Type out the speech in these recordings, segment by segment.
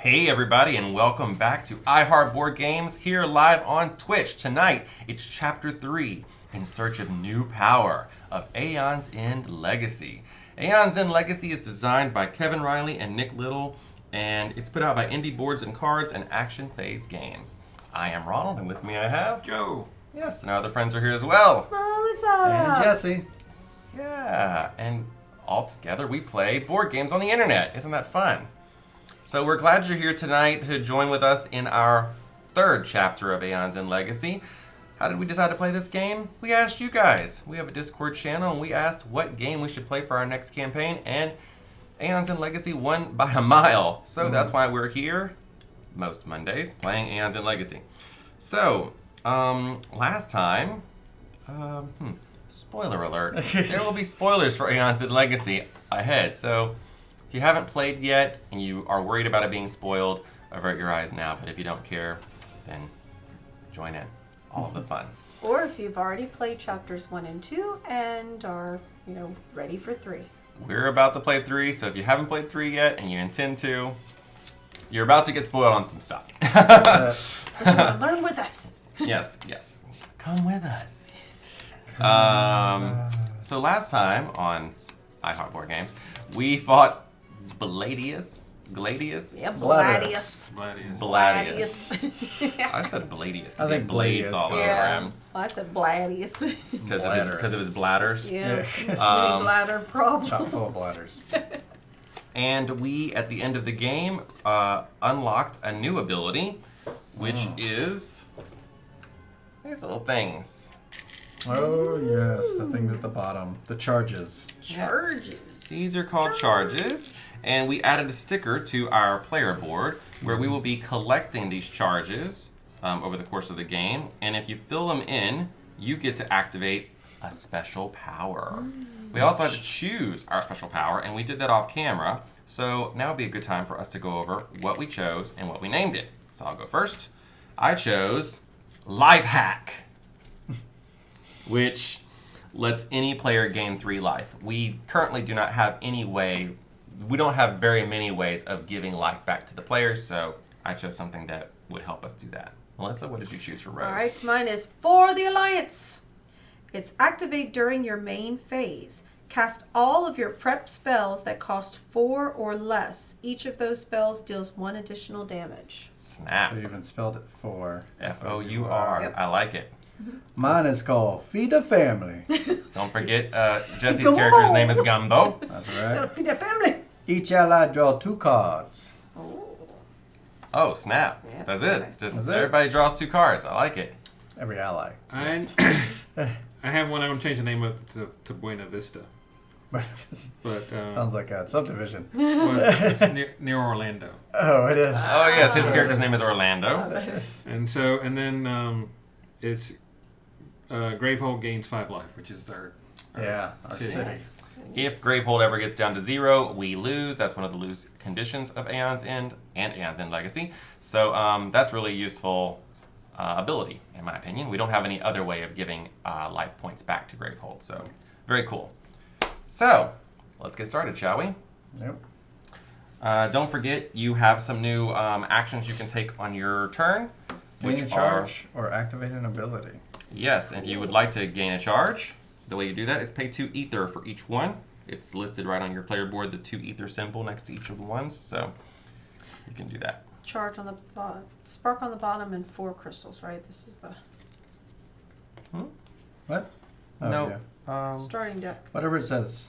Hey everybody, and welcome back to iHeart Board Games here live on Twitch. Tonight, it's Chapter 3, In Search of New Power, of Aeon's End Legacy. Aeon's End Legacy is designed by Kevin Riley and Nick Little, and it's put out by Indie Boards and Cards and Action Phase Games. I am Ronald, and with me I have Joe. Yes, and our other friends are here as well. Melissa. And Jesse. Yeah, and all together we play board games on the internet. Isn't that fun? So we're glad you're here tonight to join with us in our third chapter of Aeon's End Legacy. How did we decide to play this game? We asked you guys. We have a Discord channel, and we asked what game we should play for our next campaign, and Aeon's End Legacy won by a mile. So that's why we're here most Mondays playing Aeon's End Legacy. So, last time, spoiler alert, there will be spoilers for Aeon's End Legacy ahead. So, if you haven't played yet and you are worried about it being spoiled, avert your eyes now. But if you don't care, then join in. All of the fun. Or if you've already played chapters 1 and 2 and are, ready for 3. We're about to play 3, so if you haven't played 3 yet and you intend to, you're about to get spoiled on some stuff. But you want to learn with us. Yes. Come with us. So last time on iHeart Board Games, we fought Gladius. Yep, Gladius. Gladius. I said Bladius because he had blades Gladius. all over Yeah. him. Well, I said Gladius. Because of his bladders. Yeah. Yeah. Bladder problem. Chock full of bladders. And we, at the end of the game, unlocked a new ability, which is these little things. Oh, yes. The things at the bottom. The charges. Charges. These are called charges, and we added a sticker to our player board where we will be collecting these charges over the course of the game, and if you fill them in, you get to activate a special power. We also had to choose our special power, and we did that off camera, so now would be a good time for us to go over what we chose and what we named it. So I'll go first. I chose Life Hack, which lets any player gain 3 life. We currently do not have any way, we don't have very many ways of giving life back to the players, so I chose something that would help us do that. Melissa, what did you choose for Rose? All right, mine is For the Alliance. It's activate during your main phase. Cast all of your prep spells that cost 4 or less. Each of those spells deals 1 additional damage. Snap. So you even spelled it for. F-O-U-R. Yep. I like it. Mine is called Feed the Family. Don't forget, Jesse's Gumbo. character's name is Gumbo. That's Gotta right. feed the family. Each ally draw 2 cards. Oh. Oh, snap. Yeah, That's that's it. nice. Just That's it. everybody draws 2 cards. I like it. Every ally. I have one. I'm going to change the name of it to Buena Vista. But Sounds like a subdivision. it's near Orlando. Oh, it is. Oh, yes, his character's name is Orlando. And then it's Gravehold gains 5 life, which is our Yeah, our city. city. Yes. If Gravehold ever gets down to 0, we lose. That's one of the lose conditions of Aeon's End and Aeon's End Legacy. So that's really useful ability, in my opinion. We don't have any other way of giving life points back to Gravehold, so very cool. So let's get started, shall we? Yep. Don't forget, you have some new actions you can take on your turn, Gain which a charge or activate an ability. Yes, if you would like to gain a charge, the way you do that is pay 2 ether for each one. It's listed right on your player board, the 2 ether symbol next to each of the ones, so you can do that. Charge on the bottom, spark on the bottom, and 4 crystals, right? This is the What? Oh, No, yeah. starting deck. Whatever it says.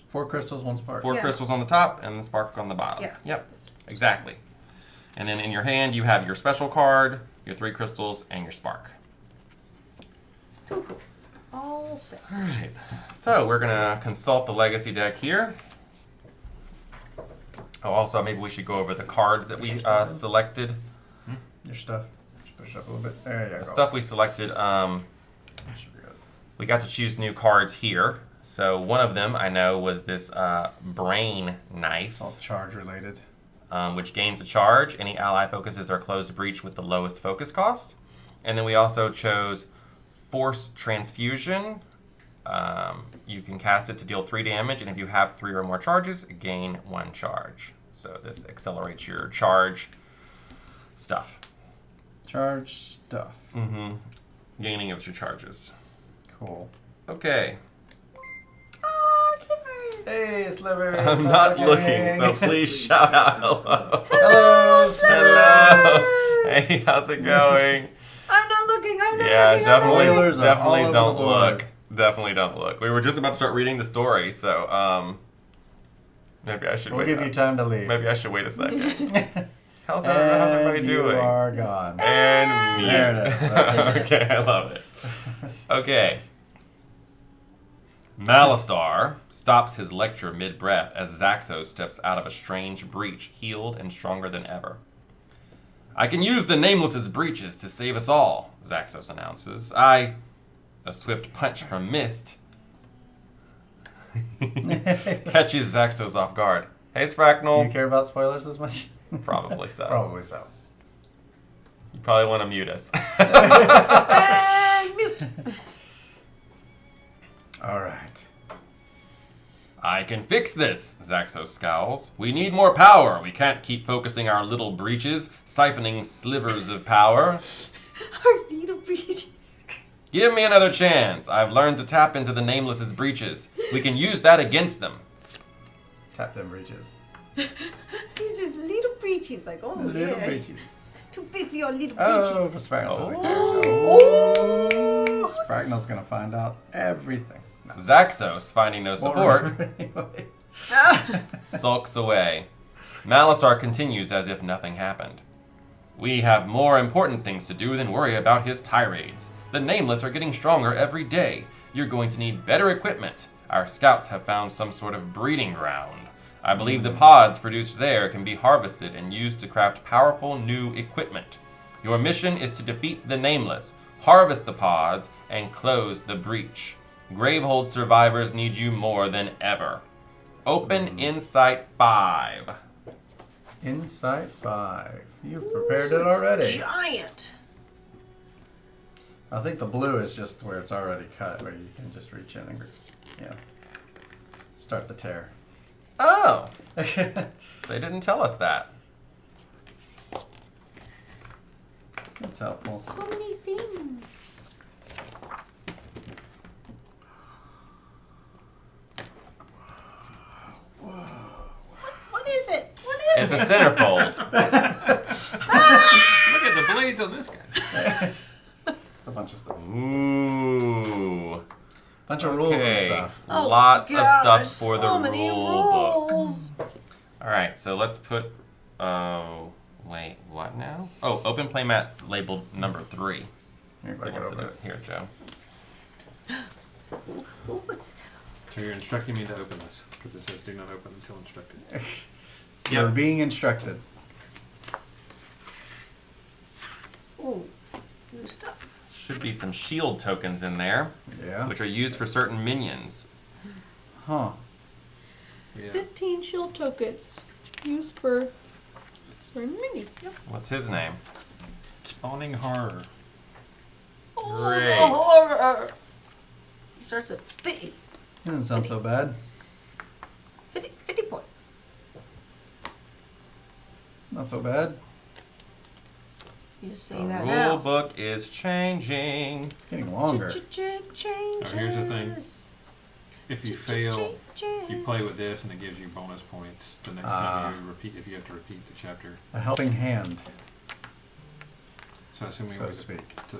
4 crystals, 1 spark. 4 Yeah. crystals on the top and the spark on the bottom. Yeah. Yep, exactly. And then in your hand, you have your special card, your 3 crystals, and your spark. All set. All right, so we're gonna consult the legacy deck here. Oh, also, maybe we should go over the cards that we selected. Your stuff. Just push it up a little bit. There you go. The stuff we selected, That should be good. we got to choose new cards here. So one of them I know was this brain knife, It's all charge related. which gains a charge. Any ally focuses their closed breach with the lowest focus cost. And then we also chose Force Transfusion. You can cast it to deal 3 damage, and if you have 3 or more charges, gain 1 charge. So this accelerates your charge stuff. Charge stuff. Mm-hmm. Gaining of your charges. Cool. Okay. Ah, Sliver. Hey, Sliver. I'm not looking, so please shout out hello. Hello, Hello. Hey, how's it going? I'm not looking. I'm not Yeah, looking. I'm not looking. Spoilers are all definitely over don't the board. look. Definitely don't look. We were just about to start reading the story, so maybe I should We'll wait. give you time to leave. Maybe I should wait a second. How's everybody doing? You are gone. And mute. There it is. Okay, I love it. Okay. Malistar stops his lecture mid-breath as Zaxos steps out of a strange breach, healed and stronger than ever. I can use the Nameless's breaches to save us all, Zaxos announces. A swift punch from Mist catches Zaxos off guard. Hey, Do you Spracknell. care about spoilers as much? Probably so. Probably so. You probably want to mute us. And mute. All right. I can fix this, Zaxos scowls. We need more power. We can't keep focusing our little breaches, siphoning slivers of power. Our little breaches. Give me another chance. I've learned to tap into the Nameless's breaches. We can use that against them. Tap them breaches. He's just little breaches. Like, oh, Little yeah. breaches. Too big for your little Oh, breaches. Spracknell. Oh. Spracknell's gonna find out everything. No. Zaxos, finding no Won't support, remember anyway. sulks away. Malistar continues as if nothing happened. We have more important things to do than worry about his tirades. The Nameless are getting stronger every day. You're going to need better equipment. Our scouts have found some sort of breeding ground. I believe the pods produced there can be harvested and used to craft powerful new equipment. Your mission is to defeat the Nameless, harvest the pods, and close the breach. Gravehold survivors need you more than ever. Open Insight 5. Insight 5. You've prepared it already. Giant. I think the blue is just where it's already cut, where you can just reach in and start the tear. Oh, they didn't tell us that. That's helpful. So many things. What is it? What is It's it? a centerfold. Look at the blades on this guy. It's a bunch of stuff. Ooh. Bunch of rules and Okay. stuff. Oh, Lots of gosh, stuff for the so many rule book. rules. All right, so let's put. Oh, wait, what now? Oh, open playmat labeled number 3. Here, Who back it wants to do over. it? Here, Joe. Ooh, what's So you're instructing me to open this because it says do not open until instructed. You're Yep. being instructed. Ooh, new stuff. Should be some shield tokens in there, Yeah. which are used for certain minions. Huh. Yeah. 15 shield tokens used for mini. Yep. What's his name? Spawning horror. Great. Horror. He starts at 50. Doesn't sound so bad. 50 point. Not so bad. You say The that rule now. book is changing. It's getting longer. Changes. Here's the thing. If you fail, you play with this and it gives you bonus points the next time you repeat, if you have to repeat the chapter. A helping hand, So assuming so we to speak. to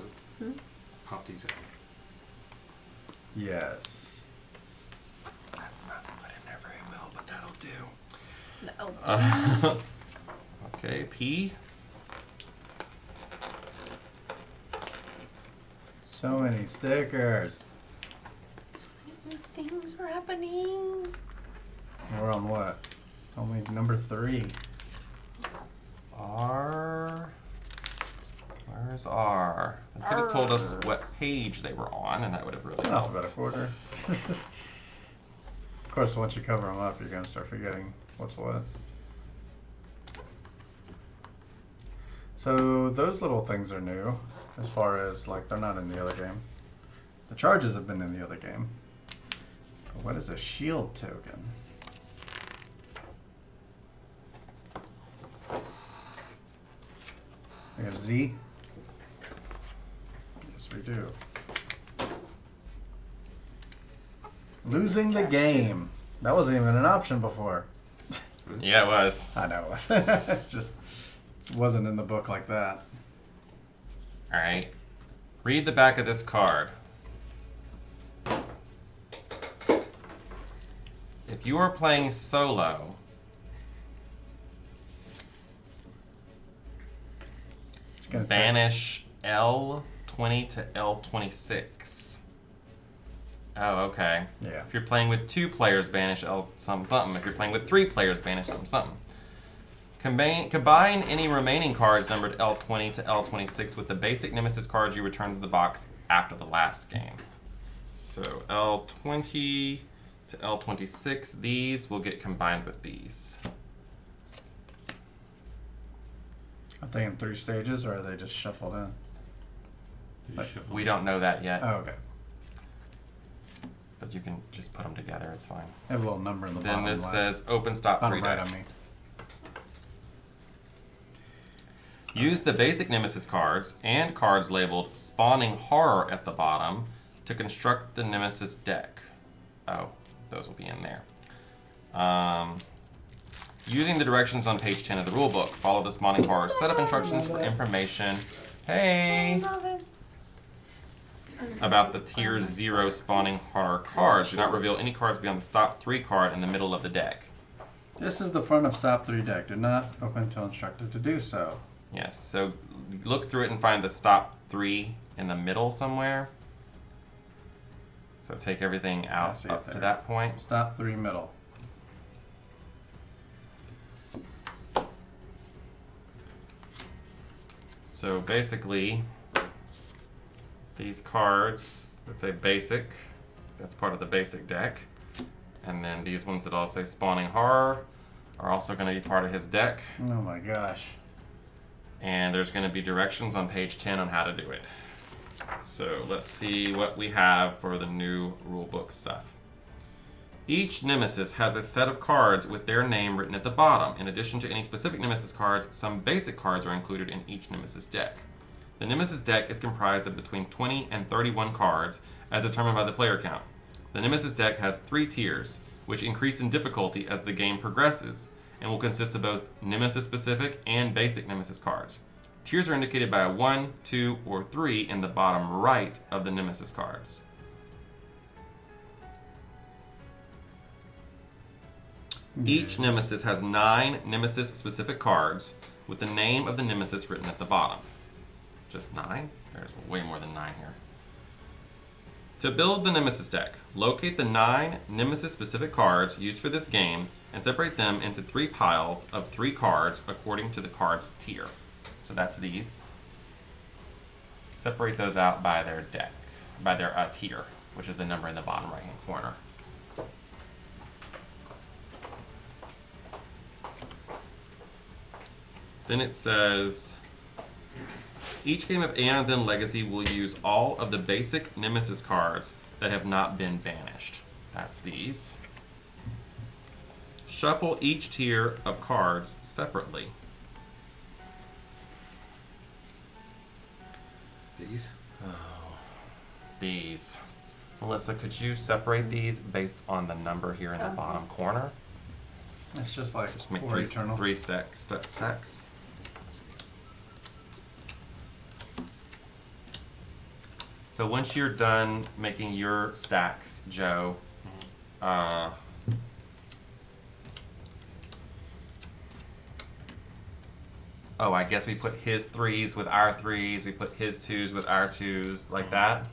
pop these out. Yes. That's not put in there very well, but that'll do. No. Okay, P. So many stickers. New things were happening. We're on what? Only number 3. R. Where's R? It could have told us what page they were on, and that would have really helped. Alphabetical order. Of course, once you cover them up, you're going to start forgetting what's what. So those little things are new, as far as, like, they're not in the other game. The charges have been in the other game. But what is a shield token? Z? Yes, we do. Losing the game. That wasn't even an option before. Yeah, it was. I know. It's just it wasn't in the book like that. All right. Read the back of this card. If you are playing solo, It's gonna banish L20 to L26. Oh, okay. Yeah. If you're playing with 2 players, banish L something. If you're playing with 3 players, banish something. Combine any remaining cards numbered L20 to L26 with the basic Nemesis cards you returned to the box after the last game. So L20 to L26, these will get combined with these. Are they in 3 stages or are they just shuffled in? You shuffle We it. don't know that yet, Oh, okay. but you can just put them together, it's fine. They have a little number in the Then bottom this left. says open stop 3 Bottom right, deck. I mean. Use the basic Nemesis cards and cards labeled Spawning Horror at the bottom to construct the Nemesis deck. Oh, those will be in there. Using the directions on page 10 of the rulebook, follow the Spawning Horror setup instructions for information. Hey! About the tier 0 Spawning Horror cards. Do not reveal any cards beyond the stop 3 card in the middle of the deck. This is the front of stop 3 deck. Do not open until instructed to do so. Yes, so look through it and find the stop 3 in the middle somewhere. So take everything I out see it up to there. that point. Stop 3 middle. So basically, these cards that say basic, that's part of the basic deck. And then these ones that all say Spawning Horror are also going to be part of his deck. Oh my gosh. And there's going to be directions on page 10 on how to do it. So let's see what we have for the new rulebook stuff. Each Nemesis has a set of cards with their name written at the bottom. In addition to any specific Nemesis cards, some basic cards are included in each Nemesis deck. The Nemesis deck is comprised of between 20 and 31 cards, as determined by the player count. The Nemesis deck has 3 tiers, which increase in difficulty as the game progresses, and will consist of both Nemesis-specific and basic Nemesis cards. Tiers are indicated by a 1, 2, or 3 in the bottom right of the Nemesis cards. Each Nemesis has 9 Nemesis-specific cards with the name of the Nemesis written at the bottom. Just 9? There's way more than 9 here. To build the Nemesis deck, locate the 9 Nemesis-specific cards used for this game and separate them into 3 piles of 3 cards according to the card's tier. So that's these. Separate those out by their deck, by their tier, which is the number in the bottom right-hand corner. Then it says, each game of Aeon's End Legacy will use all of the basic Nemesis cards that have not been banished. That's these. Shuffle each tier of cards separately. These. These. Melissa, could you separate these based on the number here in the bottom corner? It's just like Just make War Eternal. three stacks. So once you're done making your stacks, Joe, oh, I guess we put his 3s with our 3s, we put his 2s with our 2s, like that.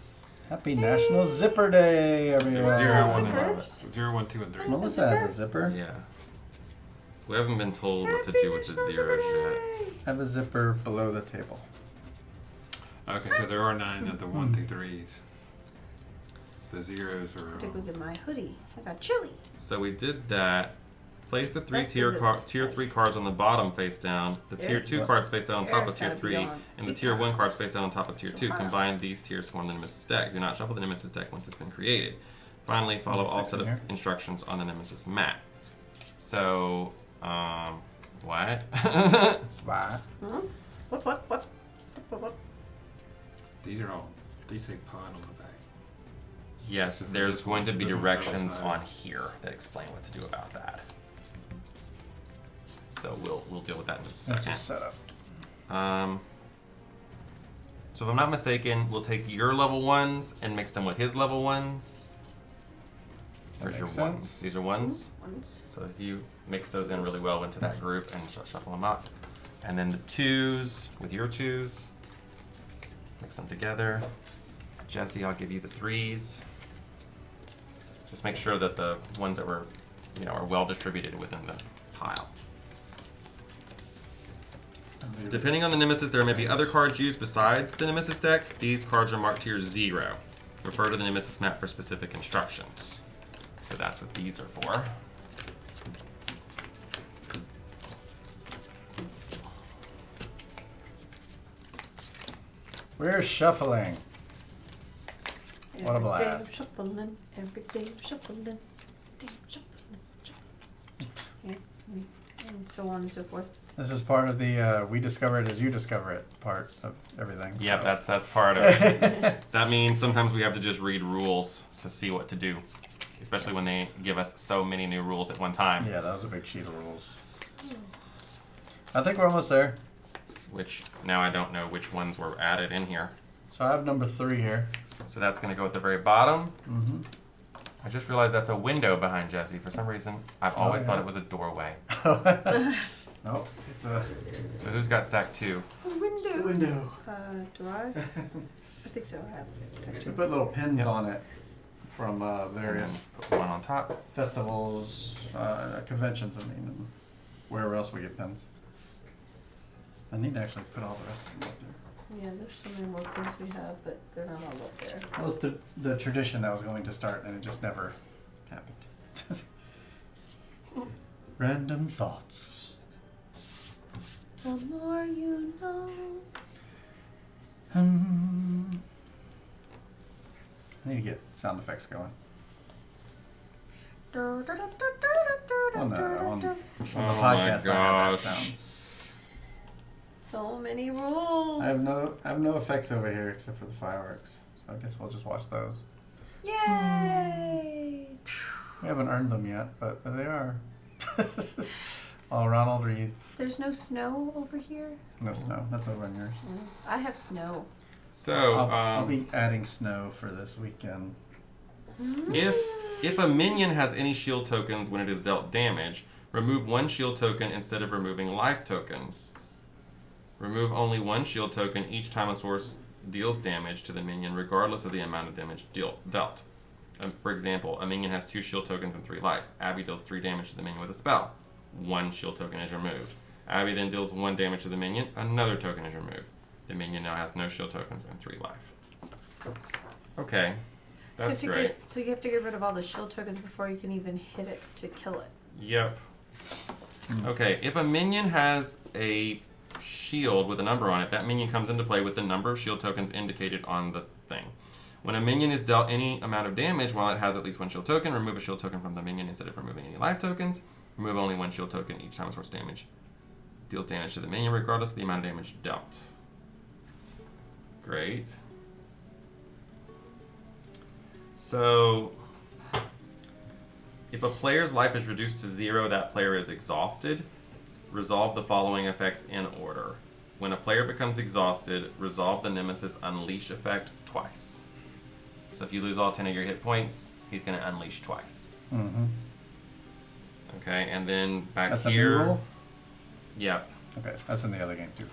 Happy National Zipper Day, everyone. 0, 1, Zippers? and 0, 1, 2, and 3. Melissa has a zipper. Yeah. We haven't been told what to do with the zeros yet. Have a zipper below the table. Okay, so there are 9 of the 1 through 3s. The zeros To are. go get my hoodie. I got chili. So we did that. Place the 3 That's tier 'cause it's- tier 3 cards on the bottom face down, the tier Eric's 2 what? cards face down on top of Eric's tier gotta be 3, on. and the Big tier time. 1 cards face down on top of tier So 2. hot. Combine these tiers to form the Nemesis deck. Do not shuffle the Nemesis deck once it's been created. Finally, follow all Six set in of here. instructions on the Nemesis map. So, what? Why? What? These are all. These say pod on the back. Yes, there's going to be directions on here that explain what to do about that. So we'll deal with that in just a That's second. just set up. So if I'm not mistaken, we'll take your level 1s and mix them with his level 1s. There's your makes 1s. sense. These are 1s. Ones. So if you mix those in really well into that group and shuffle them up. And then the 2s with your 2s. Mix them together. Jesse, I'll give you the 3s. Just make sure that the ones that were, are well distributed within the pile. Depending on the Nemesis, there may be other cards used besides the Nemesis deck. These cards are marked here 0. Refer to the Nemesis map for specific instructions. So that's what these are for. We're shuffling. What a blast. Every day shuffling, every day shuffling, day shuffling, shuffling. And so on and so forth. This is part of the we discover it as you discover it part of everything. Yep, so. that's part of it. That means sometimes we have to just read rules to see what to do. Especially when they give us so many new rules at one time. Yeah, that was a big sheet of rules. I think we're almost there. Which, now I don't know which ones were added in here. So I have number 3 here. So that's going to go at the very bottom. Mm-hmm. I just realized that's a window behind Jesse. For some reason, I've always thought it was a doorway. No, it's a So who's got stack 2? Window. window. Do I? I think so. I have We section. put little pins Yep. on it from And various then put one on top. festivals, conventions, and wherever else we get pins. I need to actually put all the rest of them up there. Yeah, there's so many more things we have, but they're not all up there. That was the tradition that was going to start, and it just never happened. Random thoughts. The more you know. I need to get sound effects going. On On the Oh podcast, my I have that gosh. sound. So many rules. I have no effects over here except for the fireworks, so I guess we'll just watch those. Yay! We haven't earned them yet, but there they are. All Ronald Reed. There's no snow over here. No snow. That's over on yours. I have snow. So, I'll be adding snow for this weekend. if a minion has any shield tokens when it is dealt damage, remove 1 shield token instead of removing life tokens. Remove only 1 shield token each time a source deals damage to the minion, regardless of the amount of damage dealt. For example, a minion has 2 shield tokens and 3 life. Abby deals 3 damage to the minion with a spell. 1 shield token is removed. Abby then deals 1 damage to the minion. Another token is removed. The minion now has no shield tokens and 3 life. Okay, that's great. So you have to get rid of all the shield tokens before you can even hit it to kill it. Yep. Okay, if a minion has a shield with a number on it, that minion comes into play with the number of shield tokens indicated on the thing. When a minion is dealt any amount of damage while it has at least 1 shield token, remove a shield token from the minion instead of removing any life tokens. Remove only 1 shield token each time a source damage deals damage to the minion, regardless of the amount of damage dealt. Great. So, if a player's life is reduced to 0, that player is exhausted. Resolve the following effects in order. When a player becomes exhausted, resolve the Nemesis Unleash effect twice. So if you lose all 10 of your hit points, he's going to unleash twice. Mm-hmm. Okay, and then back That's here. a new rule? Yep. Okay, that's in the other game too.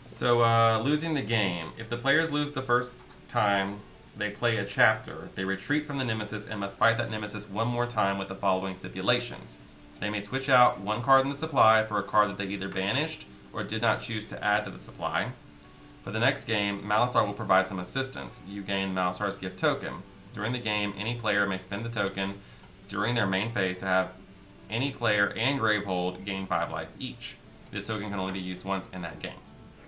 So, losing the game. If the players lose the first time they play a chapter, they retreat from the Nemesis and must fight that Nemesis one more time with the following stipulations. They may switch out 1 card in the supply for a card that they either banished or did not choose to add to the supply. For the next game, Malistar will provide some assistance. You gain Malistar's gift token. During the game, any player may spend the token during their main phase to have any player and Gravehold gain 5 life each. This token can only be used once in that game.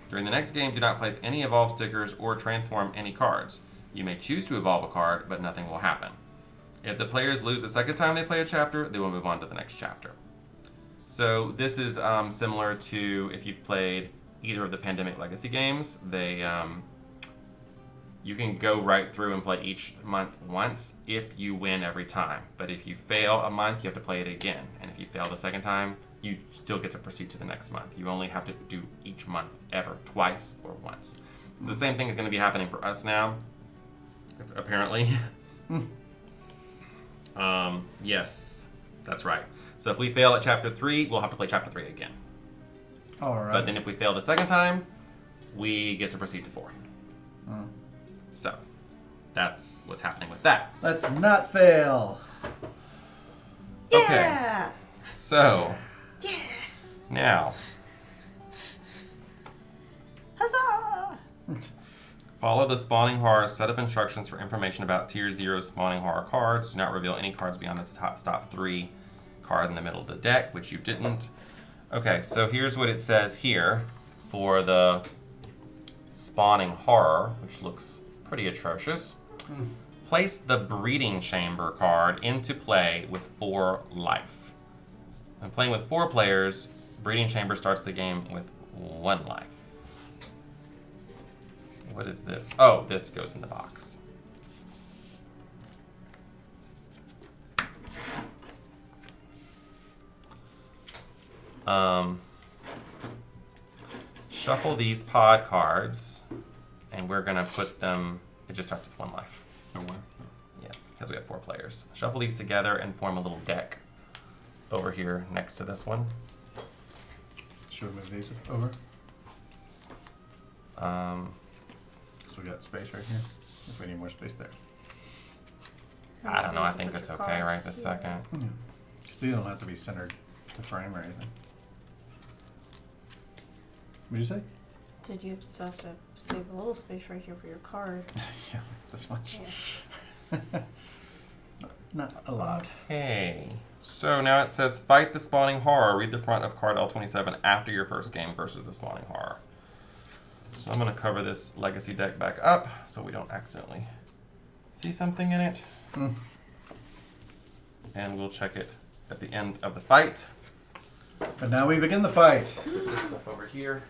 During the next game, do not place any evolve stickers or transform any cards. You may choose to evolve a card, but nothing will happen. If the players lose the second time they play a chapter, they will move on to the next chapter. So this is similar to if you've played either of the Pandemic Legacy games. You can go right through and play each month once if you win every time. But if you fail a month, you have to play it again. And if you fail the second time, you still get to proceed to the next month. You only have to do each month ever twice or once. So the same thing is going to be happening for us now. It's apparently. Yes, that's right. So if we fail at chapter 3, we'll have to play chapter 3 again. All right. But then if we fail the second time, we get to proceed to 4. So that's what's happening with that. Let's not fail. Yeah. Okay. So Yeah. now Huzzah! follow the spawning horror setup instructions for information about tier 0 spawning horror cards. Do not reveal any cards beyond the top 3 card in the middle of the deck, which you didn't. Okay, so here's what it says here for the spawning horror, which looks pretty atrocious. Place the breeding chamber card into play with 4 life. When playing with 4 players, breeding chamber starts the game with 1 life. What is this? Oh, this goes in the box. Shuffle these pod cards, and we're gonna put them. It just starts with 1 life. No one. Yeah, because we have 4 players. Shuffle these together and form a little deck over here next to this one. Should we move these over? Um, So we got space right here. If we need more space there. I don't know. I think it's okay right this second. These don't have to be centered to frame or anything. What'd you say? Did you just have to save a little space right here for your card? Yeah, this much. Yeah. Not a lot. Okay. So now it says fight the spawning horror. Read the front of card L27 after your first game versus the spawning horror. So I'm going to cover this legacy deck back up so we don't accidentally see something in it. And we'll check it at the end of the fight. But now we begin the fight. Put this stuff over here.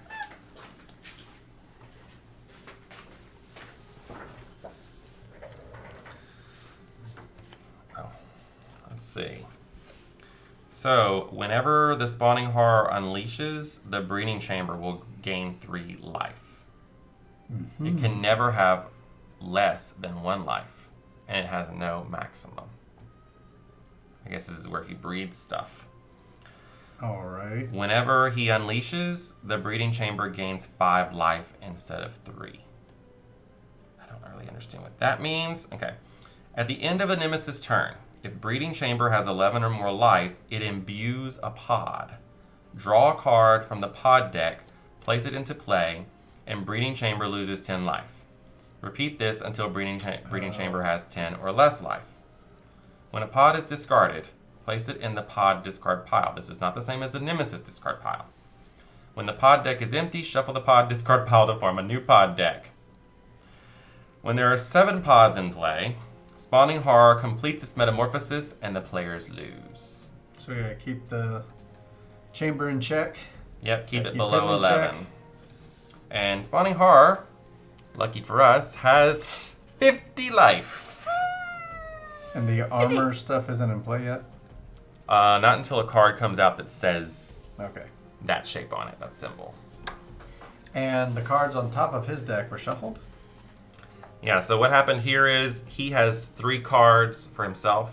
Oh, let's see. So, whenever the spawning horror unleashes, the breeding chamber will gain 3 life. It can never have less than 1 life, and it has no maximum. I guess this is where he breeds stuff. Alright. Whenever he unleashes, the breeding chamber gains 5 life instead of 3. I don't really understand what that means. Okay. At the end of a nemesis turn, if breeding chamber has 11 or more life, it imbues a pod. Draw a card from the pod deck, place it into play, and breeding chamber loses 10 life. Repeat this until breeding chamber has 10 or less life. When a pod is discarded, place it in the pod discard pile. This is not the same as the nemesis discard pile. When the pod deck is empty, shuffle the pod discard pile to form a new pod deck. When there are 7 pods in play, spawning horror completes its metamorphosis and the players lose. So we gotta keep the chamber in check. Yep, keep Gotta it keep below him in 11. check. And spawning horror, lucky for us, has 50 life. And the armor stuff isn't in play yet? Not until a card comes out that says Okay. that shape on it, that symbol. And the cards on top of his deck were shuffled? Yeah, so what happened here is he has 3 cards for himself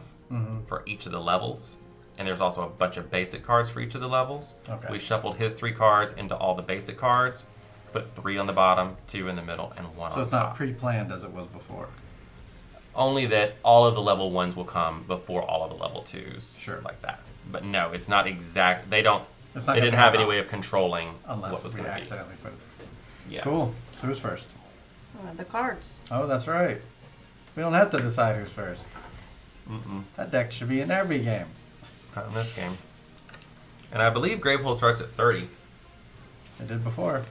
for each of the levels. And there's also a bunch of basic cards for each of the levels. Okay. We shuffled his 3 cards into all the basic cards, put 3 on the bottom, 2 in the middle, and 1 So on it's top. not pre-planned as it was before. Only that all of the level 1s will come before all of the level 2s. Sure. Like that. But no, it's not exact. They don't. It's not They didn't gonna have be any top. way of controlling Unless what was we going to be. accidentally put it. Yeah. Cool. So who's first? The cards. Oh, that's right. We don't have to decide who's first. Mm-mm. That deck should be in every game. Not in this game. And I believe Gravehold starts at 30. It did before.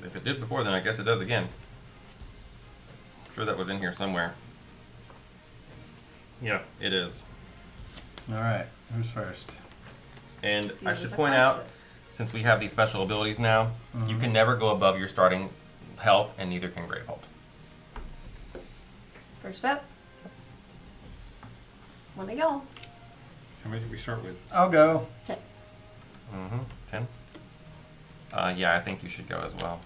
If it did before, then I guess it does again. Sure, that was in here somewhere. Yeah, it is. All right, who's first? And See I what should the point price out, is. since we have these special abilities now, you can never go above your starting health, and neither can Gravehold. First up. One of y'all. How many did we start with? I'll go. 10. 10. Yeah, I think you should go as well.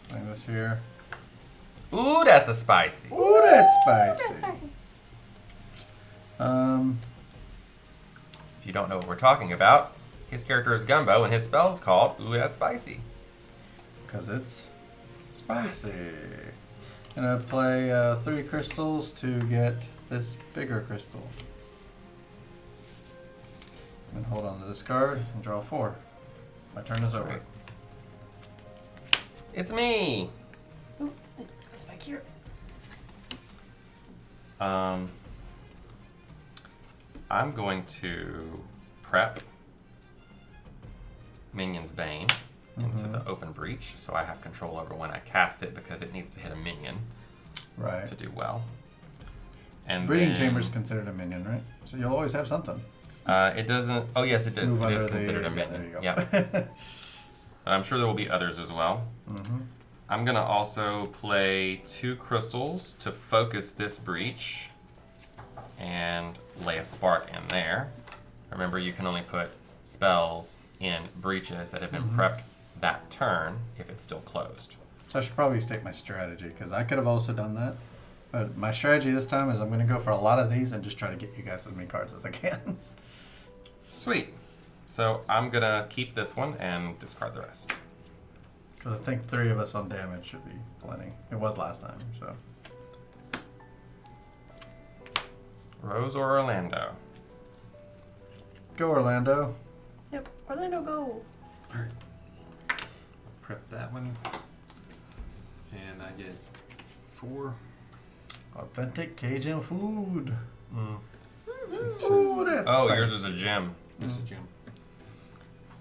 Bring this here. Ooh, that's a spicy. Ooh, that's spicy. That's spicy. If you don't know what we're talking about, his character is Gumbo, and his spell is called Ooh, that's spicy. Because it's spicy. And I play 3 crystals to get this bigger crystal. And hold on to this card and draw 4. My turn is over. Right. It's me. Ooh, it goes back here. I'm going to prep Minion's Bane into the open breach, so I have control over when I cast it because it needs to hit a minion Right. to do well. And Breeding then, chamber is considered a minion, right? So you'll always have something. It doesn't. Oh yes, it does. Move It is under considered a yeah, minion. there you go. Yeah. But I'm sure there will be others as well. Mm-hmm. I'm gonna also play 2 crystals to focus this breach and lay a spark in there. Remember, you can only put spells in breaches that have been prepped that turn if it's still closed. So I should probably state my strategy, because I could have also done that. But my strategy this time is I'm going to go for a lot of these and just try to get you guys as many cards as I can. Sweet. So I'm gonna keep this one and discard the rest. Because I think 3 of us on damage should be plenty. It was last time, so. Rose or Orlando? Go, Orlando. Yep. Orlando, go. Alright. Prep that one. And I get 4. Authentic Cajun food. Mm. Ooh, that's Oh, spicy. yours is a gem. This is Jim.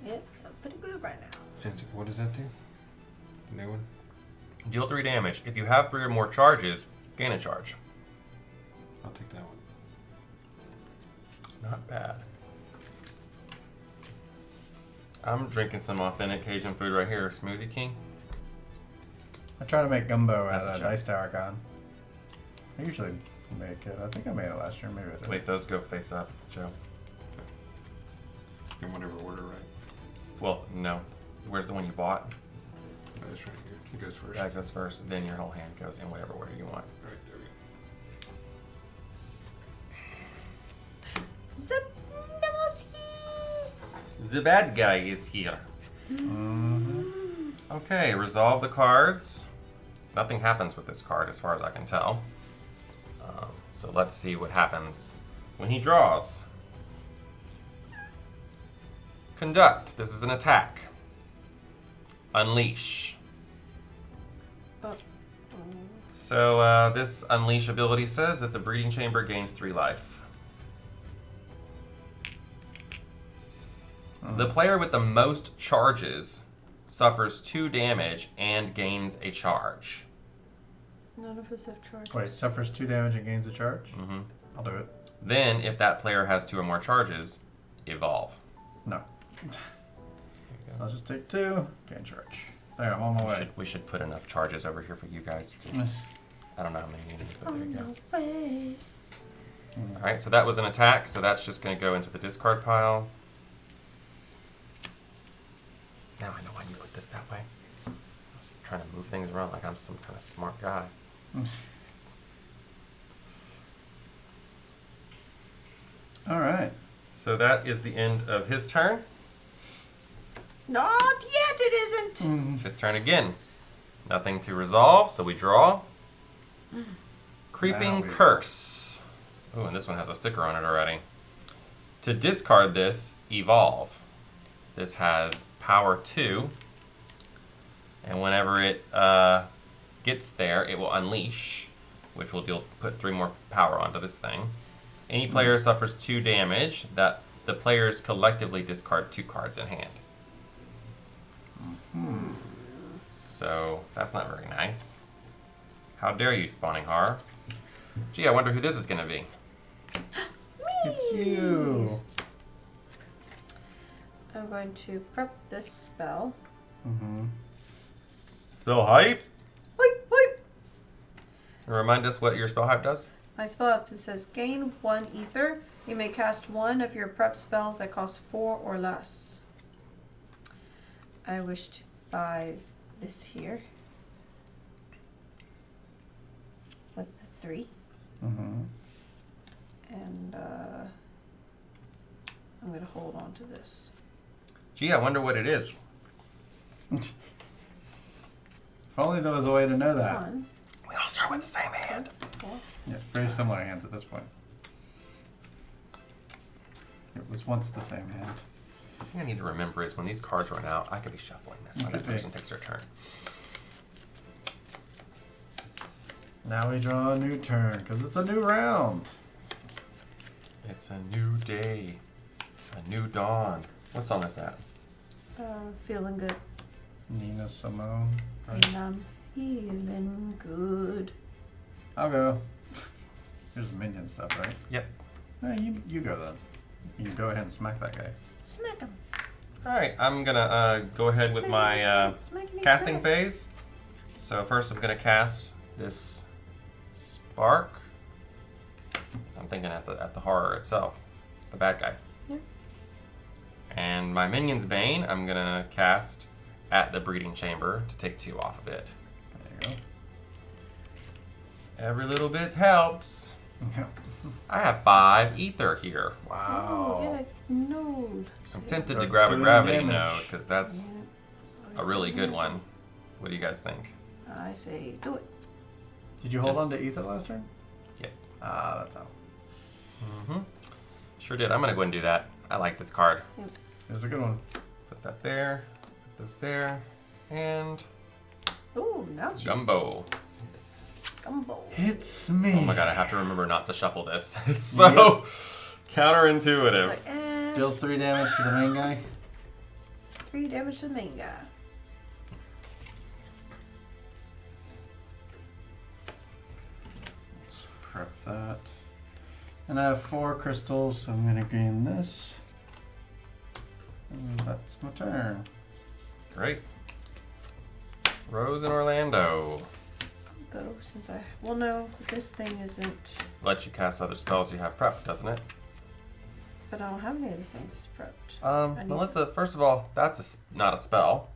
Yep, so pretty good right now. And what does that do? The new one? Deal 3 damage. If you have 3 or more charges, gain a charge. I'll take that one. Not bad. I'm drinking some authentic Cajun food right here. Smoothie King. I try to make gumbo That's out a of gem. Dice Tower Con. I usually make it. I think I made it last year. Maybe I did. Wait, those go face up, Joe. In whatever order, right? Well, no. Where's the one you bought? Oh, that's right here. It goes first. That goes first, then your whole hand goes in whatever order you want. Alright, there we go. Zip-nemesis. The bad guy is here. Okay, resolve the cards. Nothing happens with this card as far as I can tell. So let's see what happens when he draws. Conduct. This is an attack. Unleash. Oh. So this unleash ability says that the breeding chamber gains 3 life. The player with the most charges suffers 2 damage and gains a charge. None of us have charged. Wait, suffers 2 damage and gains a charge? Mm-hmm. I'll do it. Then, if that player has 2 or more charges, evolve. No. There you go. I'll just take 2. Gain charge. There, I'm on my way. We should put enough charges over here for you guys to. I don't know how many you need, but there you go. Way. Alright, so that was an attack, so that's just going to go into the discard pile. Now I know why you put this that way. I was trying to move things around like I'm some kind of smart guy. All right. So that is the end of his turn. Not yet, it isn't. His turn again. Nothing to resolve, so we draw. Now Creeping we- Curse. Oh, and this one has a sticker on it already. To discard this, evolve. This has power 2. And whenever it gets there, it will unleash, which will put 3 more power onto this thing. Any player suffers 2 damage. That the players collectively discard 2 cards in hand. So that's not very nice. How dare you, Spawning Horror? Gee, I wonder who this is going to be. It's you. I'm going to prep this spell. Mm-hmm. Spell hype? Wait. Remind us what your spell hype does. My spell up, it says gain 1 ether. You may cast one of your prep spells that cost 4 or less. I wish to buy this here with the 3. Mm-hmm. And I'm going to hold on to this. Gee, I wonder what it is. If only there was a way to know that. 1, We all start with the same hand. 4. Yeah, very similar hands at this point. It was once the same hand. The thing I need to remember is when these cards run out, I could be shuffling this when this person takes their turn. Now we draw a new turn, because it's a new round. It's a new day. A new dawn. What song is that? Feeling good. Nina Simone. And I'm feeling good. I'll go. Here's minion stuff, right? Yep. No, you go then. You can go ahead and smack that guy. Smack him. Alright, I'm gonna go ahead with my casting phase. phase. So first I'm gonna cast this spark. I'm thinking at the horror itself, the bad guy. Yeah. And my minion's bane, I'm gonna cast at the breeding chamber to take 2 off of it. There you Every little bit helps. go. I have 5 ether here. Oh, get a node. I'm tempted to Does grab a doing gravity damage. node because that's a really good one. What do you guys think? I say do it. Did you hold Just- on to ether last turn? Yep. Ah, that's how. Mm-hmm. Sure did. I'm gonna go ahead and do that. I like this card. It was a good one. Put that there. Put those there. And Ooh, now it's jumbo. gumbo. It's me. Oh my god, I have to remember not to shuffle this. It's so counterintuitive. Like, Deal 3 damage to the main guy. 3 damage to the main guy. Let's prep that. And I have 4 crystals, so I'm gonna gain this. And that's my turn. Great. Rose and Orlando. Go since I. Well, no, this thing isn't. Lets you cast other spells you have prepped, doesn't it? But I don't have any other things prepped. I need- Melissa, first of all, that's not a spell.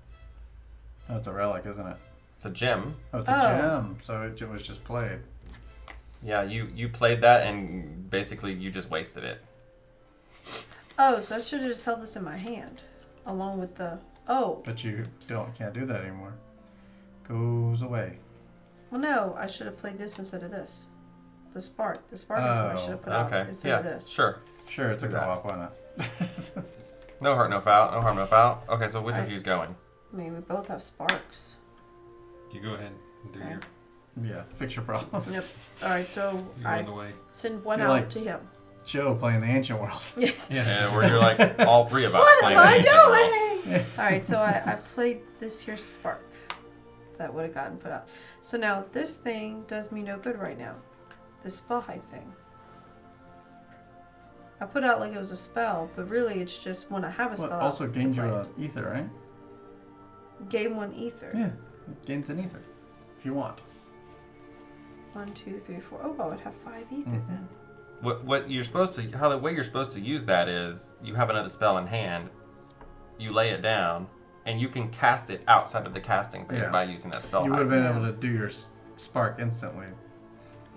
Oh, it's a relic, isn't it? It's a gem. Oh, it's a Oh. gem, so it was just played. Yeah, you played that and basically you just wasted it. Oh, so I should have just held this in my hand, along with the. Oh, But you can't do that anymore. Goes away. well, no, I should have played this instead of this. The spark. The spark is what I should have put out Okay. instead Yeah. of this. Sure. Sure, it's a Do that. co-op, why not? No hurt, no foul. No harm, no foul. Okay, so which of Alright. you's going? I mean, we both have sparks. You go ahead and do Okay. your. Yeah, fix your problems. Yep. All right, so You're I on the way. send one You're out like- to him. Joe playing the ancient world. Yes. Yeah, where you're like all 3 of us What playing am the I ancient world. doing? All right, so I played this here spark. That would have gotten put out. So now this thing does me no good right now. This spell hype thing. I put out like it was a spell, but really it's just when I have a spell. Well, out also to gains you play. a ether, right? Gain 1 ether. Yeah, it gains an ether. If you want. 1, 2, 3, 4. Oh, I would have 5 ether Mhm. then. What you're supposed to the way you're supposed to use that is you have another spell in hand, you lay it down, and you can cast it outside of the casting phase Yeah. by using that spell You would hype, have been Yeah. able to do your spark instantly.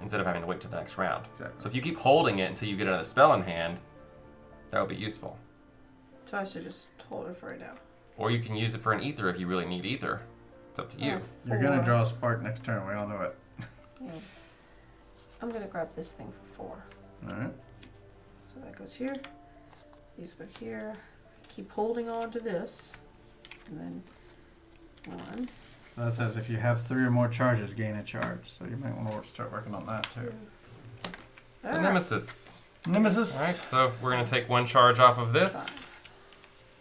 instead of having to wait till the next round. Exactly. So if you keep holding it until you get another spell in hand, that would be useful. So I should just hold it for right now. Or you can use it for an ether if you really need ether. It's up to you. You're gonna 4. draw a spark next turn. We all know it. Yeah. I'm gonna grab this thing for 4. All right. So that goes here. These go here. Keep holding on to this. And then 1. So that says if you have 3 or more charges, gain a charge. So you might want to start working on that too. The Ah, Nemesis. Nemesis. Alright, so we're going to take 1 charge off of this.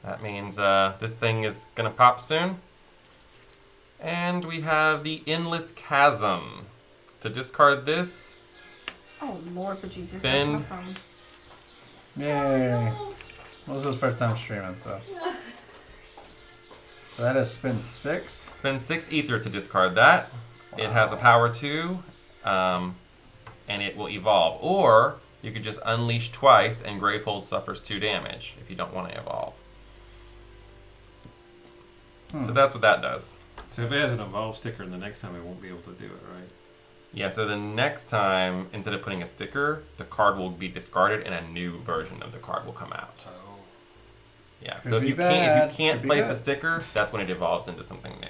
That means this thing is going to pop soon. And we have the Endless Chasm. To discard this, Oh Lord, but Jesus, Spin. that's my phone. Yay. Well, this is his first time streaming, so. So that is spin 6. spend 6 ether to discard that. It has a power 2, and it will evolve. Or you could just unleash twice, and Gravehold suffers 2 damage if you don't want to evolve. So that's what that does. So if it has an evolve sticker, the next time it won't be able to do it, right? Yeah, so the next time, instead of putting a sticker, the card will be discarded and a new version of the card will come out. Oh. Yeah, Could so if be you bad, can't could be place a good. sticker, that's when it evolves into something new.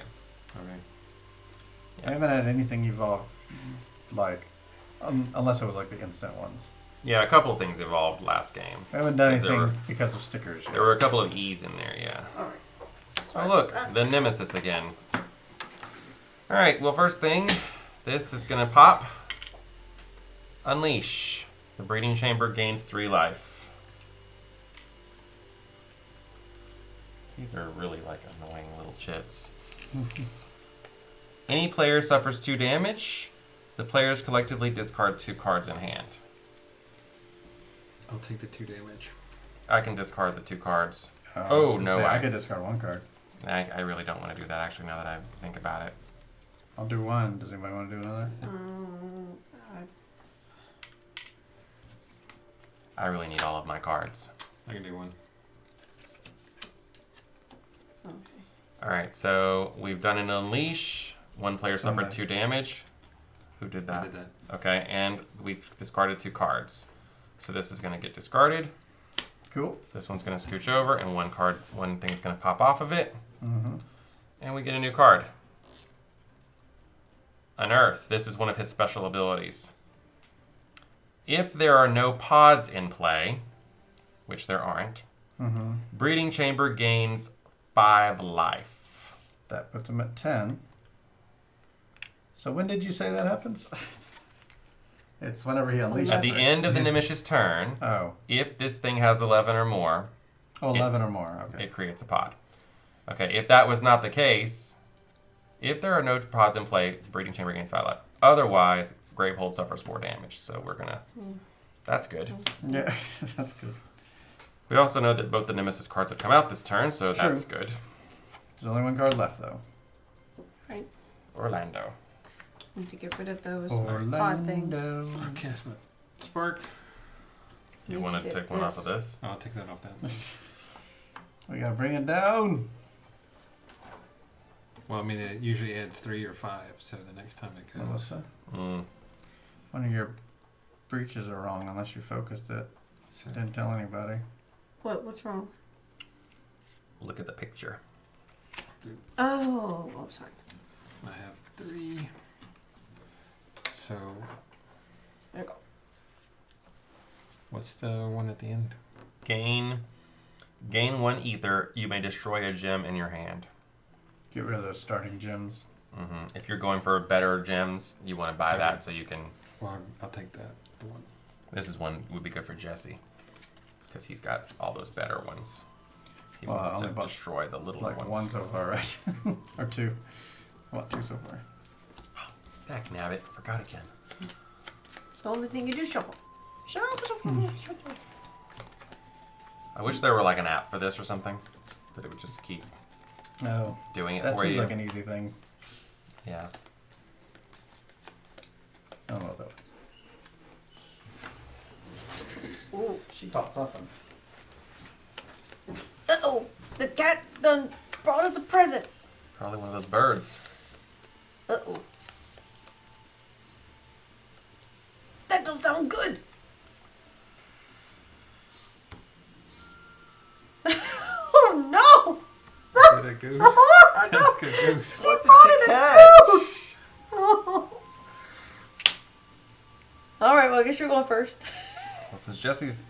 Okay. I haven't had anything evolve, like, unless it was like the instant ones. Yeah, a couple of things evolved last game. I haven't done Because there anything were- because of stickers yet. There were a couple of E's in there, yeah. Alright. Oh look, the Nemesis again. Alright, well first thing, this is gonna pop. Unleash. The breeding chamber gains 3 life. These are really like annoying little chits. Any player suffers 2 damage. The players collectively discard 2 cards in hand. I'll take the 2 damage. I can discard the 2 cards. I was Oh, gonna no, say, I- I could discard 1 card. I really don't want to do that actually now that I think about it. I'll do 1. Does anybody want to do another? I really need all of my cards. I can do 1. Okay. Alright, so we've done an unleash. 1 player suffered Somebody. 2 damage. Who did I that? did that. Okay, and we've discarded 2 cards. So this is going to get discarded. Cool. This one's going to scooch over, and one thing's going to pop off of it. Mm-hmm. And we get a new card. Unearth. This is one of his special abilities. If there are no pods in play, which there aren't, Mm-hmm. breeding chamber gains 5 life. That puts him at 10. So when did you say that happens? It's whenever he unleashes. At the right? end of the Nemesh's turn, Oh. if this thing has 11 or more, Oh, 11 or more. Okay. it creates a pod. Okay, if that was not the case, if there are no pods in play, breeding chamber gains 5 life. Otherwise, Gravehold suffers 4 damage. So we're gonna. That's good. Yeah, that's good. We also know that both the Nemesis cards have come out this turn, so that's good. There's only 1 card left, though. Right. Orlando. Need to get rid of those Orlando. odd things. I'll cast my spark. You Need want to to get take one off of this. this? I'll take that off that. We gotta bring it down. Well, I mean, it usually adds 3 or 5, so the next time it goes. Melissa, Mm. one of your breaches are wrong unless you focused it. So, Didn't tell anybody. What's wrong? Look at the picture. Oh, sorry. I have 3. So, There you go. what's the one at the end? Gain 1 ether. You may destroy a gem in your hand. Get rid of those starting gems. If you're going for better gems, you want to buy that Okay. so you can. Well, I'll take that. The one. This is one would be good for Jesse because he's got all those better ones. He Well, I wants to only bought, destroy the little Like ones. 1 so far, right? Or 2. What, 2 so far? Back nabbit. Forgot again. The only thing you do is shuffle. Shuffle. I wish there were like an app for this or something that it would just keep No. doing it That for seems you. like an easy thing. Yeah. I don't know what that was. Ooh. She caught something. Uh-oh. The cat done brought us a present. Probably one of those birds. Uh-oh. That don't sound good. Oh no! See that goose? Oh, That's no. good goose. She brought it a goose. Oh. All right, well, I guess you're going first. Well, since Jesse's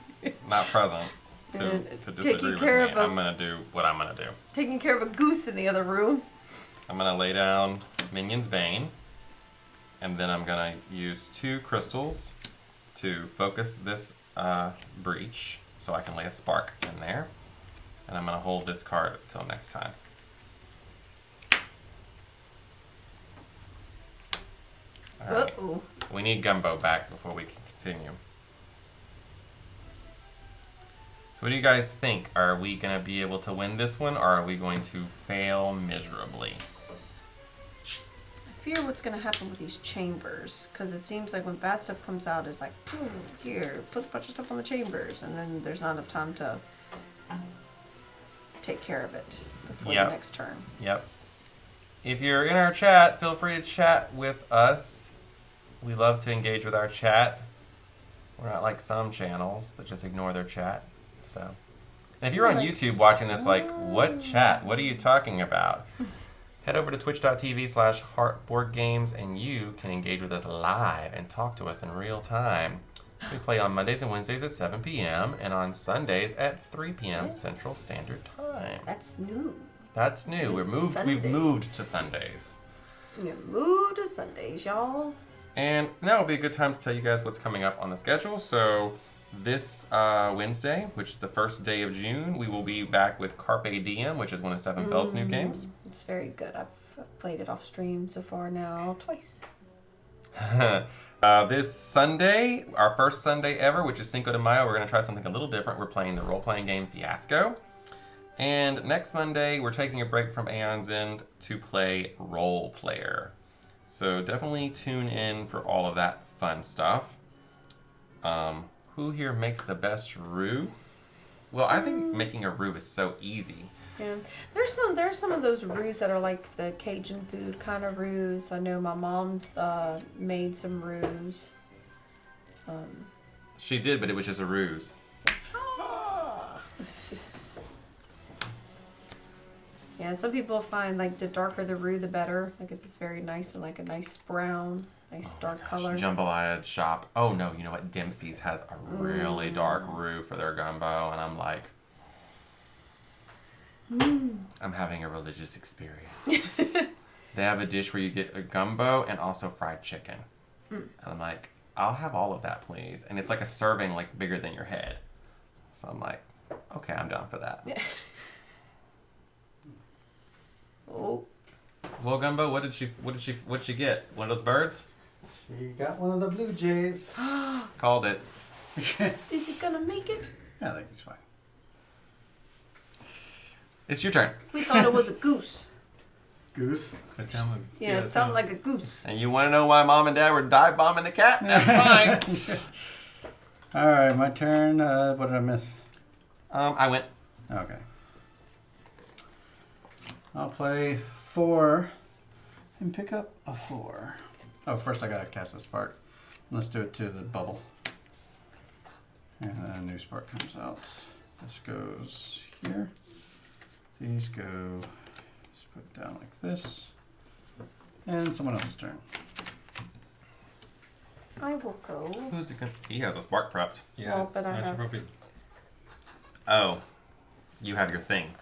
not present to And disagree taking with care me, of a- I'm gonna do what I'm gonna do. Taking care of a goose in the other room. I'm gonna lay down Minion's Bane, and then I'm gonna use 2 crystals to focus this breach, so I can lay a spark in there. And I'm gonna hold this card until next time. Alright. Uh-oh. Gumbo. We need Gumbo back before we can continue. So what do you guys think? Are we going to be able to win this one, or are we going to fail miserably? I fear what's going to happen with these chambers, because it seems like when bad stuff comes out, it's like, poof, here, put a bunch of stuff on the chambers, and then there's not enough time to take care of it before the next turn. Yep. If you're in our chat, feel free to chat with us. We love to engage with our chat. We're not like some channels that just ignore their chat. So, and if you're on YouTube watching this, like, what chat? What are you talking about? Head over to twitch.tv/heartboardgames and you can engage with us live and talk to us in real time. We play on Mondays and Wednesdays at 7 p.m. and on Sundays at 3 p.m. Central Standard Time. That's new. That's new. We've moved to Sundays. We moved to Sundays, y'all. And now will be a good time to tell you guys what's coming up on the schedule. So this Wednesday, which is the first day of June, we will be back with Carpe Diem, which is one of Stefan Feld's new games. It's very good. I've played it off stream so far now twice. This Sunday, our first Sunday ever, which is Cinco de Mayo, we're going to try something a little different. We're playing the role-playing game Fiasco. And next Monday, we're taking a break from Aeon's End to play Role Player. So definitely tune in for all of that fun stuff. Who here makes the best roux? Well, I think making a roux is so easy. Yeah, there's some of those roux that are like the Cajun food kind of roux. I know my mom's made some roux. She did, but it was just a ruse. Yeah, some people find like the darker the roux, the better. Like if it's very nice and like a nice brown, nice dark color. Jambalaya shop. Oh no, you know what? Dempsey's has a really dark roux for their gumbo, and I'm like, I'm having a religious experience. They have a dish where you get a gumbo and also fried chicken, and I'm like, I'll have all of that, please. And it's like a serving, like bigger than your head. So I'm like, okay, I'm down for that. Oh. Well, Gumbo, what did she get? One of those birds? She got one of the blue jays. Called it. Is he gonna make it? I think he's fine. It's your turn. We thought it was a goose. Goose? It sounded, Yeah, it sounded like a goose. And you want to know why Mom and Dad were dive bombing the cat? That's fine. Alright, my turn. What did I miss? I went. Okay. I'll play 4 and pick up a 4. Oh, first I gotta cast a spark. Let's do it to the bubble. And then a new spark comes out. This goes here. These go, let's put it down like this. And someone else's turn. I will go. Who's it? He has a spark prepped. yeah, Well, but I should have- probably, Oh, you have your thing.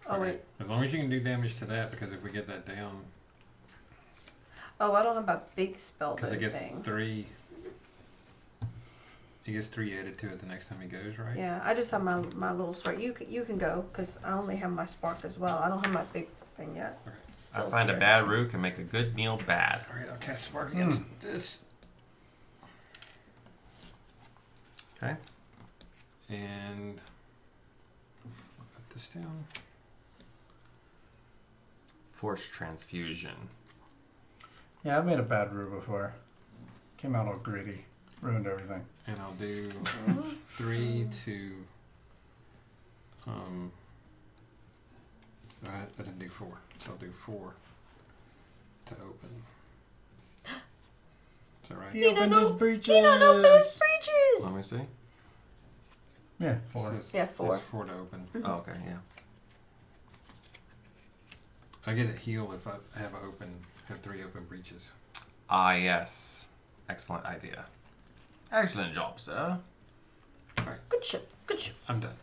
Oh wait. as long as you can do damage to that, because if we get that down, Oh, I don't have a big spell because though it gets thing. 3, he gets 3 added to it the next time he goes, right? Yeah, I just have my little spark. You can go because I only have my spark as well. I don't have my big thing yet. Okay. It's I still find here. a bad roux can make a good meal bad. All right, I'll cast spark against this, Okay. and put this down. Force transfusion. Yeah, I've made a bad roux before. Came out all gritty. Ruined everything. And I'll do 3 to, I didn't do 4, so I'll do 4 to open. Is that right? He opened his breeches. He don't open his breeches. Let me see. Yeah, 4. It says- Yeah, 4. It's 4 to open. Oh, okay, yeah. I get a heal if I have 3 open breaches. Ah, yes. Excellent idea. Excellent job, sir. Good shit. Good shit. I'm done.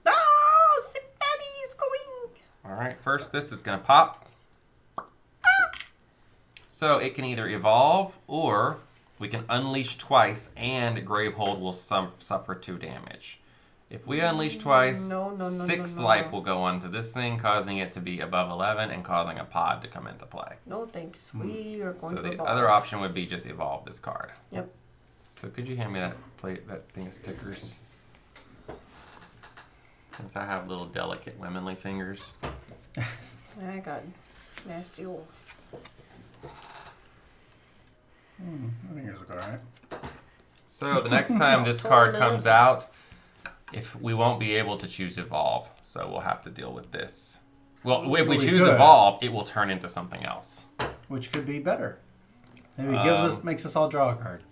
Ah, the baddie is going. All right, first this is going to pop. So it can either evolve or we can unleash twice and Gravehold will suffer 2 damage. If we unleash twice, No, 6 no. life will go onto this thing, causing it to be above 11 and causing a pod to come into play. No thanks. We are going So to the evolve. other option would be just evolve this card. Yep. So could you hand me that plate, that thing of stickers? Since I have little delicate womanly fingers. I got nasty old. I think yours look alright. So the next time this card comes out, if we won't be able to choose evolve, so we'll have to deal with this. Well, if we We choose could. evolve, it will turn into something else. Which could be better. Maybe it makes us all draw a card.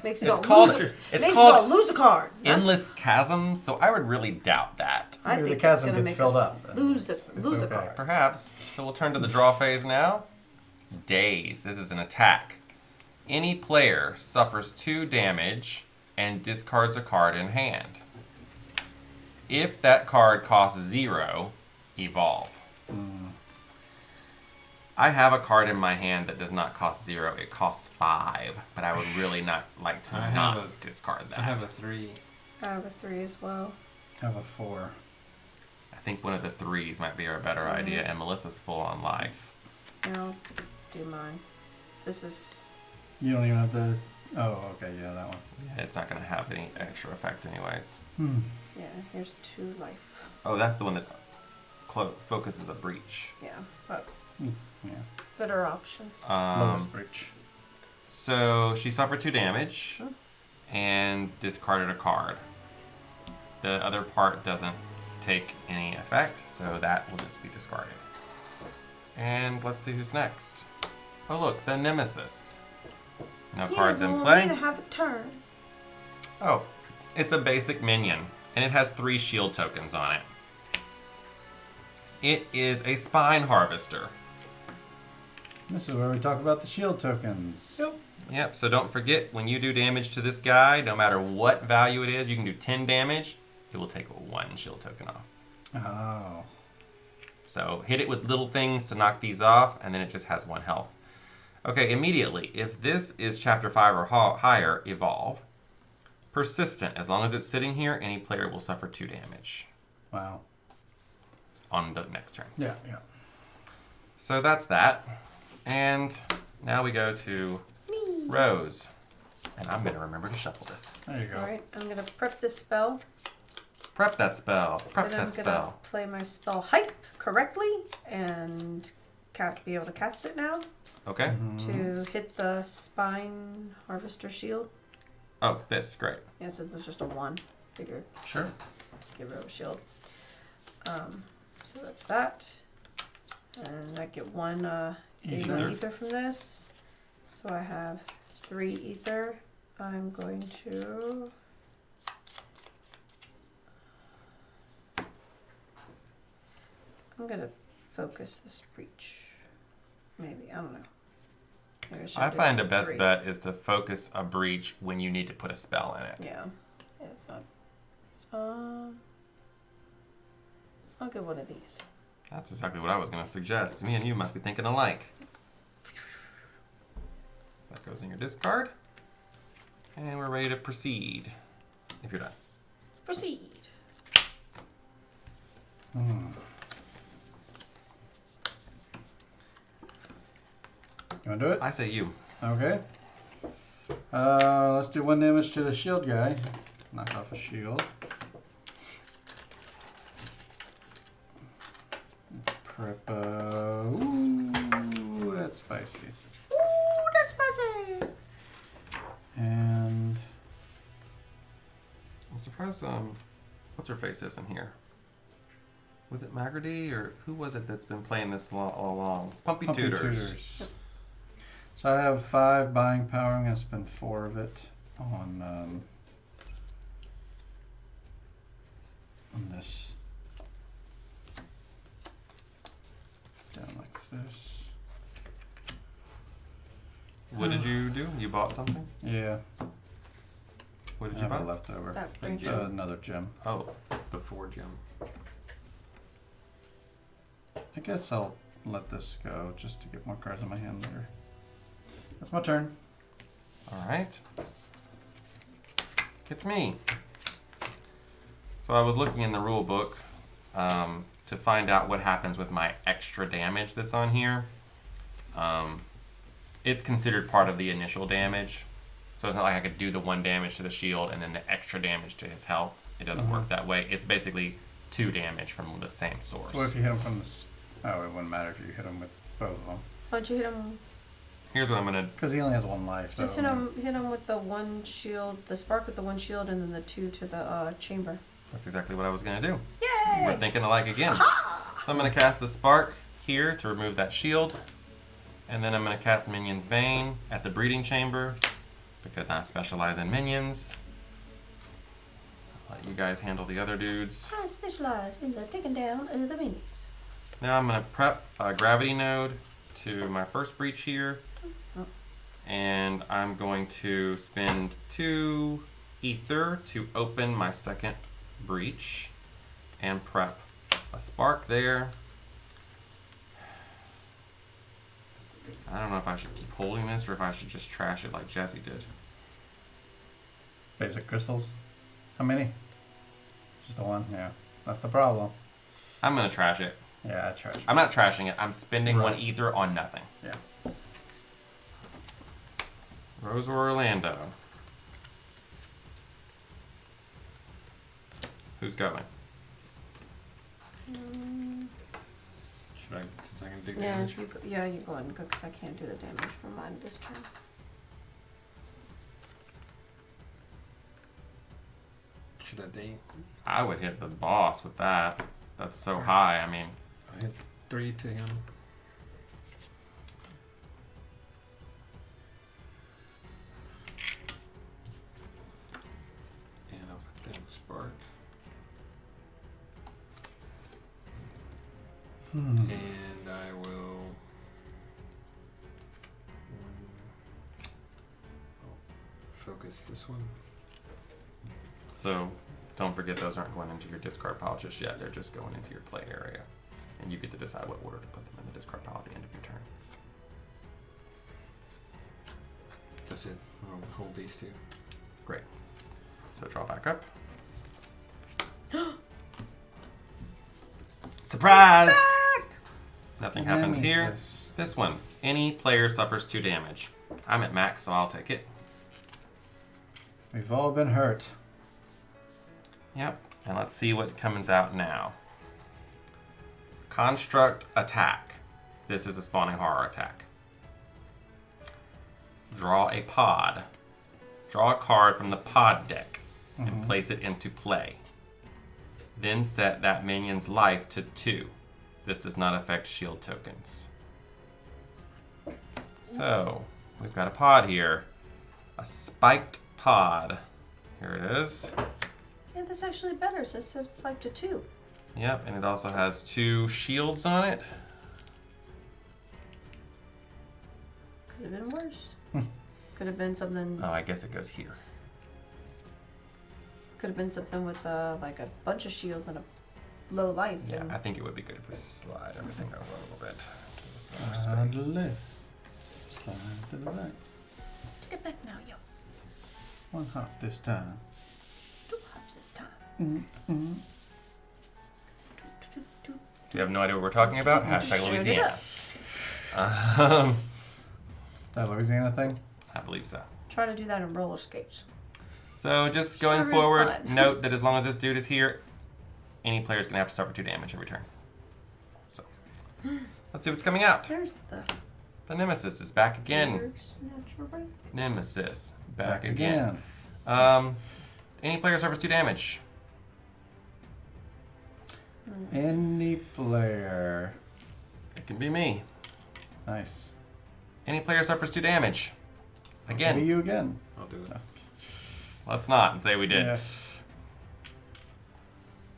Makes It's us all called- lose. it's Makes called us all lose a card. That's- Endless chasm, so I would really doubt that. I Maybe think the chasm it's gonna gets make filled us up. lose It's a okay. card. Perhaps. So we'll turn to the draw phase now. Daze. This is an attack. Any player suffers 2 damage and discards a card in hand. If that card costs 0, evolve. I have a card in my hand that does not cost 0. It costs 5, but I would really not like to I have not discard that. I have a 3. I have a 3 as well. I have a 4. I think one of the 3s might be our better idea, and Melissa's full on life. I'll do mine. This is. You don't even have the... Oh, okay, yeah, that one. Yeah, it's not going to have any extra effect anyways. Yeah, here's 2 life. Oh, that's the one that focuses a breach. Yeah, but Yeah. better option. Lowest breach. So she suffered 2 damage and discarded a card. The other part doesn't take any effect, so that will just be discarded. And let's see who's next. Oh look, the Nemesis. No cards in play. Me to have a turn. Oh, it's a basic minion, and it has 3 shield tokens on it. It is a Spine Harvester. This is where we talk about the shield tokens. Yep, so don't forget, when you do damage to this guy, no matter what value it is, you can do 10 damage, it will take 1 shield token off. Oh. So hit it with little things to knock these off, and then it just has 1 health. Okay, immediately, if this is chapter 5 or higher, evolve. Persistent, as long as it's sitting here, any player will suffer 2 damage Wow. on the next turn. Yeah, yeah. So that's that. And now we go to Rose. And I'm going to remember to shuffle this. There you go. Alright, I'm gonna prep this spell. Prep that spell. Prep Then I'm that gonna spell. play my spell hype correctly and be able to cast it now Okay. to hit the Spine Harvester shield. Oh, this. Great. Yeah, since it's just a 1, figure Sure. get rid of a shield. So that's that. And I get 1 Ether. ether from this. So I have 3 ether. I'm going to. I'm gonna focus this breach. Maybe, I don't know. Maybe should I do find it a with best 3. bet is to focus a breach when you need to put a spell in it. Yeah. Yeah, it's not. I'll get one of these. That's exactly what I was going to suggest. Me and you must be thinking alike. That goes in your discard. And we're ready to proceed. If you're done. Proceed. You want to do it? I say you. Okay. Let's do 1 damage to the shield guy. Knock off a shield. Prep. Ooh, that's spicy. Ooh, that's spicy. And I'm surprised, what's her face isn't here? Was it Magardy or who was it that's been playing this all along? Pumpy Pumpy Tutors. So I have 5 buying power. I'm going to spend 4 of it on this. Down like this. What did you do? You bought something? Yeah. What did I you have buy? a leftover. That brings gem. you. Another gem. Oh, The 4 gem. I guess I'll let this go just to get more cards in my hand later. That's my turn. all right. It's me. So I was looking in the rule book to find out what happens with my extra damage that's on here. It's considered part of the initial damage. So it's not like I could do the 1 damage to the shield and then the extra damage to his health. It doesn't work that way. It's basically 2 damage from the same source. What if you hit him from the... Oh, it wouldn't matter if you hit him with both of them. Why don't you hit him? Here's what I'm going to... Because he only has 1 life. So Just hit him with the 1 shield, the spark with the 1 shield, and then the 2 to the chamber. That's exactly what I was going to do. Yay! We're thinking alike again. So I'm going to cast the spark here to remove that shield. And then I'm going to cast Minion's Bane at the breeding chamber because I specialize in minions. I'll let you guys handle the other dudes. I specialize in the taking down of the minions. Now I'm going to prep a gravity node to my first breach here. And I'm going to spend 2 ether to open my second breach and prep a spark there. I don't know if I should keep holding this or if I should just trash it like Jesse did. Basic crystals. How many? Just the 1? Yeah. That's the problem. I'm going to trash it. Yeah, I tried. I'm not trashing it. I'm spending Right. 1 ether on nothing. Yeah. Rose or Orlando? Who's going? Should I, since I can do Yeah, damage? you go ahead and go because I can't do the damage for mine this turn. Should I date? I would hit the boss with that. That's so high. I mean, I hit 3 to him. And I'll put down the spark. And I will. Focus this one. so don't forget those aren't going into your discard pile just yet. They're just going into your play area. And you get to decide what order to put them in the discard pile at the end of your turn. That's it. I'll hold these 2. Great. So draw back up. Surprise! Nothing happens here. Nemesis. This one. Any player suffers 2 damage. I'm at max, so I'll take it. We've all been hurt. Yep. And let's see what comes out now. Construct attack. This is a spawning horror attack. Draw a pod. Draw a card from the pod deck and place it into play. Then set that minion's life to 2. This does not affect shield tokens. So, we've got a pod here. A spiked pod. Here it is. Yeah, that's actually better. So it's like to 2. Yep, and it also has 2 shields on it. Could have been worse. Could have been something. Oh, I guess it goes here. Could have been something with like a bunch of shields and a low life. Yeah, and I think it would be good if we slide everything over a little bit. Give us more Slide to the space. left. Slide to the right. Get back now, yo. 1 hop this time. 2 hops this time. Mm-mm. Do you have no idea what we're talking about? Hashtag Sure Louisiana. Is that a Louisiana thing? I believe so. Try to do that in roller skates. So just going Sure is forward, fun. note that as long as this dude is here, any player's gonna have to suffer 2 damage every turn. So let's see what's coming out. There's the The Nemesis is back again. There's natural right. Nemesis back again. again. Any player suffers 2 damage. Any player. It can be me. Nice. Any player suffers 2 damage. Be Again, you again. I'll do it. let's not and say we did. Yeah.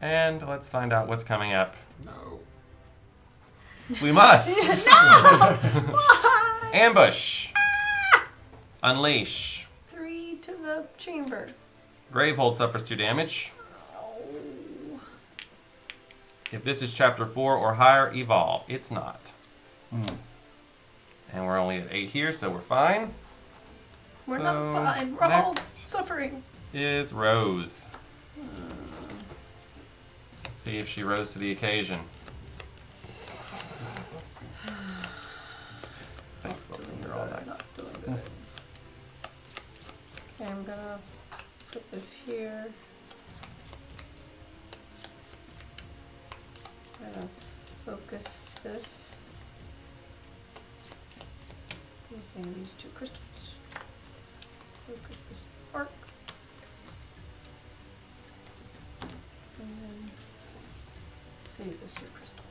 And let's find out what's coming up. No. We must. Why? Ambush. Unleash. 3 to the chamber. Gravehold suffers 2 damage. Oh. If this is chapter 4 or higher, evolve. It's not. And we're only at 8 here, so we're fine. We're So, not fine. We're all next suffering. is Rose. Let's see if she rose to the occasion. Thanks, Wilson. You're all night. Not doing good. Okay, I'm gonna put this here. I'm gonna focus this using these 2 crystals. Focus the spark. And then save this here crystal.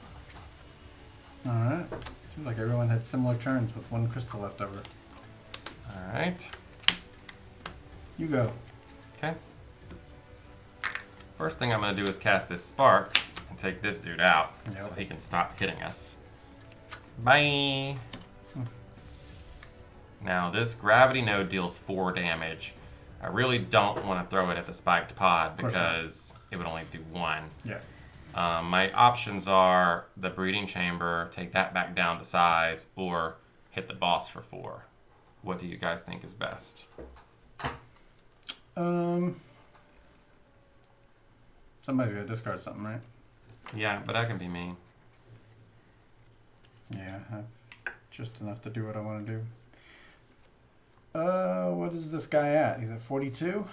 Alright. Seems like everyone had similar turns with 1 crystal left over. Alright. You go. Okay. First thing I'm going to do is cast this spark and take this dude out Yep. so he can stop hitting us. Bye! Now, this gravity node deals 4 damage. I really don't want to throw it at the spiked pod course not. because it would only do 1. Yeah. My options are the breeding chamber, take that back down to size, or hit the boss for 4. What do you guys think is best? Somebody's gonna discard something, right? Yeah, but that can be me. Yeah, I've just enough to do what I want to do. What is this guy at? He's at 42?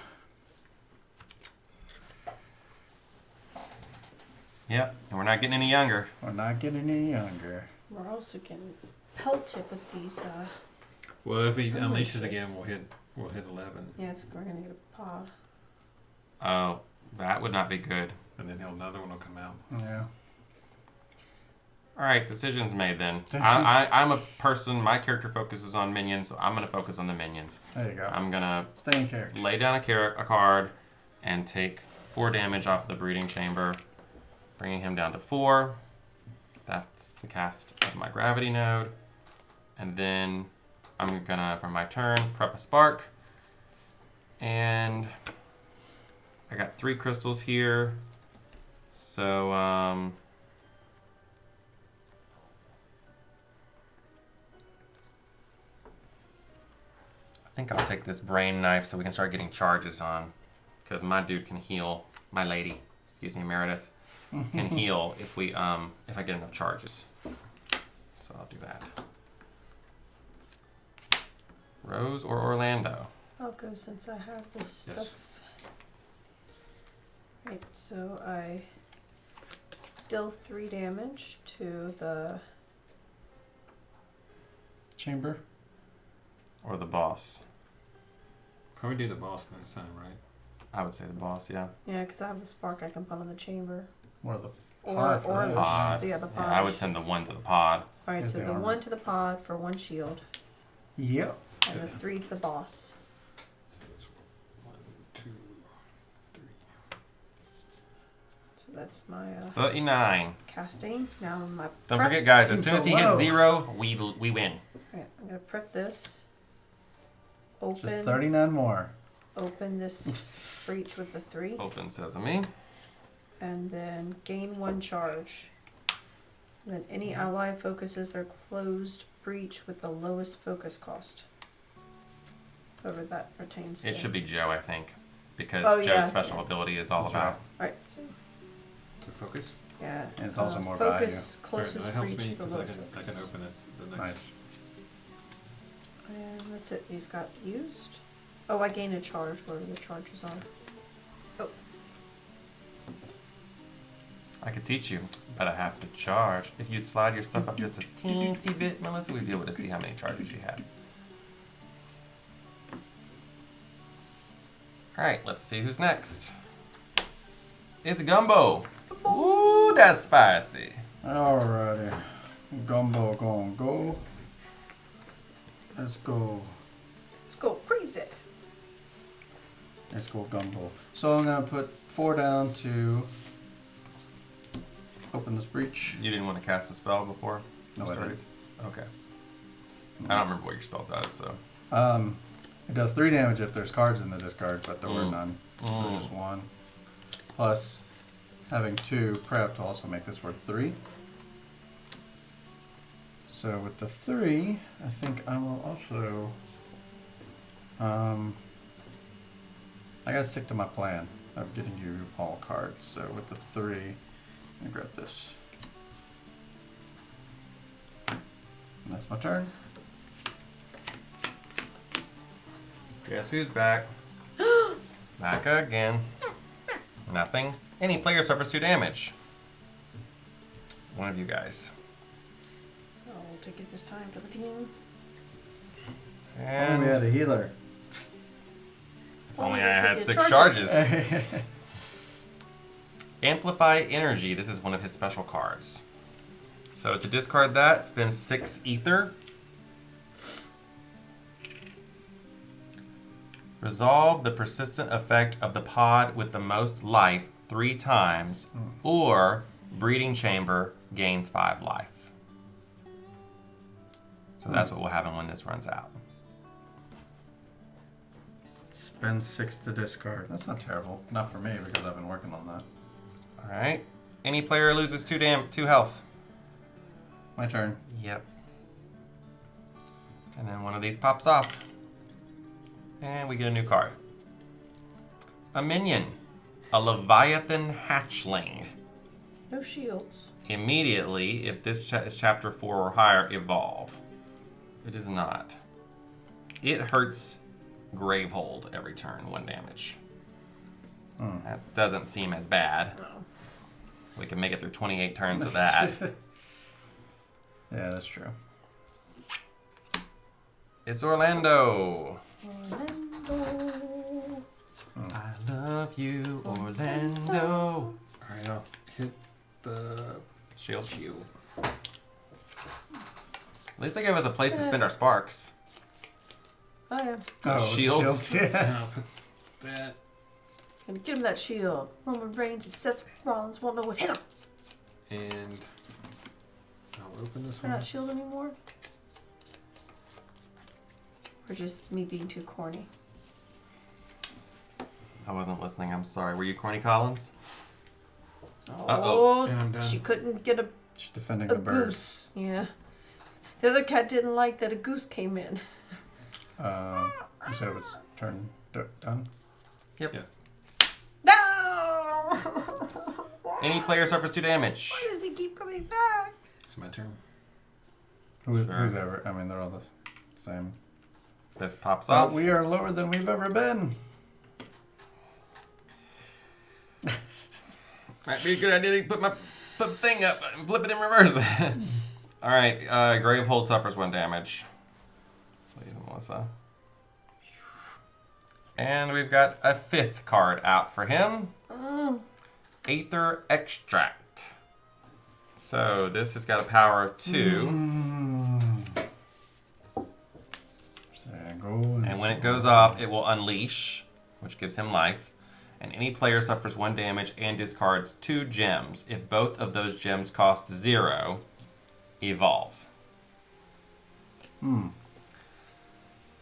Yep, and we're not getting any younger. We're not getting any younger. We're also getting pelted with these. Well, if he I'm unleashes anxious. again, we'll hit 11, Yeah, we're gonna get a pod. Oh, that would not be good. and then another one will come out. Yeah. All right, decisions made then. I'm a person, my character focuses on minions, so I'm going to focus on the minions. There you go. I'm going to Stay in character. lay down a card and take 4 damage off the breeding chamber, bringing him down to 4. That's the cast of my gravity node. And then I'm going to, for my turn, prep a spark. And I got 3 crystals here. So, I think I'll take this brain knife so we can start getting charges on. Because my dude can heal. My lady, excuse me, Meredith, can heal if we if I get enough charges. So I'll do that. Rose or Orlando? I'll go since I have this Yes. stuff. Right, so I deal 3 damage to the Chamber? Or the boss? Probably do the boss next time, right? I would say the boss, yeah. yeah, because I have the spark I can put on the chamber Or the or pod for or this. the Pod. the Yeah, pod. I would send the 1 to the pod. All right, Is so the the armor. 1 to the pod for 1 shield, Yep. and the 3 to the boss. It's 1, 2, 3. So that's my 39. casting. Now my Don't prep. forget, guys, as Seems soon as so he low. hits 0, we win. All right, I'm gonna prep this. Just Open 39 more. this breach with the 3, Open sesame. and then gain 1 charge. And then any ally focuses their closed breach with the lowest focus cost. Whoever that pertains to. It should be Joe, I think. Because Oh, Joe's yeah. special ability is all That's about. All right, so To focus? yeah. And it's also more focus Alright, closest that helps breach me with the because lowest I focus. can open it the next. Nice. And that's it. These got used. Oh, I gain a charge wherever the charges are. I could teach you, but I have to charge. If you'd slide your stuff up just a teensy bit, Melissa, we'd be able to see how many charges you had. Alright, let's see who's next. It's Gumbo. Ooh, that's spicy. Alrighty. Gumbo gonna go. Let's go. Let's go crazy. Let's go Gumbo. So I'm gonna put 4 down to open this breach. You didn't want to cast a spell before you No, I started? Okay. I don't remember what your spell does, so. It does 3 damage if there's cards in the discard, but there were Mm. none. There's Mm. just 1. Plus, having 2 prep to also make this worth 3. So with the 3, I think I will also. I gotta stick to my plan of getting you all cards. So with the 3, Let me grab this. And that's my turn. Guess who's back? Back again. Nothing. Any player suffers 2 damage. One of you guys. So I'll take it this time for the team. And we had a healer. if only I had 6 charges. Amplify Energy. This is one of his special cards. So to discard that, spend 6 ether. Resolve the persistent effect of the pod with the most life 3 times, or Breeding Chamber gains 5 life. So that's what will happen when this runs out. Spend 6 to discard. That's not terrible. Not for me because I've been working on that. Alright. Any player loses 2 health. My turn. Yep. And then one of these pops off. And we get a new card. A minion. A Leviathan Hatchling. No shields. Immediately, if this is chapter 4 or higher, evolve. It is not. It hurts Gravehold every turn, 1 damage. That doesn't seem as bad. No. We can make it through 28 turns of that. Yeah, that's true. It's Orlando. Orlando. I love you, Orlando. Alright, I'll hit the Shield. shield. At least they gave us a place to spend our sparks. Oh yeah. Shields. Shields. Yeah. And I'll put that. Gonna give him that shield. Roman Reigns and Seth Rollins won't know what hit him. And I'll open this They're one. not shield anymore. Or just me being too corny. I wasn't listening. I'm sorry. Were you Corny Collins? Oh, And I'm done. she couldn't get She's defending a the bird. goose. Yeah. The other cat didn't like that a goose came in. You said it was turn done? Yep. Yeah. No! Any player suffers 2 damage. Why does he keep coming back? It's my turn. Who's Sure. ever? I mean, they're all the same. This pops But off. we are lower than we've ever been. Might be a good idea to put the thing up and flip it in reverse. All right. Gravehold suffers 1 damage. Please, Melissa. And we've got a 5th card out for him. Aether Extract. So this has got a power of 2. And when it goes off, it will unleash, which gives him life. And any player suffers 1 damage and discards 2 gems. If both of those gems cost 0, evolve.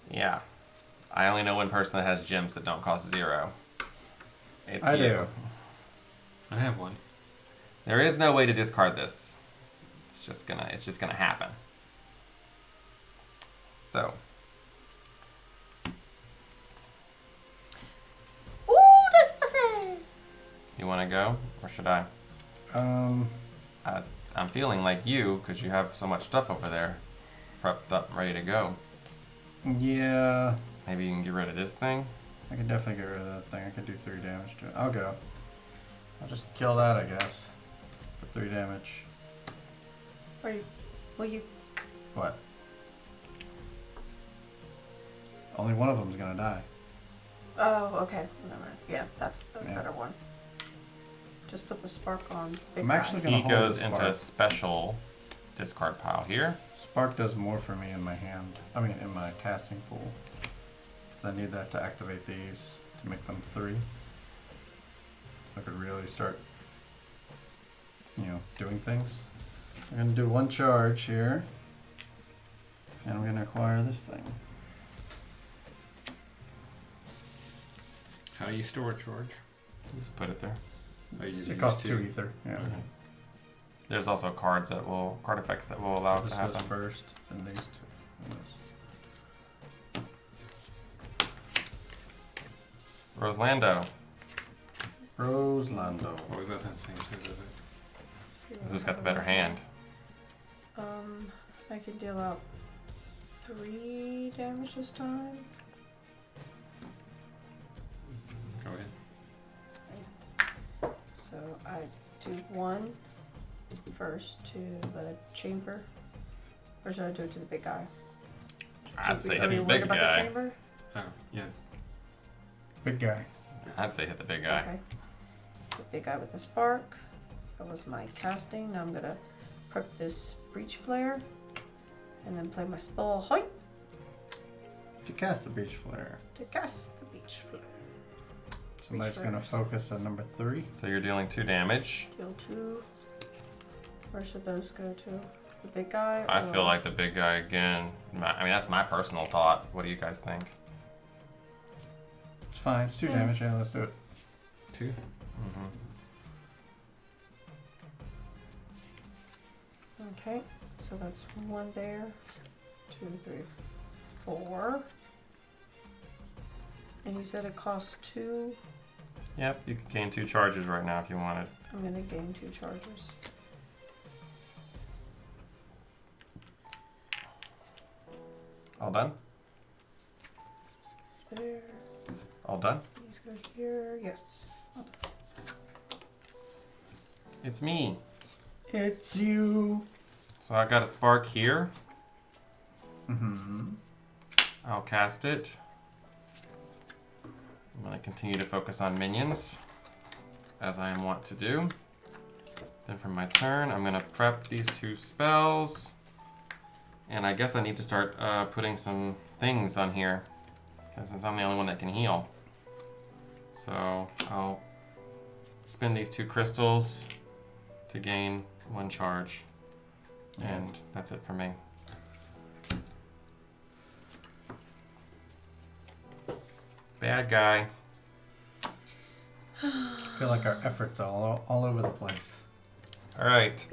Yeah. I only know one person that has gems that don't cost 0. It's I you. do. I have one. There is no way to discard this. It's just gonna happen. So, Ooh, this pussy! you want to go, or should I? I'm feeling like you, because you have so much stuff over there, prepped up, ready to go. Yeah, Maybe you can get rid of this thing. I could definitely get rid of that thing. I could do 3 damage to it. I'll go. I'll just kill that, I guess. For 3 damage. Will you? What? Only one of them's gonna die. Oh, okay. Never mind. Yeah, that's the Yeah. better one. Just put the spark on. Big I'm guy. actually gonna He hold goes the into spark. a special discard pile here. Spark does more for me in my hand. I mean, in my casting pool. Because I need that to activate these to make them 3. So I could really start, doing things. I'm gonna do 1 charge here. And I'm gonna acquire this thing. How do you store a charge? Just put it there. Oh, you just It use costs 2. 2 ether. Yeah. Okay. There's also card effects that will allow it This to goes happen. first, and these 2. And this. Roslando. Roslando. Oh, we both have the same set, does it? Who's got the better hand? I can deal out 3 damage this time. Go ahead. So I do 1 first to the chamber. Or should I do it to the big guy? I'd say Are hit we the worried big about the guy. chamber? Oh, yeah. Big guy. I'd say hit the big guy. Okay. The big guy with the spark. That was my casting. Now I'm gonna prep this breach flare. And then play my spell height To cast the beach flare. to cast the breach flare. Somebody's Beach going to flares. focus on number 3. So you're dealing 2 damage. Deal 2. Where should those go to? The big guy? I or- feel like the big guy again. I mean, that's my personal thought. What do you guys think? It's fine. It's 2 Yeah. damage. Yeah, let's do it. 2. Mm-hmm. Okay, so that's 1 there. 2, 3, 4. And you said it costs 2. Yep, you could gain 2 charges right now if you wanted. I'm gonna gain 2 charges. All done? There. All done? These go here. Yes. It's me. It's you. So I got a spark here. Mm-hmm. I'll cast it. I'm going to continue to focus on minions, as I am wont to do. Then for my turn, I'm going to prep these 2 spells. And I guess I need to start putting some things on here, since I'm the only one that can heal. So I'll spend these 2 crystals to gain 1 charge. And that's it for me. Bad guy. I feel like our efforts are all over the place. All right.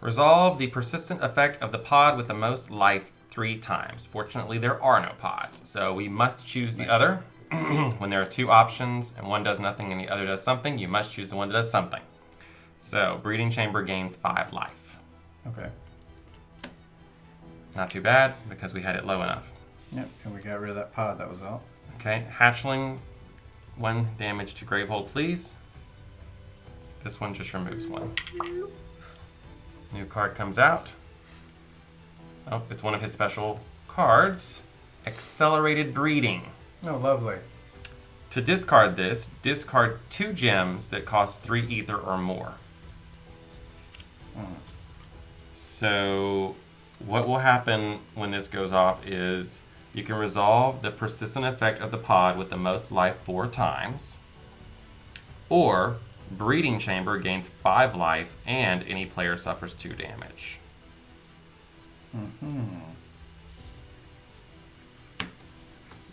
Resolve the persistent effect of the pod with the most life 3 times. Fortunately, there are no pods, so we must choose the other. When there are 2 options and one does nothing and the other does something, you must choose the one that does something. So, breeding chamber gains 5 life. Okay. Not too bad, because we had it low enough. Yep, and we got rid of that pod that was out. Okay, hatchling, 1 damage to Gravehold, please. This one just removes 1. New card comes out. Oh, it's one of his special cards. Accelerated Breeding. Oh, lovely. To discard this, discard 2 gems that cost 3 ether or more. So, what will happen when this goes off is you can resolve the persistent effect of the pod with the most life 4 times, or Breeding Chamber gains 5 life and any player suffers 2 damage. Mm-hmm.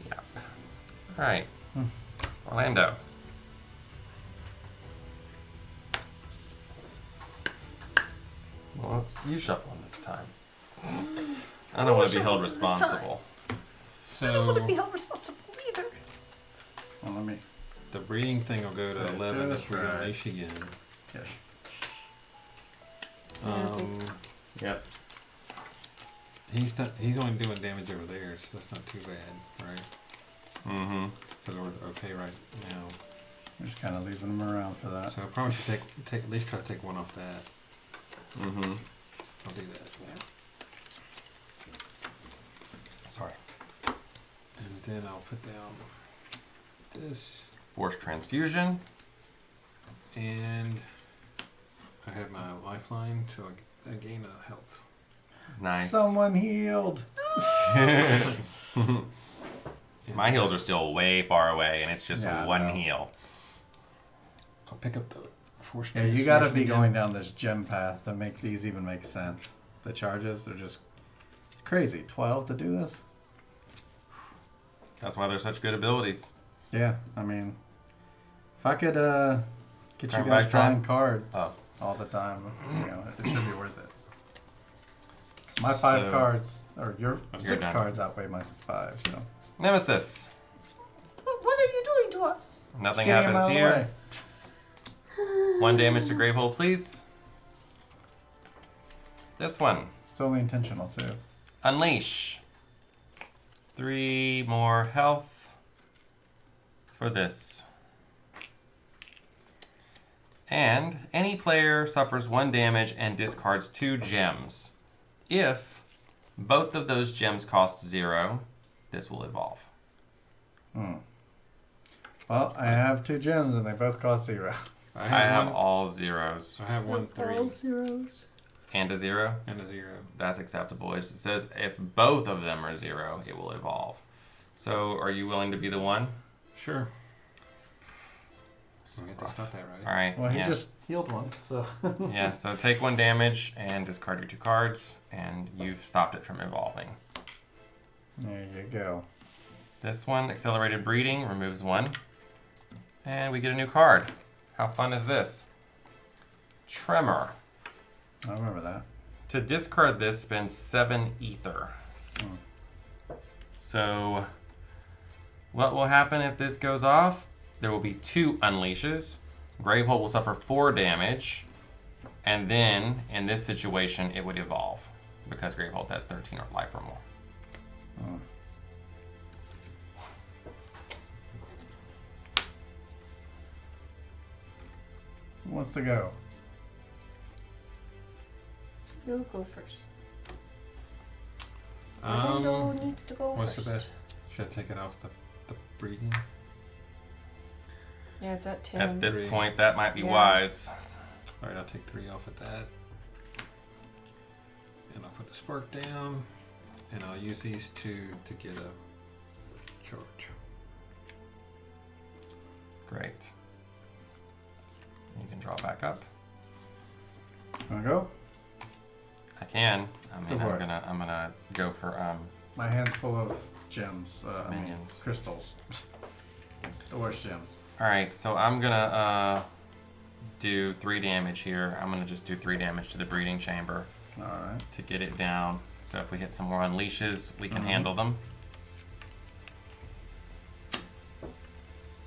Yep. Alright. Orlando. Well, you shuffle on this time. I don't want to be held shuffle this time. responsible. So, I don't want to be held responsible either. Well, let me. the breeding thing will go to Yeah, 11 that's if we right. unleash again. Okay. Yep. He's only doing damage over there, so that's not too bad, right? Mm-hmm. So we're okay right now. We're just kind of leaving them around for that. So I probably should take at least try to take 1 off that. Mm-hmm. I'll do that. Sorry. And then I'll put down this, Force Transfusion. and I have my lifeline, so I gain a health. Nice. Someone healed. My heals are still way far away, and it's just Yeah, I 1 know. heal. I'll pick up the force. Yeah, you got to be transfusion going again. down this gem path to make these even make sense. The charges, they're just crazy. 12 to do this? That's why they're such good abilities. Yeah, I mean, if I could get Turn you guys back time? drawing cards Oh. all the time, you know, it should be worth it. My 5 So- cards, or your You're 6 done. cards outweigh my 5, so. Nemesis. What are you doing to us? Nothing Just getting 'em out happens of the here. way. 1 damage to Gravehold, please. This one. It's only intentional too. Unleash. 3 more health for this. And any player suffers 1 damage and discards 2 gems. If both of those gems cost 0, this will evolve. Well, I have 2 gems and they both cost 0. I have all zeros. I have 1 3 All zeros. And a 0? and a 0. That's acceptable. It says if both of them are 0, it will evolve. So are you willing to be the one? Sure. That's not that right. All right. Well, he yeah. just healed one, so. Yeah, so take 1 damage and discard your 2 cards, and you've stopped it from evolving. There you go. This one, Accelerated Breeding, removes 1. And we get a new card. How fun is this? Tremor. I remember that. To discard this, spend 7 ether. So, what will happen if this goes off? There will be 2 unleashes. Gravehold will suffer 4 damage. And then, in this situation, it would evolve. Because Gravehold has 13 life or more. Who wants to go? You'll go first. Orlando needs to go What's first. the best? Should I take it off the breeding? Yeah, it's at 10. At this 3. point, that might be Yeah. wise. Alright, I'll take 3 off at that. And I'll put the spark down. And I'll use these 2 to get a charge. Great. You can draw back up. Wanna go? I can. I mean, Go for I'm it. gonna go for My hand's full of gems. Minions. Crystals. The worst gems. All right, so I'm gonna do 3 damage here. I'm gonna just do 3 damage to the breeding chamber Alright. to get it down. So if we hit some more unleashes, we can handle them.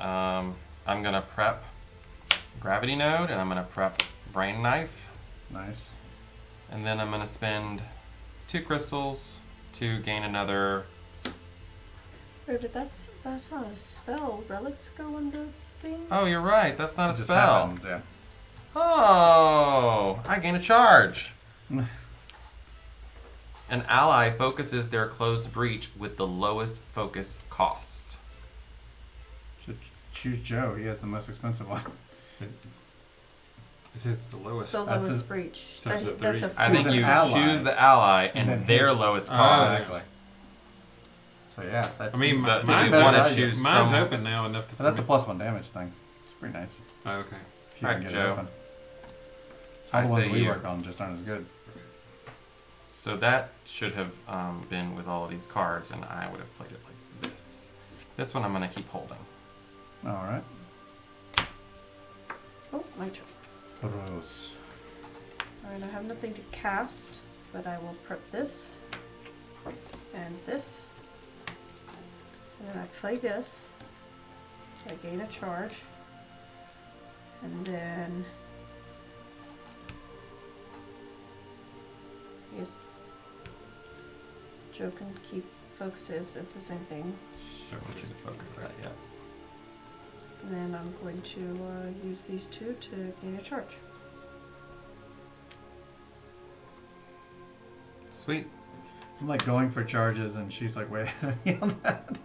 I'm gonna prep Gravity Node, and I'm gonna prep Brain Knife, Nice. and then I'm gonna spend 2 crystals to gain another. Wait, but that's not a spell. Relics go in the thing? Oh, you're right. That's not It a just spell. happens, yeah. Oh, I gain a charge. An ally focuses their closed breach with the lowest focus cost. Should choose Joe. He has the most expensive one. This is the lowest. The That's lowest a- breach. So it's a That's a 3. I Choose think an you ally. choose the ally And and then their his- lowest Oh, cost. Exactly. So yeah, that, I mean, But mine's, you wanna value. choose mine's some- open now enough to. that's a +1 damage thing. It's pretty nice. Oh, okay. If you Alright, can get Joe. it open. All the I ones say we you. work on just aren't as good. So that should have been with all of these cards, and I would have played it like this. This one I'm going to keep holding. Alright. Oh, my turn. Rose. Alright, I have nothing to cast, but I will prep this and this. And then I play this. So I gain a charge. And then I guess Joe can keep focuses, it's the same thing. I want you to focus that, yeah. And then I'm going to use these 2 to gain a charge. Sweet. I'm like going for charges and she's like, wait on that.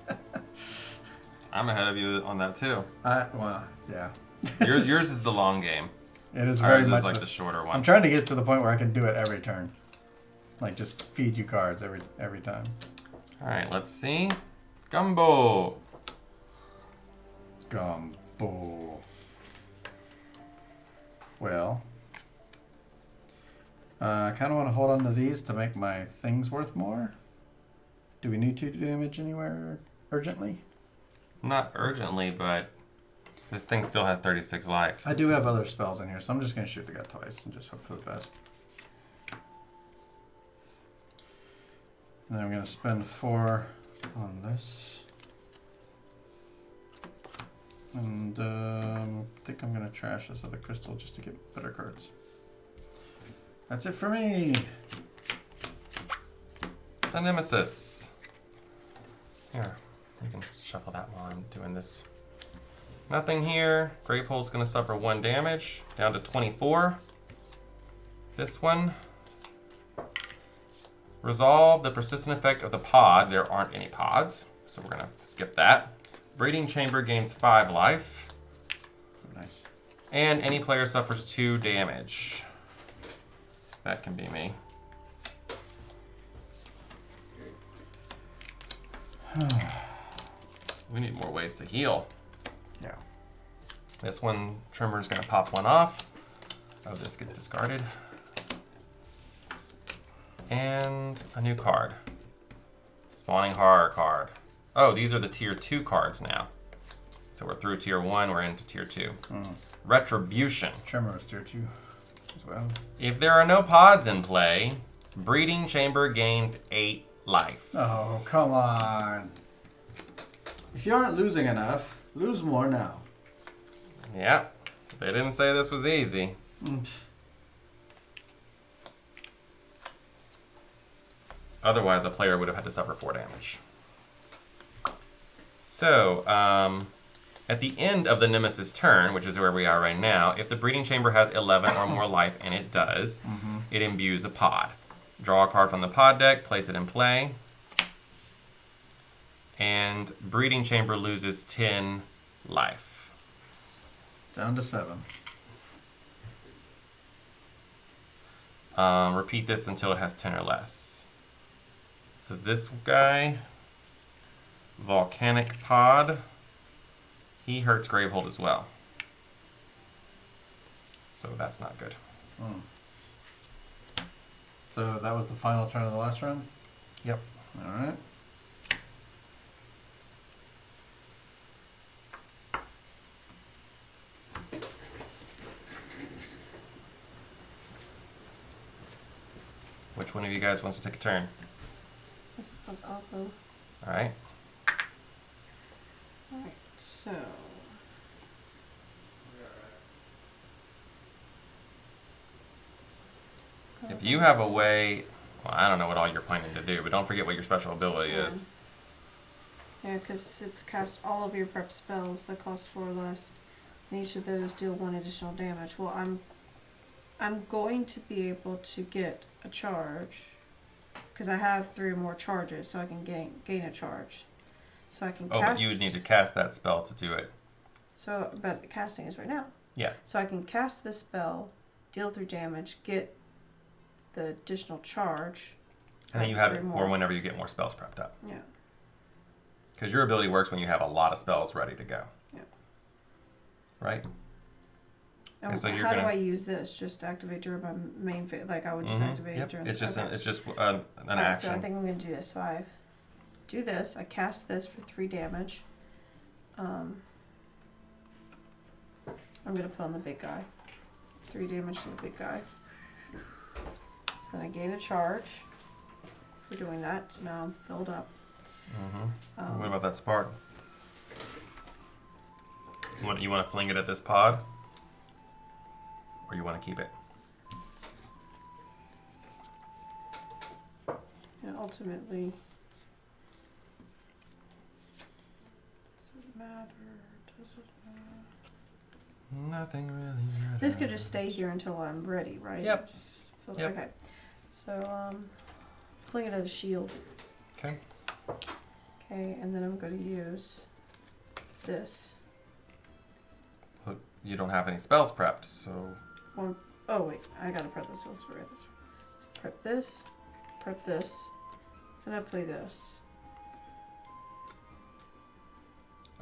I'm ahead of you on that too. Well, yeah. Yours is the long game. It is very Ours much is like the- the shorter I'm one. trying to get to the point where I can do it every turn. Like just feed you cards every time. All right, let's see. Gumbo. Gumbo. Well, I kind of want to hold on to these to make my things worth more. Do we need 2 damage anywhere urgently? Not urgently, but this thing still has 36 life. I do have other spells in here, so I'm just going to shoot the guy twice and just hope for the best. And then I'm going to spend 4 on this. And I think I'm going to trash this other crystal just to get better cards. That's it for me. The Nemesis. Here, you can shuffle that while I'm doing this. Nothing here. Gravehold's going to suffer 1 damage, down to 24. This one. Resolve the persistent effect of the pod. There aren't any pods, so we're going to skip that. Breeding Chamber gains 5 life. Nice. And any player suffers 2 damage. That can be me. We need more ways to heal. Yeah. This one, Trimmer's going to pop 1 off. Oh, this gets discarded. And a new card. Spawning Horror card. Oh, these are the tier 2 cards now. So we're through tier 1, we're into tier 2. Retribution. Tremor was tier 2 as well. If there are no pods in play, Breeding Chamber gains 8 life. Oh, come on. If you aren't losing enough, lose more now. Yeah, they didn't say this was easy. Otherwise, a player would have had to suffer 4 damage. So, at the end of the Nemesis turn, which is where we are right now, if the Breeding Chamber has 11 or more life, and it does, it imbues a pod. Draw a card from the pod deck, place it in play, and Breeding Chamber loses 10 life. Down to 7. Repeat this until it has 10 or less. So this guy, Volcanic Pod, he hurts Gravehold as well. So that's not good. So that was the final turn of the last round? Yep. Alright. Which one of you guys wants to take a turn? I'll go. All right. Alright, so. If you have a way, well, I don't know what all you're planning to do, but don't forget what your special ability is. Yeah, because it's cast all of your prep spells that cost 4 or less, and each of those deal 1 additional damage. Well, I'm going to be able to get a charge, because I have 3 or more charges, so I can gain a charge. So I can Oh, cast. but you would need to cast that spell to do it. So, but casting is right now. Yeah. So I can cast this spell, deal 3 damage, get the additional charge. And then you have it 3 for more. whenever you get more spells prepped up. Yeah. Because your ability works when you have a lot of spells ready to go. Yeah. Right? And so you're how gonna- do I use this? Just activate during my main phase? Like I would just activate Yep. it during. It's just okay. it's just an Alright, action. So I think I'm going to do this. So I do this. I cast this for 3 damage. I'm going to put on the big guy. 3 damage to the big guy. So then I gain a charge for doing that. So now I'm filled up. What about that spark? You want to fling it at this pod? Or you want to keep it? And ultimately, does it matter? Does it matter? Nothing really matters. This could just stay here until I'm ready, right? Yep. Just fill- Yep. Okay. So, fling it as a shield. Okay. Okay, and then I'm going to use this. But you don't have any spells prepped, so... Or, oh wait, I gotta prep this. Let's write this. So prep this, and I play this.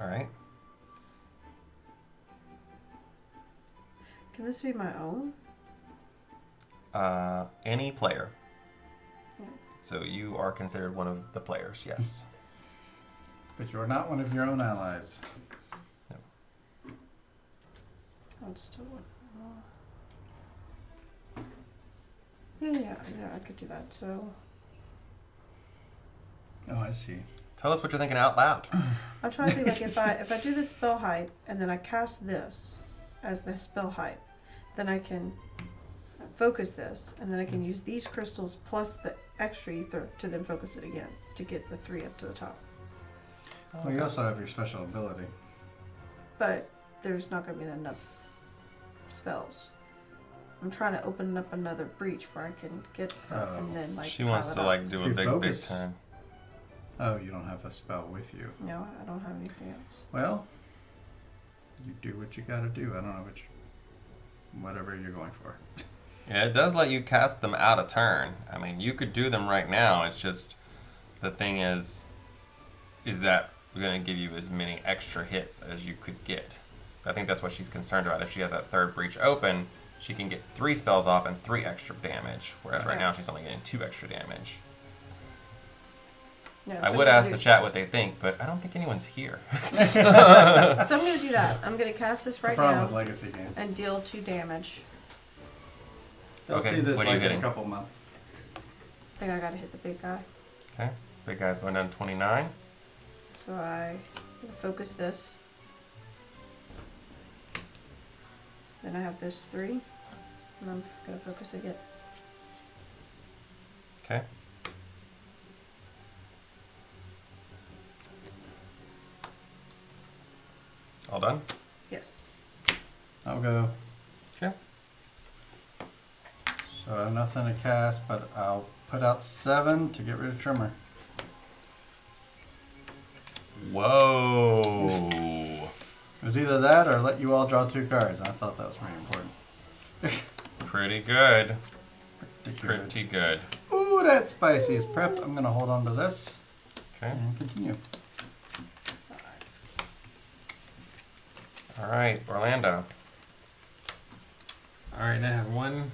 Alright. Can this be my own? Any player. Yeah. So you are considered one of the players, yes. But you're not one of your own allies. Oh, it's still one. Yeah, I could do that. So, Oh, I see. Tell us what you're thinking out loud. I'm trying to think like if I do the spell height and then I cast this as the spell height, then I can focus this and then I can use these crystals plus the extra ether to then focus it again to get the 3 up to the top. Well, you also have your special ability. But there's not going to be enough spells. I'm trying to open up another breach where I can get stuff and then like. She wants pile to it like up. do If a you big focus- turn. Oh, you don't have a spell with you. No, I don't have anything else. Well, you do what you gotta do. I don't know whatever you're going for. Yeah, it does let you cast them out of turn. I mean, you could do them right now. It's just the thing is that we're going to give you as many extra hits as you could get. I think that's what she's concerned about. If she has that third breach open, she can get 3 spells off and 3 extra damage, whereas right Okay. now she's only getting 2 extra damage. Yeah, I so would I'm ask gonna the do- chat what they think, but I don't think anyone's here. So I'm going to do that. I'm going to cast this It's the right problem now with legacy games. and deal 2 damage. They'll Okay, see this what are you like in a hitting? couple months. I think I got to hit the big guy. Okay, big guy's going down to 29. So I focus this. Then I have this 3. And I'm going to focus again. Okay. All done? Yes. I'll go. Okay. So I have nothing to cast, but I'll put out 7 to get rid of Trimmer. Whoa. It was either that or let you all draw 2 cards. I thought that was pretty important. Pretty good. Pretty good. Pretty good. Ooh, that's spicy. It's prepped. I'm going to hold on to this Okay. and continue. All right, Orlando. All right, I have one.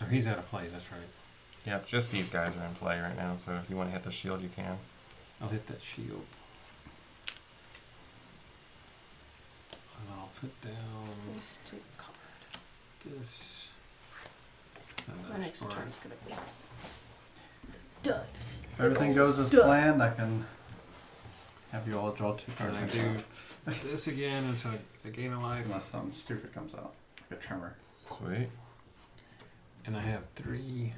Oh, he's out of play. That's right. Yep, just these guys are in play right now, so if you want to hit the shield, you can. I'll hit that shield. And I'll put down Wasted card. this. And My that next spark. turn is going to be done. If everything goes as Duh. planned, I can have you all draw 2 And cards. I do this again until I gain a life. Unless something stupid comes out. Like a Trimmer. Sweet. And I have 3.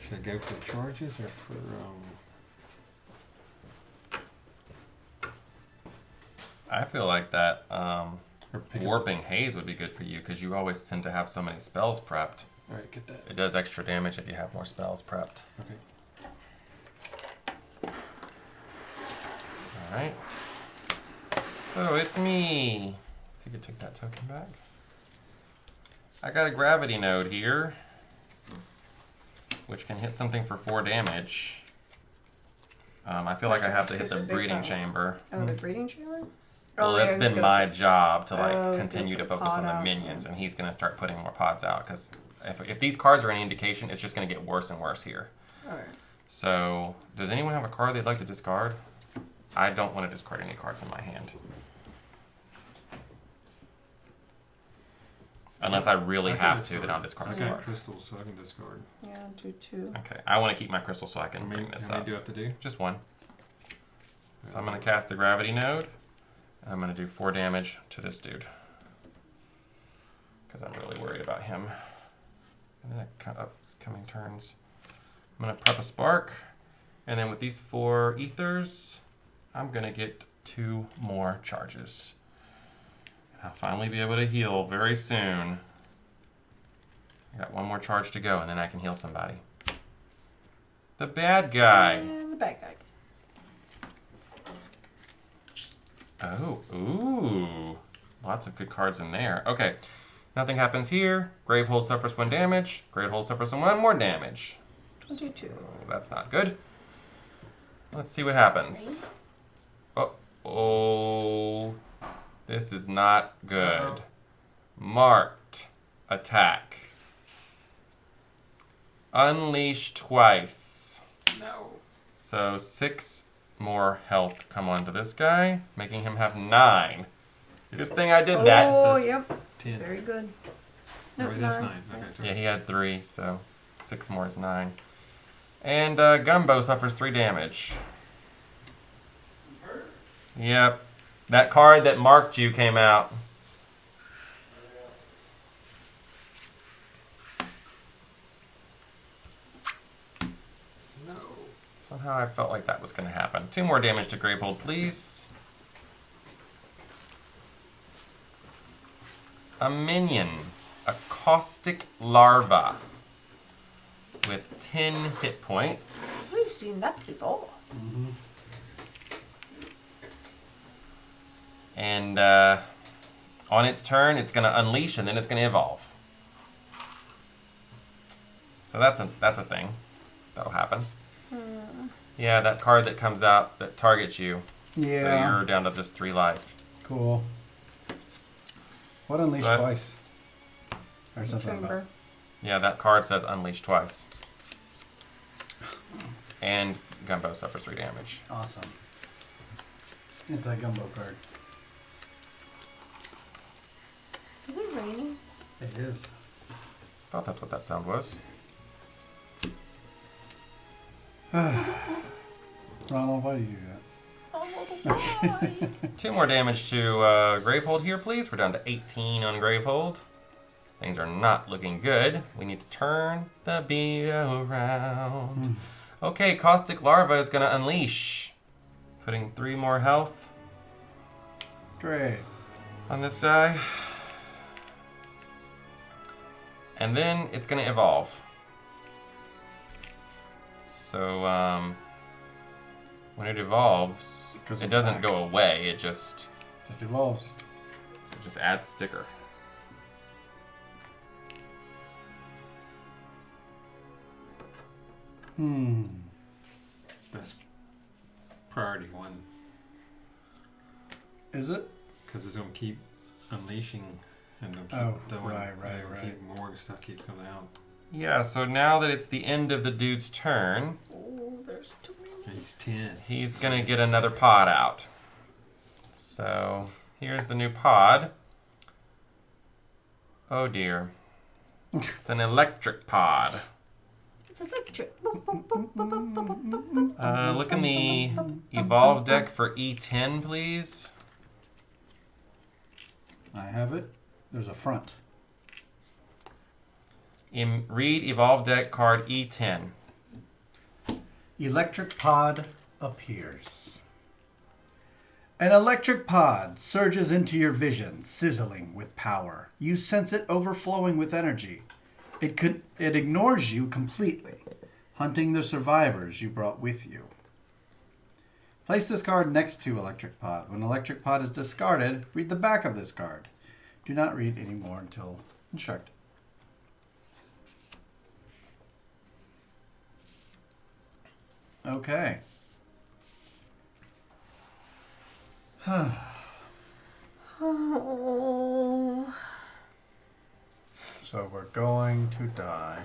Should I go for charges or for I feel like that or pick up- warping haze would be good for you because you always tend to have so many spells prepped. All right, get that. It does extra damage if you have more spells prepped. Okay. All right. So it's me. If you could take that token back. I got a gravity node here, which can hit something for 4 damage. I feel like I have to hit the Big breeding guy. chamber. Oh, the breeding chamber? Well, yeah, that's he's been gonna my put- job to Oh, he's gonna continue to put a focus on pod the out, minions, yeah. and he's going to start putting more pods out because if these cards are any indication, it's just going to get worse and worse here. Alright. So, does anyone have a card they'd like to discard? I don't want to discard any cards in my hand. Unless I really I can have to, discard. then I'll discard I a got card. crystals, so I can discard. Yeah, I'll do 2. Okay, I want to keep my crystal so I How can many, bring this how many up. do I have to do? Just 1. So I'm going to cast the gravity node. And I'm going to do 4 damage to this dude. Because I'm really worried about him. And then upcoming turns. I'm going to prep a spark. And then with these 4 ethers, I'm going to get 2 more charges. I'll finally be able to heal very soon. I got 1 more charge to go, and then I can heal somebody. The bad guy. And the bad guy. Oh, ooh. Lots of good cards in there. Okay. Nothing happens here. Gravehold suffers 1 damage. Gravehold suffers 1 more damage. 22. That's not good. Let's see what happens. Oh, this is not good. Marked attack. Unleash twice. No. So 6 more health come onto this guy, making him have 9. Good thing I did that. Oh, This- yep. 10. Very good. No, Wait, that's 9. 9. Okay, sorry. Yeah, he had 3, so 6 more is 9. And Gumbo suffers 3 damage. Yep. That card that marked you came out. No. Somehow I felt like that was going to happen. 2 more damage to Gravehold, please. A minion. A caustic larva. With 10 hit points. We've seen that before. And on its turn, it's going to unleash and then it's going to evolve. So that's a thing. That'll happen. Yeah, that card that comes out that targets you. Yeah. So you're down to just 3 life. Cool. What unleashed What? twice? Or something Chamber. about. Yeah, that card says unleash twice. And Gumbo suffers 3 damage. Awesome. Anti-gumbo card. Is it raining? It is. Thought that's what that sound was. Ronald, why do you do that? Oh, why? 2 more damage to Gravehold here, please. We're down to 18 on Gravehold. Things are not looking good. We need to turn the beat around. Okay, Caustic Larva is going to unleash. Putting 3 more health Great. on this guy. And then it's going to evolve. So, when it evolves, Goes it doesn't back. go away. It just evolves. adds sticker. That's priority 1. Is it? Because it's going to keep unleashing and they'll keep Oh, doing, right. keep more stuff keeps coming out. Yeah, so now that it's the end of the dude's turn, Oh, there's too many. He's 10. he's going to get another pod out. So, here's the new pod. Oh dear. It's an electric pod. It's electric. Boop, boop, boop, boop, boop, boop, boop, boop, boop. Look in the Evolve deck for E10, please. I have it. There's a front. Read Evolve deck card E10. Electric pod appears. An electric pod surges into your vision, sizzling with power. You sense it overflowing with energy. It ignores you completely, hunting the survivors you brought with you. Place this card next to electric pod. When electric pod is discarded, read the back of this card. Do not read any more until instructed. Okay. Oh. So we're going to die.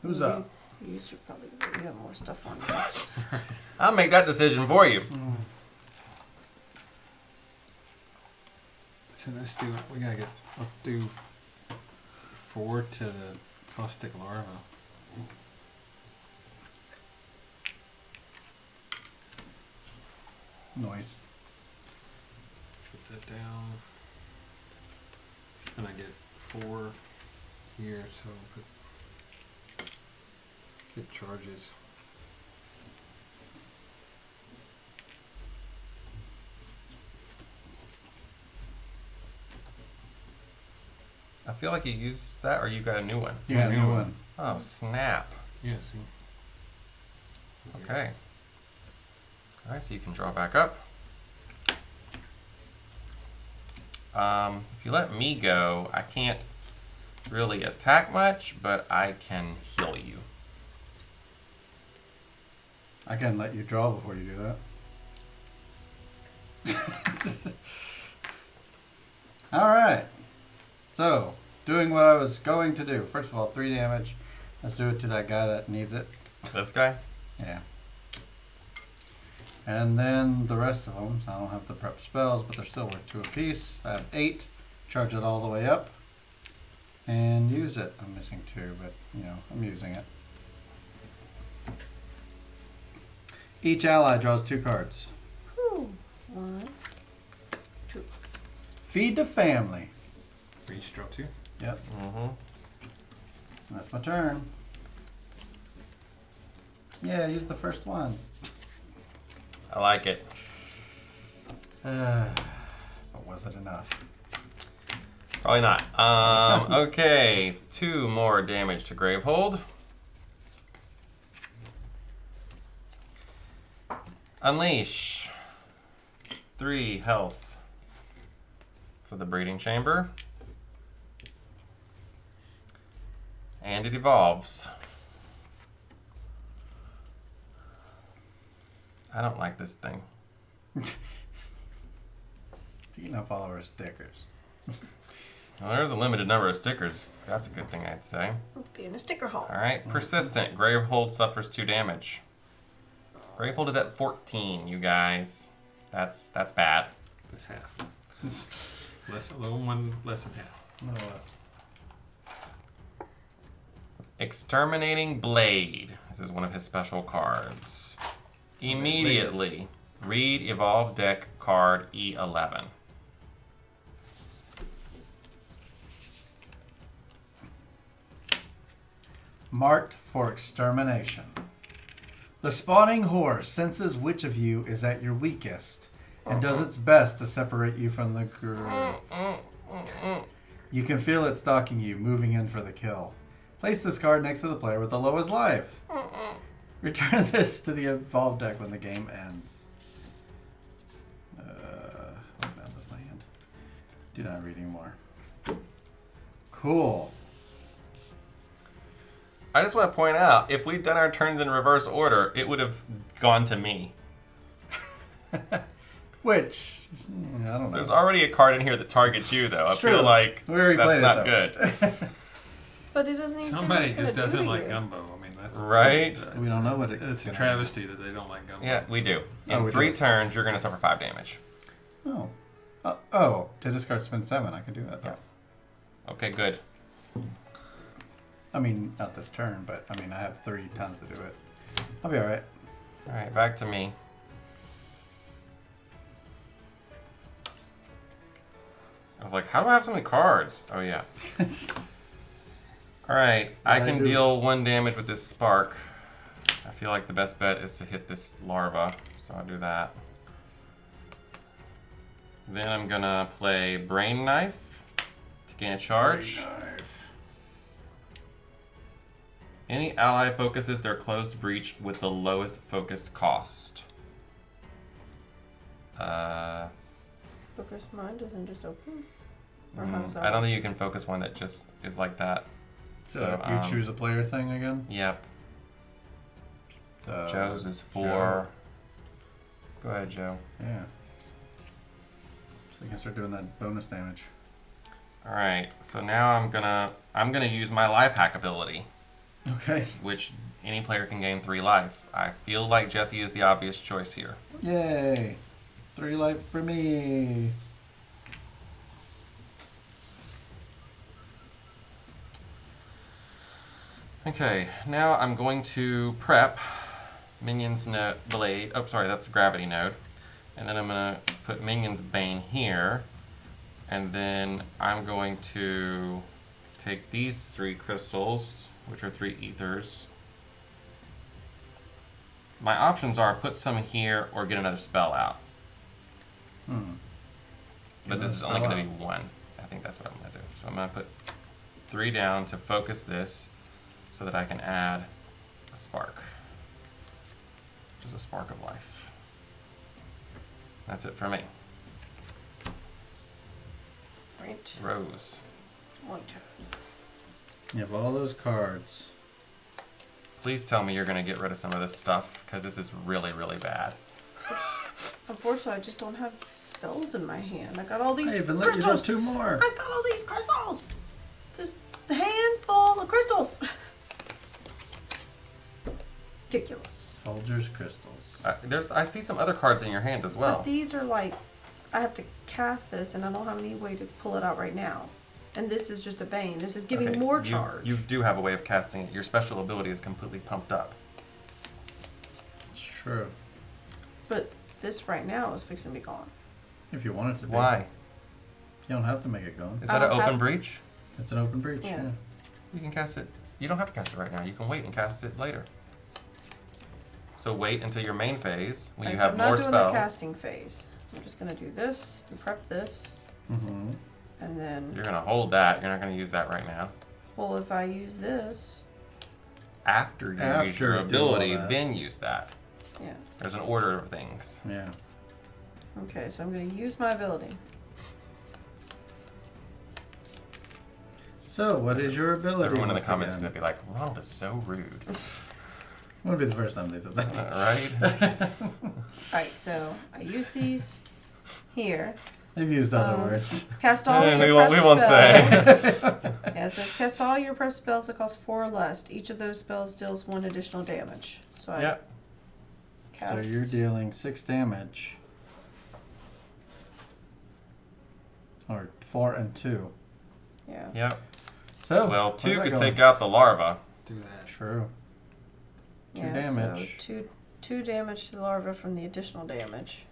Who's up? You should probably you have more stuff on yours. I'll make that decision for you. So let's do it. We gotta get. Let's do 4 to the caustic larva. Noise. Put that down. And I get 4 here, so put it charges. I feel like you used that or you got a new one. Yeah, New new one. one. Oh, snap. Yeah, see. Okay. Alright, so you can draw back up. If you let me go, I can't really attack much, but I can heal you. I can let you draw before you do that. All right. So, doing what I was going to do. First of all, 3 damage. Let's do it to that guy that needs it. This guy? Yeah. And then the rest of them, so I don't have the prep spells, but they're still worth 2 apiece. I have 8. Charge it all the way up. And use it. I'm missing 2, but, you know, I'm using it. Each ally draws 2 cards. Whew. 1, 2. Feed the family. For each draw 2. Yep. Mm-hmm. That's my turn. Yeah, use the first one. I like it. But was it enough? Probably not. Okay, 2 more damage to Gravehold. Unleash. 3 health for the breeding chamber. And it evolves. I don't like this thing. Eating up all of our stickers. Well, there's a limited number of stickers. That's a good thing, I'd say. Be in a sticker haul. Alright, persistent. Gravehold suffers 2 damage. Gravehold is at 14, you guys. That's bad. That's half. A little one less than half. No, Exterminating Blade. This is one of his special cards. Immediately, read Evolve Deck card E11. Marked for extermination. The spawning horse senses which of you is at your weakest and does its best to separate you from the group. You can feel it stalking you, moving in for the kill. Place this card next to the player with the lowest life. Return this to the evolved deck when the game ends. That was my hand. Do not read anymore. Cool. I just want to point out, if we'd done our turns in reverse order, it would have gone to me. Which, I don't know. There's already a card in here that targets you, though. I True. feel like We already that's played not it, good. But it doesn't even Somebody say what it's just gonna doesn't do to like you. gumbo. I mean, that's Right? We don't know what It's a travesty that they don't like gumbo. Yeah, we do. Oh, In we 3 do. turns, you're going to suffer 5 damage. Oh. Oh, to discard spend 7, I can do that though. Yeah. Okay, good. I mean, not this turn, but I mean, I have 3 times to do it. I'll be alright. Alright, back to me. I was like, how do I have so many cards? Oh, yeah. Alright, I What I can do? deal 1 damage with this spark. I feel like the best bet is to hit this larva, so I'll do that. Then I'm gonna play Brain Knife to gain a charge. Any ally focuses their closed breach with the lowest focused cost. Focus mine doesn't just open? Or how does that I don't work? think you can focus one that just is like that. So, you choose a player thing again? Yep. So, Joe's is 4. Joe. Go ahead, Joe. Yeah. So you can start doing that bonus damage. All right. So now I'm gonna use my life hack ability, Okay. which any player can gain 3 life. I feel like Jesse is the obvious choice here. Yay. 3 life for me. Okay. Now I'm going to prep Minion's blade. Oh, sorry, that's gravity node. And then I'm gonna put Minion's bane here, and then I'm going to take these 3 crystals, which are 3 ethers. My options are put some here or get another spell out. But this is only going to be 1. I think that's what I'm going to do. So I'm going to put 3 down to focus this so that I can add a spark, which is a spark of life. That's it for me. Right. Rose. One turn. You have all those cards. Please tell me you're going to get rid of some of this stuff, because this is really, really bad. Unfortunately, I just don't have spells in my hand. I got all these I even let you draw crystals. 2 more. I got all these crystals. This handful of crystals. Ridiculous. Folger's crystals. I see some other cards in your hand as well. But these are like, I have to cast this, and I don't have any way to pull it out right now. And this is just a Bane. This is giving Okay, more you- charge. You do have a way of casting it. Your special ability is completely pumped up. It's true. But this right now is fixing to be gone. If you want it to be. Why? You don't have to make it go. Is I that an don't open have- breach? It's an open breach. Yeah. Yeah. You can cast it. You don't have to cast it right now. You can wait and cast it later. So wait until your main phase when you Alright, so have I'm more not doing spells. the casting phase. I'm just gonna do this and prep this, Mm-hmm. and then, You're gonna hold that. You're not gonna use that right now. well, if I use this, After you use After your you do all ability, that. then use that. yeah. There's an order of things. Yeah. Okay, so I'm gonna use my ability. So, what is your ability? Everyone in the once comments is again? gonna be like, Ronald is so rude. Won't be the first time they said that. Right? Alright, so I use these here. They've used other Um, words. Cast all Yeah, your we won't- prep we won't say. spells. Yeah, it says cast all your prep spells that cost 4 or less. Each of those spells deals 1 additional damage. So I Yep. So cast. you're dealing 6 damage. Or 4 and 2. Yeah. Yep. So, Well, where's 2 that could going? take out the larva. Do that. True. 2 Yeah, damage. So two damage to the larva from the additional damage.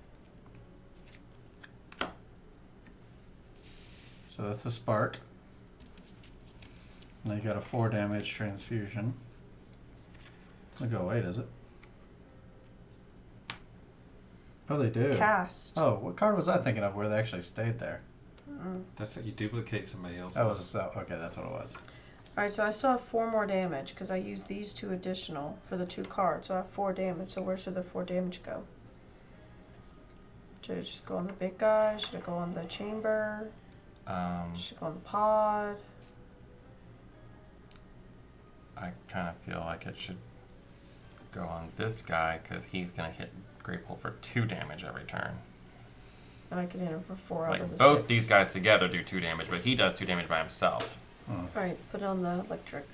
So that's the spark. Now you got a 4 damage transfusion. Doesn't go away, does it? Oh, they do. Cast. Oh, what card was I thinking of where they actually stayed there? That's it. You duplicate somebody else's. That was okay. That's what it was. Alright, so I still have 4 more damage because I used these 2 additional for the 2 cards. So I have 4 damage. So where should the 4 damage go? Should it just go on the big guy? Should it go on the chamber? Should it go on the pod? I kind of feel like it should go on this guy because he's going to hit Grateful for 2 damage every turn. And I can hit him for 4 out Like, of the both 6. these guys together do 2 damage, but he does 2 damage by himself. Alright, put it on the electric.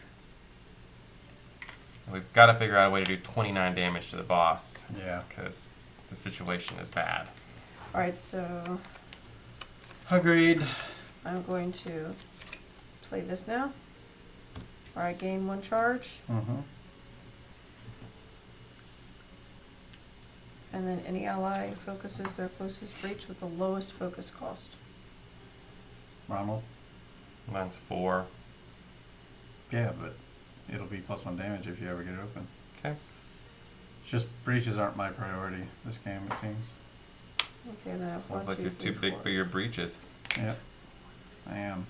We've got to figure out a way to do 29 damage to the boss Yeah. because the situation is bad. Alright, so Agreed. I'm going to play this now. Where I gain 1 charge. Mm-hmm. And then any ally focuses their closest breach with the lowest focus cost. Ronald. Mine's 4. Yeah, but it'll be +1 damage if you ever get it open. Okay. It's just breaches aren't my priority this game, it seems. Okay, and then I have Sounds 1, like 2, you're 3, too big 4. for your breaches. Yep. I am.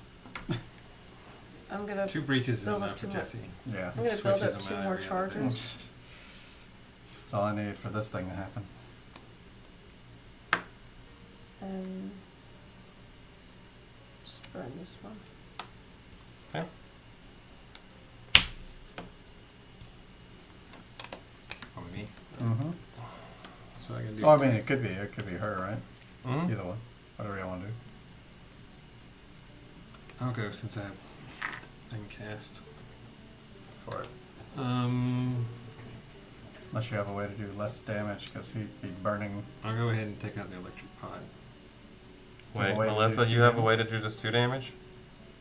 I'm gonna 2 breaches is build up enough for 2 more. Jesse. Yeah. I'm gonna build Switches up them 2 out more every other charges. That's all I need for this thing to happen. And just burn this one. Okay. Oh, me. Mm-hmm. So I can do. Oh, I mean, it could be her, right? Mhm. Either one. Whatever you want to do. I'll go since I can cast. For it. Unless you have a way to do less damage, because he'd be burning. I'll go ahead and take out the electric pod. Wait, a way to Melissa, do you 2 have a damage? way to do just 2 damage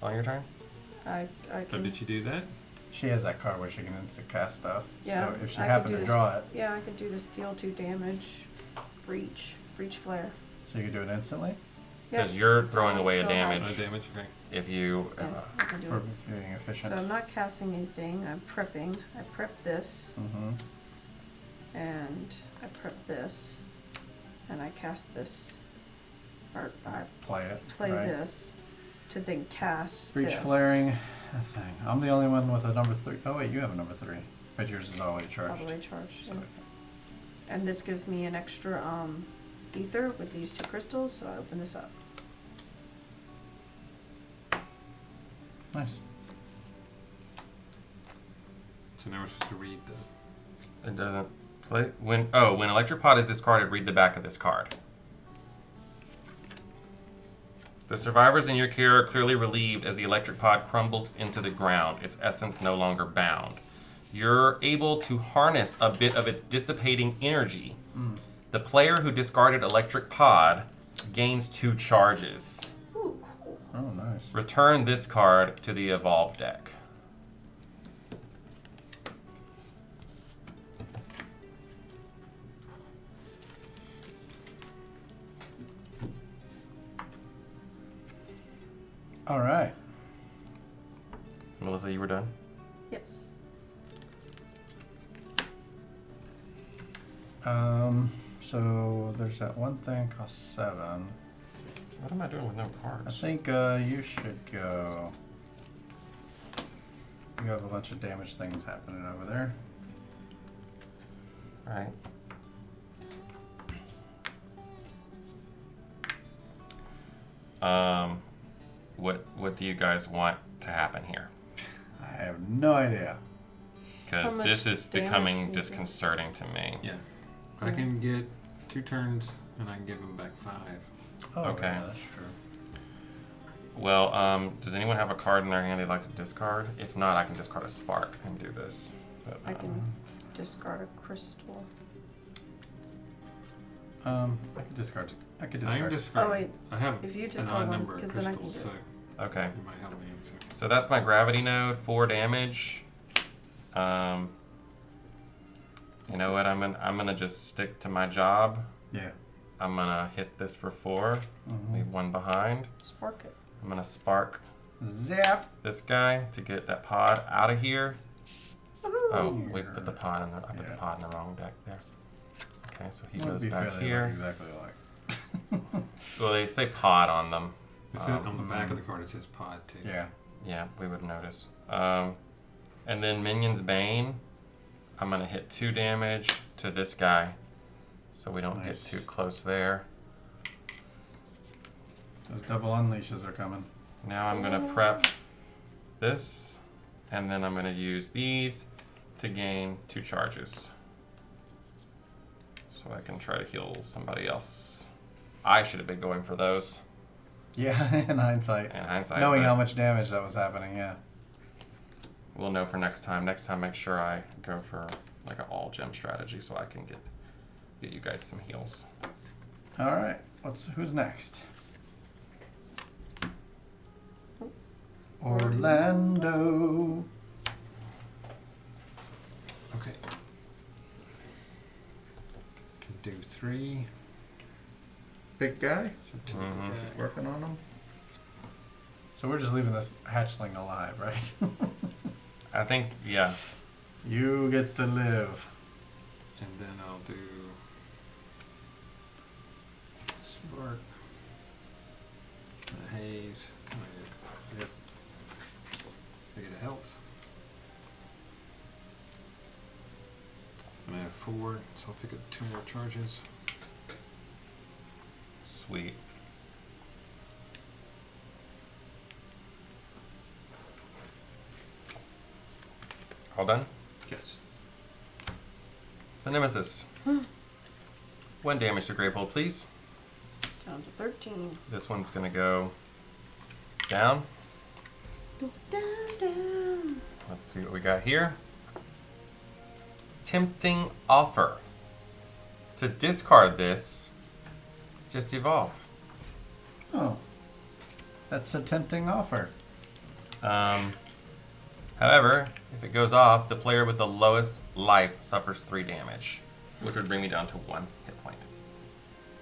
on your turn? I So can. did you do that? She has that card where she can instant cast stuff. Yeah, So if she I could happened do to this. draw it, Yeah, I could do this deal 2 damage. Breach flare. so you could do it instantly Yeah. Because you're throwing away a Still have- No damage damage. Okay. if you. Yeah, I can do for it. being efficient. So I'm not casting anything. I'm prepping. I prep this, Mm-hmm. and I prep this, and I cast this, or I Play it. play right? this to then cast Breach this. flaring. That thing. I'm the only one with a number 3. Oh wait, you have a number 3, but yours is already charged. All the way charged. Yeah. And this gives me an extra ether with these 2 crystals, so I open this up. Nice. So now we're supposed to read the. It doesn't play. When Electric Pod is discarded, read the back of this card. The survivors in your care are clearly relieved as the electric pod crumbles into the ground, its essence no longer bound. You're able to harness a bit of its dissipating energy The player who discarded Electric Pod gains 2 charges. Ooh, cool. Oh, nice. Return this card to the Evolve deck. All right. So Melissa, you were done? Yes. So there's that one thing costs 7. What am I doing with no I cards? think you should go. You have a bunch of damage things happening over there. Right. What do you guys want to happen here? I have no idea. How Because much this is damage becoming can you do? disconcerting to me. Yeah. I can get 2 turns, and I can give him back 5. Oh, Okay. yeah, that's true. Well, does anyone have a card in their hand they'd like to discard? If not, I can discard a spark and do this. But, I can discard a crystal. I could discard. I could I am discard. discarding. Oh, wait. I have If you an discard odd one, number of 'cause then I can crystals, do so it. Okay. you might help me in a second. So that's my gravity node, 4 damage. You know what? I'm gonna just stick to my job. Yeah. I'm gonna hit this for 4. Leave 1 behind. Spark it. I'm gonna spark Zap. this guy to get that pod out of here. Woohoo! Oh, we put the pod in the I put the Yeah. pod in the wrong deck there. Okay, so he Would goes be back fairly here. Exactly like. Well, they say pod on them. It's on the back of the card. It says pod too. Yeah. Yeah, we would notice. And then Minion's Bane. I'm gonna hit 2 damage to this guy, so we don't Nice. get too close there. Those double unleashes are coming. Now I'm gonna prep this, and then I'm gonna use these to gain 2 charges, so I can try to heal somebody else. I should have been going for those Yeah, in hindsight. in hindsight. Knowing but how much damage that was happening, yeah. we'll know for next time. Next time, make sure I go for like an all gem strategy so I can get you guys some heals. All right. Who's next? Orlando. Okay. Can do 3. Big guy. So 2 Mhm. okay. Working on him. So we're just leaving this hatchling alive, right? I think, yeah. You get to live. And then I'll do spark, and a haze. I get a health. And I have 4, so I'll pick up 2 more charges. Sweet. All done? Yes. The Nemesis. 1 damage to Gravehold, please. Down to 13. This one's gonna go down. Down, down. Let's see what we got here. Tempting Offer. To discard this, just evolve. Oh. That's a tempting offer. However, if it goes off, the player with the lowest life suffers 3 damage, which would bring me down to 1 hit point.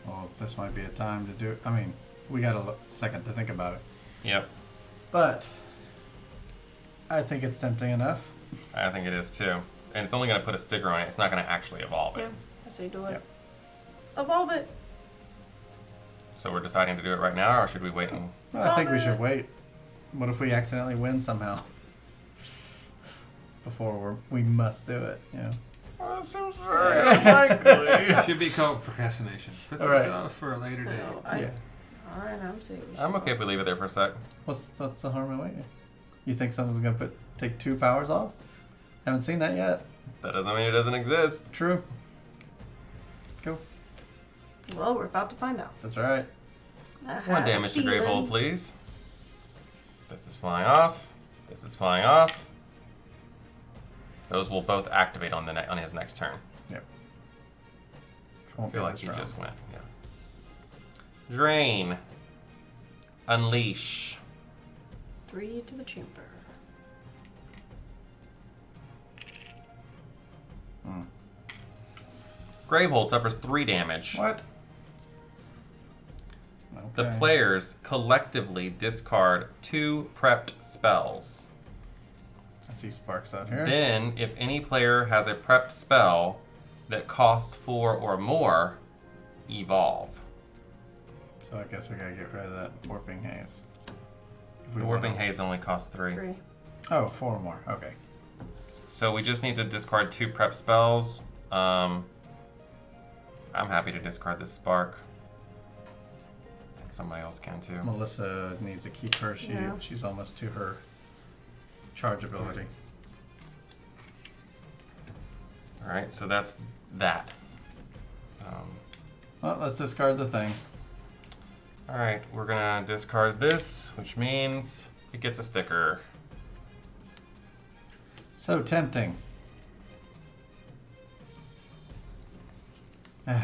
Well, this might be a time to do it. I mean, we got a second to think about it. Yep, But I think it's tempting enough. I think it is too. And it's only going to put a sticker on it. It's not going to actually evolve it. Yeah, I say do it. Yep. Evolve it. So we're deciding to do it right now, or should we wait and... I think we should wait. What if we accidentally win somehow? Before we must do it, you know. Well, it seems very unlikely. It should be called procrastination. Put this Alright. off for a later date. No, Yeah. All right, I'm saying we should I'm okay if we leave it there for a sec. What's the harm in waiting? You think someone's gonna take 2 powers off? Haven't seen that yet. That doesn't mean it doesn't exist. True. Go. Well, we're about to find out. That's right. I 1 have a damage to Gravehold, feeling. please. This is flying off. This is flying off. Those will both activate on his next turn. Yep. I feel like you just went. Yeah. Drain. Unleash. 3 to the chamber. Gravehold suffers 3 damage. What? The Okay. players collectively discard 2 prepped spells. I see sparks out here. Then, if any player has a prepped spell that costs 4 or more, evolve. So I guess we gotta get rid of that warping haze. If we The warping wanna- haze only costs 3. 3. Oh, 4 more. Okay. So we just need to discard 2 prep spells. I'm happy to discard this spark. Somebody else can too. Melissa needs to keep her. Yeah. She's almost to her charge ability. Alright, so that's that. Well, let's discard the thing. Alright, we're gonna discard this, which means it gets a sticker. So tempting. If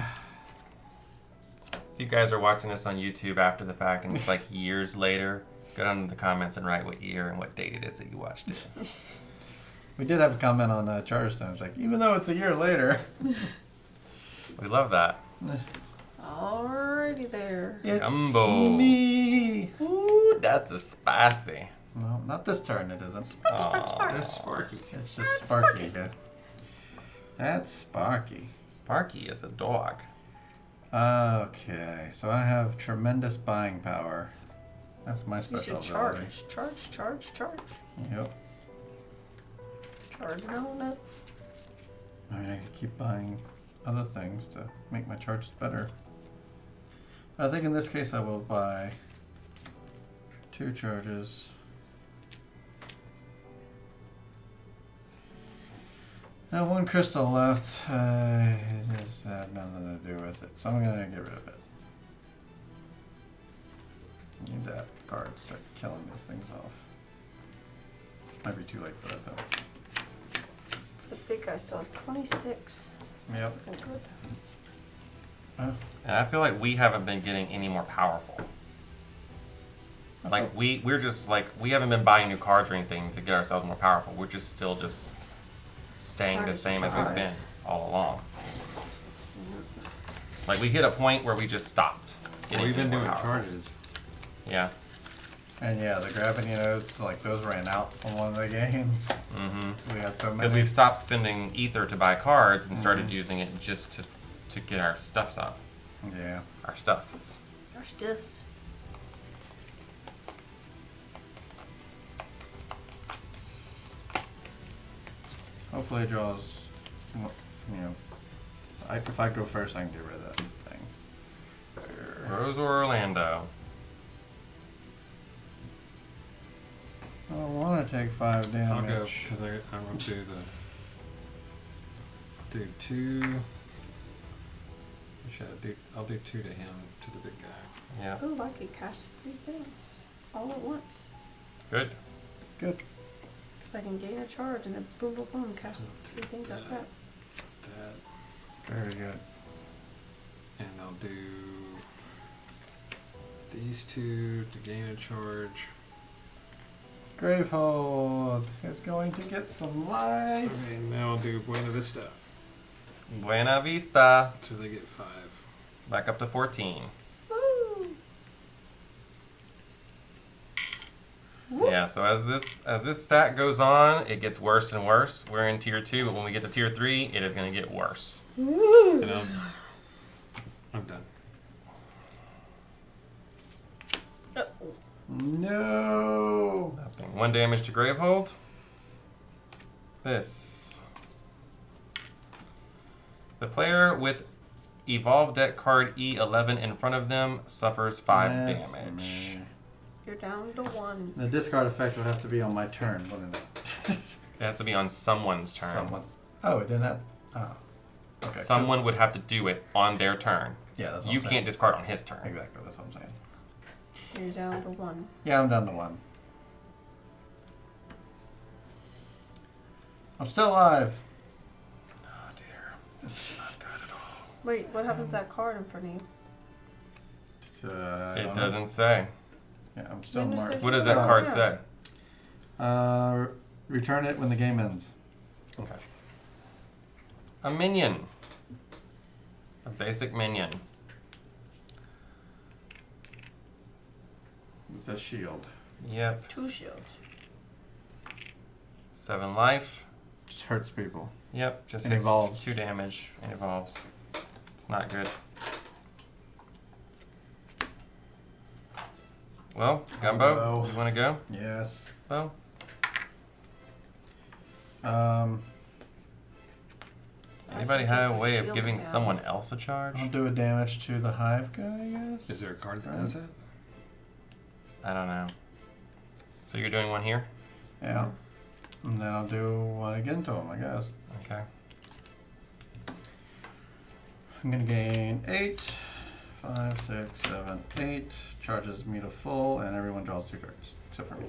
you guys are watching this on YouTube after the fact and it's like years later, go down in the comments and write what year and what date it is that you watched it. We did have a comment on Charterstone. It's like, even though it's a year later. We love that. Alrighty there. It's Gumbo. me. Ooh, that's a spicy. No, not this turn. It isn't. That's Sparky. It's just Sparky. Yeah. That's Sparky. Sparky is a dog. Okay, so I have tremendous buying power. That's my You special should ability. charge. Yep. Charge on it. I mean, I could keep buying other things to make my charges better. I think in this case I will buy 2 charges. Now 1 crystal left. It just had nothing to do with it, so I'm gonna get rid of it. Need that card to start killing these things off. Might be too late for that though. The big guy still has 26. Yep. Looking good. And I feel like we haven't been getting any more powerful. I Like thought- we're just like we haven't been buying new cards or anything to get ourselves more powerful. We're just still just staying the same as we've been all along. Like we hit a point where we just stopped. getting We've been more doing powerful. charges. Yeah. And yeah, the gravity notes, like those ran out on one of the games. Mm-hmm. We had so Because many. we've stopped spending ether to buy cards and started using it just to get our stuffs up. Yeah. Our stuffs. Our stiffs. Hopefully it draws, you know, if I go first, I can get rid of that thing. Rose or Orlando. I don't want to take 5 I'll damage. go because I'm going to do 2. I'll do 2 to him, to the big guy. Yeah. Ooh, I could cast 3 things all at once. Good. Good. So I can gain a charge and then boom, boom, boom, cast 3 things like that. That, Very good. and I'll do these 2 to gain a charge. Gravehold is going to get some life. Okay, and now I'll do Buena Vista. Buena Vista. So they get 5. Back up to 14. Woo! Yeah, so as this stat goes on, it gets worse and worse. We're in tier 2, but when we get to tier 3, it is going to get worse. Woo! And I'm done. No. Nothing. 1 damage to Gravehold. This. The player with Evolve deck card E11 in front of them suffers 5 That's damage. me. You're down to 1. The discard effect would have to be on my turn, wouldn't it? It has to be on someone's turn. Someone. Oh, it didn't have. Oh. Okay. 'cause- Someone would have to do it on their turn. Yeah, that's what You I'm saying. can't discard on his turn. Exactly, that's what I'm saying. You're down to 1. Yeah, I'm down to 1. I'm still alive. Oh dear. Not good at all. Wait, what happens to that card in front of you? I It don't know. doesn't say. Yeah, I'm still When it marked. says- What does that Oh, card yeah. say? Return it when the game ends. Okay. A minion. A basic minion. With a shield. Yep. 2 shields. 7 life. Just hurts people. Yep. Just And hits evolves. 2 damage and evolves. It's not good. Well, Gumbo, Gumbo. you want to go? Yes. Well, anybody take have a the way of shields giving down. someone else a charge? I'll do a damage to the hive guy, I guess. Is there a card that does that? I don't know. So you're doing one here? Yeah. And then I'll do one again to him, I guess. Okay. I'm gonna gain 8. 5, 6, 7, 8. Charges me to full, and everyone draws 2 cards. Except for me.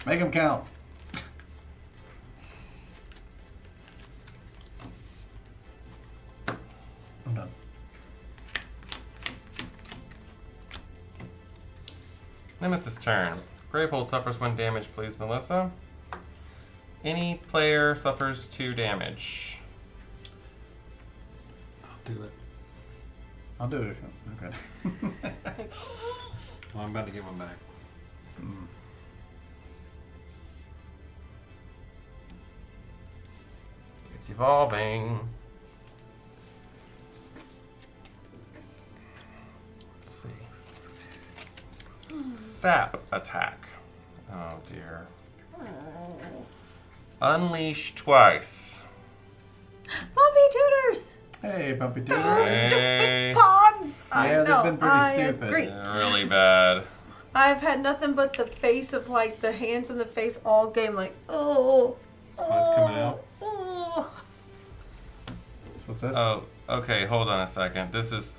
Make them count. I'm done. Nemesis turn. Gravehold suffers 1 damage, please, Melissa. Any player suffers 2 damage. I'll do it. I'll do it if you okay. Well, I'm about to get one back. Mm. It's evolving. Let's see. Sap attack. Oh dear. Unleash twice. Puppy tutors! Hey, Bumpy Those Tutors. Hey. stupid pods! Yeah, I they've know, been pretty I stupid. agree. Really bad. I've had nothing but the face of like the hands in the face all game, like oh, Oh, it's coming out? Oh. What's this? Oh, okay. Hold on a second. This is.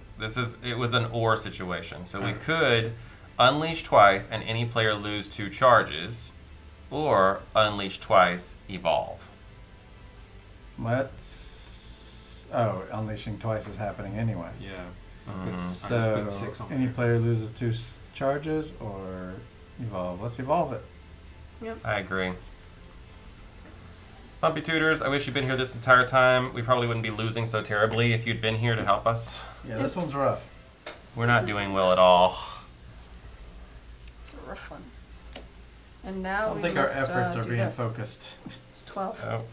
It was an or situation, so we could unleash twice and any player lose 2 charges, or unleash twice, evolve. Let's. Oh, unleashing twice is happening anyway. Yeah. Mhm. So, put 6 on any there. player loses 2 charges or evolve. Let's evolve it. I agree. Bumpy Tutors, I wish you'd been here this entire time. We probably wouldn't be losing so terribly if you'd been here to help us. Yeah, this It's- one's rough. We're not doing well at all. It's a rough one. And now I don't we think our must, efforts are do being this. focused. It's 12. Oh.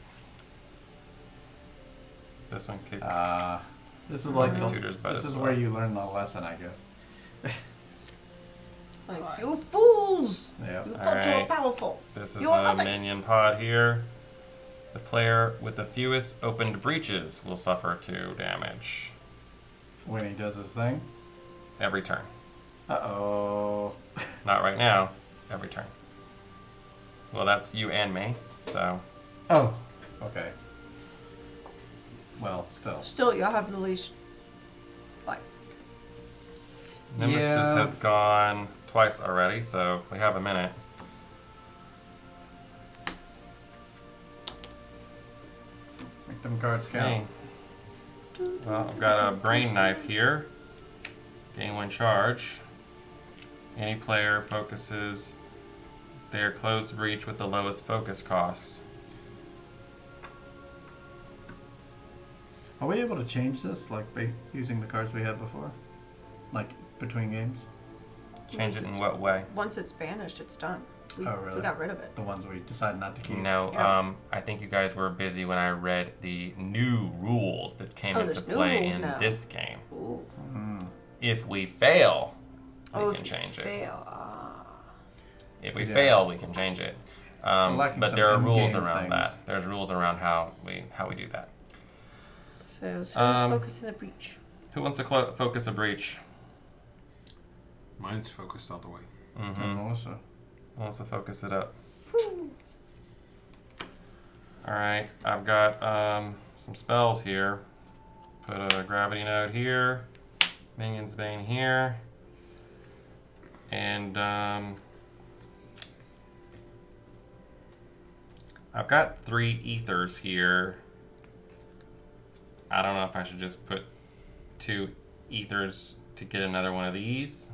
This one kicks. This is like Bumpy Tutors butt this as is well. where you learn the lesson, I guess. Like, you fools! Yeah. You thought you were Alright. powerful. This is You are a nothing. minion pod here. The player with the fewest opened breaches will suffer 2 damage When he does his thing. every turn. Uh-oh. Not right now, every turn. Well, that's you and me, so. Oh. Okay. Well, still. Still, y'all have the least life. Nemesis Yeah. has gone twice already, so we have a minute. Make them cards Okay. count. Well, I've got a brain knife here. Gain 1 charge. Any player focuses their closed breach with the lowest focus cost. Are we able to change this, like using the cards we had before? Like between games? Change it in what way? Once it's banished, it's done. We, Oh, really? we got rid of it. The ones we decided not to keep? No, Yeah. I think you guys were busy when I read the new rules that came Oh, into there's new play rules in now. this game. Ooh. Mm. If we fail, we Oh, can if you change it. fail. If we Yeah. fail, we can change it. Lacking But some there are rules in-game around things. that. There's rules around how we do that. So focus in the breach. Who wants to focus a breach? Mine's focused all the way. Mm-hmm. Melissa. Let's focus it up. All right, I've got some spells here. Put a gravity node here, Minion's Bane here, and I've got 3 ethers here. I don't know if I should just put 2 ethers to get another one of these.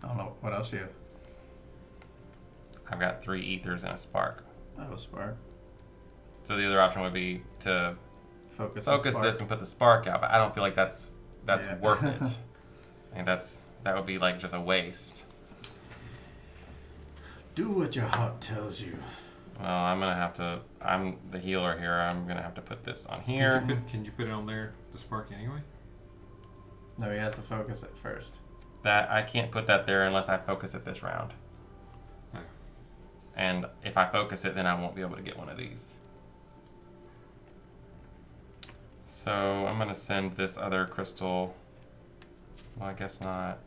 I don't know. What else do you have? I've got 3 ethers and a spark. Oh, spark. So the other option would be to Focus this and put the spark out, but I don't feel like that's Yeah. worth it. And that would be like just a waste. Do what your heart tells you. Well, I'm the healer here. I'm gonna have to put this on here. Can you put it on there, the spark anyway? No, he has to focus it first. That I can't put that there unless I focus it this round. Oh. And if I focus it, then I won't be able to get one of these. So I'm gonna send this other crystal. Well, I guess not.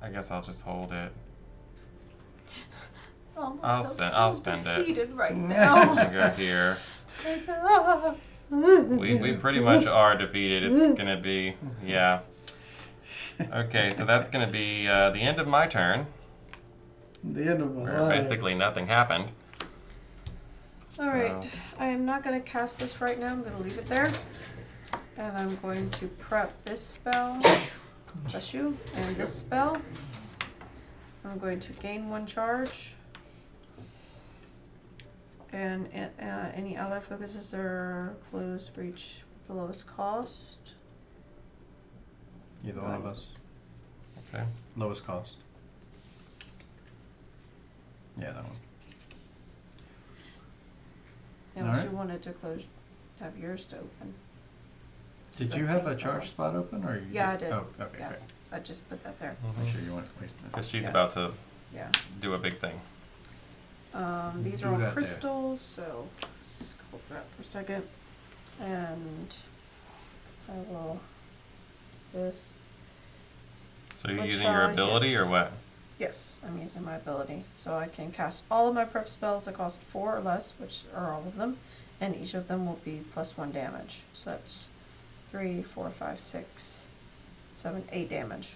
I guess I'll just hold it. Oh, I'll so spend it. defeated right now. I go here. We pretty much are defeated. It's gonna be, yeah. Okay, so that's gonna be the end of my turn. The end of my Where basically nothing happened. All right, I am not going to cast this right now. I'm going to leave it there. And I'm going to prep this spell, bless you, and this spell. I'm going to gain 1 charge. And any ally focuses their clues reach the lowest cost. Either one of us. Okay. Lowest cost. Yeah, that one. Unless Alright. you wanted to have yours to open. Did So you have a things charge go. spot open, or you Yeah, just... I did. Oh, okay, Yeah. great. I just put that there. Make sure you weren't wasting it. Because she's Yeah. about to Yeah. do a big thing. These Do are all that there. crystals, so just hold that for a second. And I will this. So you're Which using your I ability hit. or what? Yes, I'm using my ability. So I can cast all of my prep spells that cost 4 or less, which are all of them, and each of them will be +1 damage. So that's 3, 4, 5, 6, 7, 8 damage.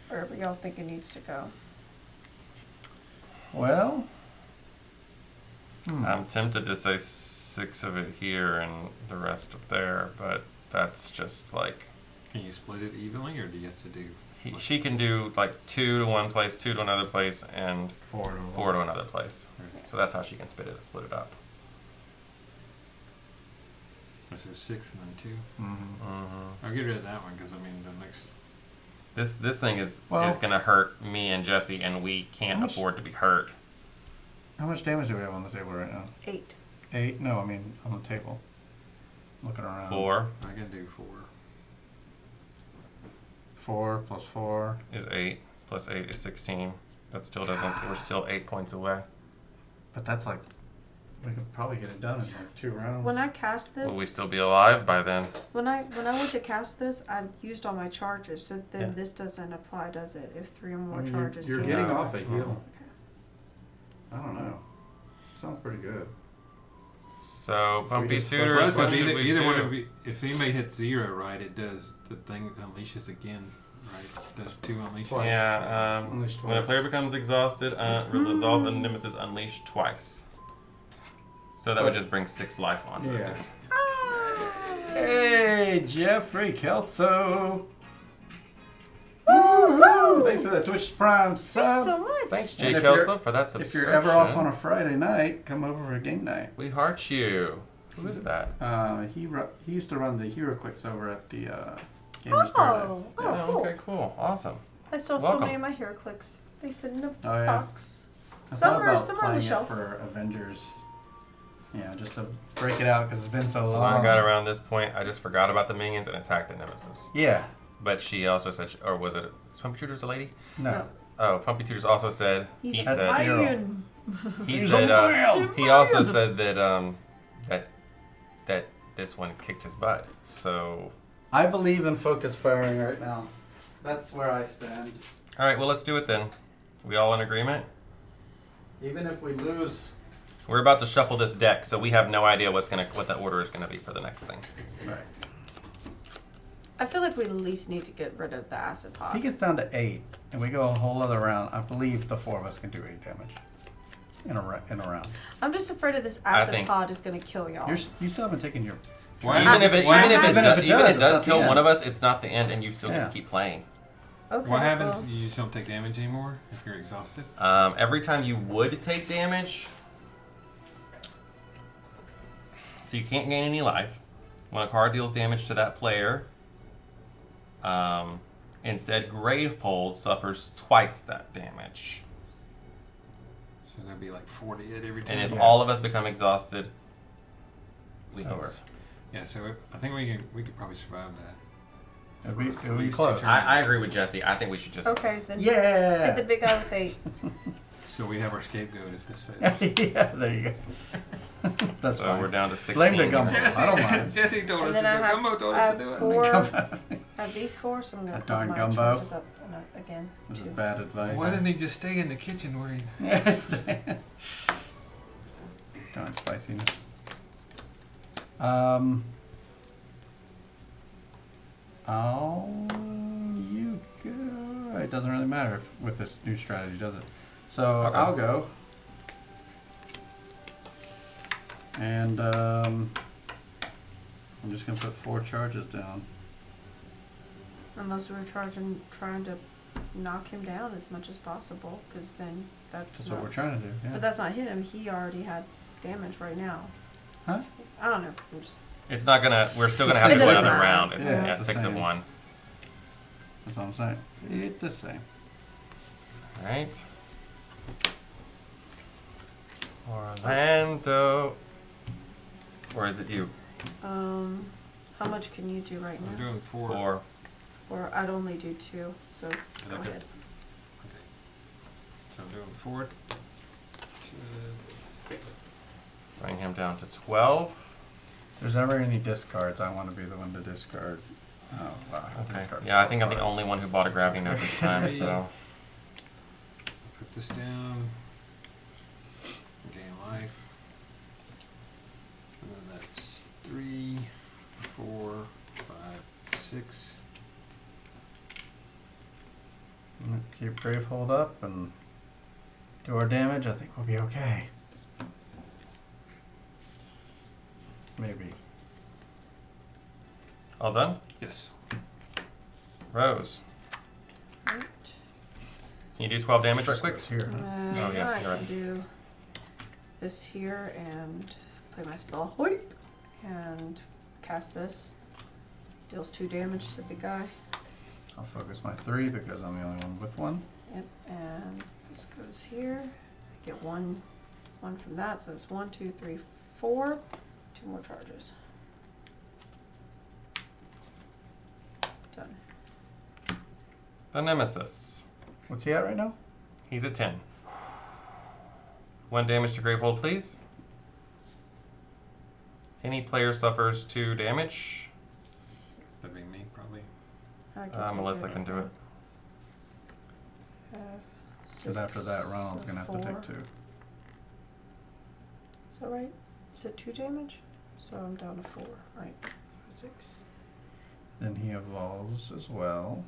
Wherever y'all think it needs to go. Well... I'm tempted to say 6 of it here and the rest up there, but that's just like... Can you split it evenly, or do you have to do? She can do like 2 to one place, 2 to another place, and 4 to 4 to another place. Right. So that's how she can split it up. So 6 and then 2. Mm-hmm. I'll get rid of that one because I mean the next. This thing is Well- gonna hurt me and Jesse, and we can't How much- afford to be hurt. How much damage do we have on the table right now? 8. 8? No, I mean on the table. Looking around. 4 I can do 4. 4 plus 4. is 8, plus 8 is 16. That still doesn't. We're still 8 points away. But that's like... We could probably get it done in like 2 rounds. When I cast this, Will we still be alive by then? when I went to cast this, I used all my charges, so then Yeah. this doesn't apply, does it? If 3 or more I mean, charges you're came getting out. off a heal. I don't know. Sounds pretty good. So, Pumpy just Tutors, focus what on should we either one do? of you, if he may hit 0, right, it does the thing unleashes again, right? It does 2 unleashes. Twice. Yeah, Unleash when a twice. player becomes exhausted, resolve a nemesis unleash twice. So that would just bring 6 life onto it. Yeah. Hey, Jeffrey Kelso. Woo! Thanks for that Twitch Prime sub. Thanks so much. Thanks, And Jay if Kelso, you're- for that If subscription. you're ever off on a Friday night, come over for game night. We heart you. Who is that? He used to run the HeroClix over at the Gamers Paradise. Oh, Oh, cool. okay, cool. Awesome. I still have so Welcome. many of my hair clicks. They sit in a Oh, yeah. box. I Some thought are about some are on the playing it shelf. for Avengers. Yeah, just to break it out because it's been so So long. when I got around this point, I just forgot about the minions and attacked the nemesis. Yeah. But she also said, or was it, is Pumpy Tutors a lady? No. Oh, Pumpy Tutors also said, He's he a said, lion. he He's said, a lion. he also said that, that this one kicked his butt. So, I believe in focus firing right now. That's where I stand. all right, well, let's do it then. We all in agreement? Even if we lose. We're about to shuffle this deck, so we have no idea what the order is gonna be for the next thing. Right. I feel like we at least need to get rid of the acid If pop. he gets down to 8 and we go a whole other round, I believe the 4 of us can do 8 damage. in a round. I'm just afraid of this I acid think- pod is going to kill y'all. You still haven't taken your. Why Even if it it's does not kill the one end. of us, it's not the end, and you still get Yeah. to keep playing. Okay, What happens? well, You just don't take damage anymore if you're exhausted. Every time you would take damage, so you can't gain any life. When a card deals damage to that player, instead Gravehold suffers twice that damage. So there'd be like 40 at every time. And if Yeah. all of us become exhausted, we over. Yeah, so I think we could probably survive that. It'll be At least close. 2 turns. I agree with Jesse. I think we should just. okay, then Yeah. hit the big guy with 8. So we have our scapegoat if this fails. Yeah, there you go. That's So fine. we're down to 16. Blame the gumbo. here. I don't mind. Jesse told And us then to I do it. have, Gumbo told I us have to do it. 4. I have these 4, so I'm going to That put darn my gumbo. charges up again. This is 2. bad advice. Why didn't he just stay in the kitchen where he... Yes. Darn spiciness. You go. It doesn't really matter with this new strategy, does it? So Okay. I'll go. And I'm just gonna put 4 charges down. Unless we're trying to knock him down as much as possible, because then that's That's not. what we're trying to do. Yeah. But that's not hit him. He already had damage right now. Huh? I don't know. I'm just, It's not gonna. We're still gonna It have to go doesn't another matter. round. It's Yeah, at it's the 6 of same. 1. That's what I'm saying. It's the same. All right. Orlando. Or is it you? how much can you do right I'm now? doing 4. Or Or I'd only do 2. So go that good? ahead. Okay. So I'm doing 4. bring him down to 12. If there's ever any discards, I want to be the one to discard. Oh, wow. Okay. Discard Yeah, I 4 think I'm the cards. only one who bought a gravity note this time. So Put this down. Gain life. And then that's 3, 4, 5, 6. Keep Gravehold up and do our damage. I think we'll be okay. Maybe. all done. Yes. Rose, Right. can you do 12 damage right quick? Goes here, huh? Oh, yeah, I you're can right. do this here and play my spell. Hoip! And cast this. Deals 2 damage to the big guy. I'll focus my 3 because I'm the only one with 1. Yep. And this goes here. I get one from that. So it's 1, 2, 3, 4. 2 more charges. Done. The Nemesis. What's he at right now? He's at 10. 1 damage to Gravehold, please. Any player suffers 2 damage. That'd be me, probably. I can take Melissa it. can do it. Because after that, Ronald's going to have to 4. take 2. Is that right? Is it 2 damage? So I'm down to 4, right? 6. Then he evolves as well.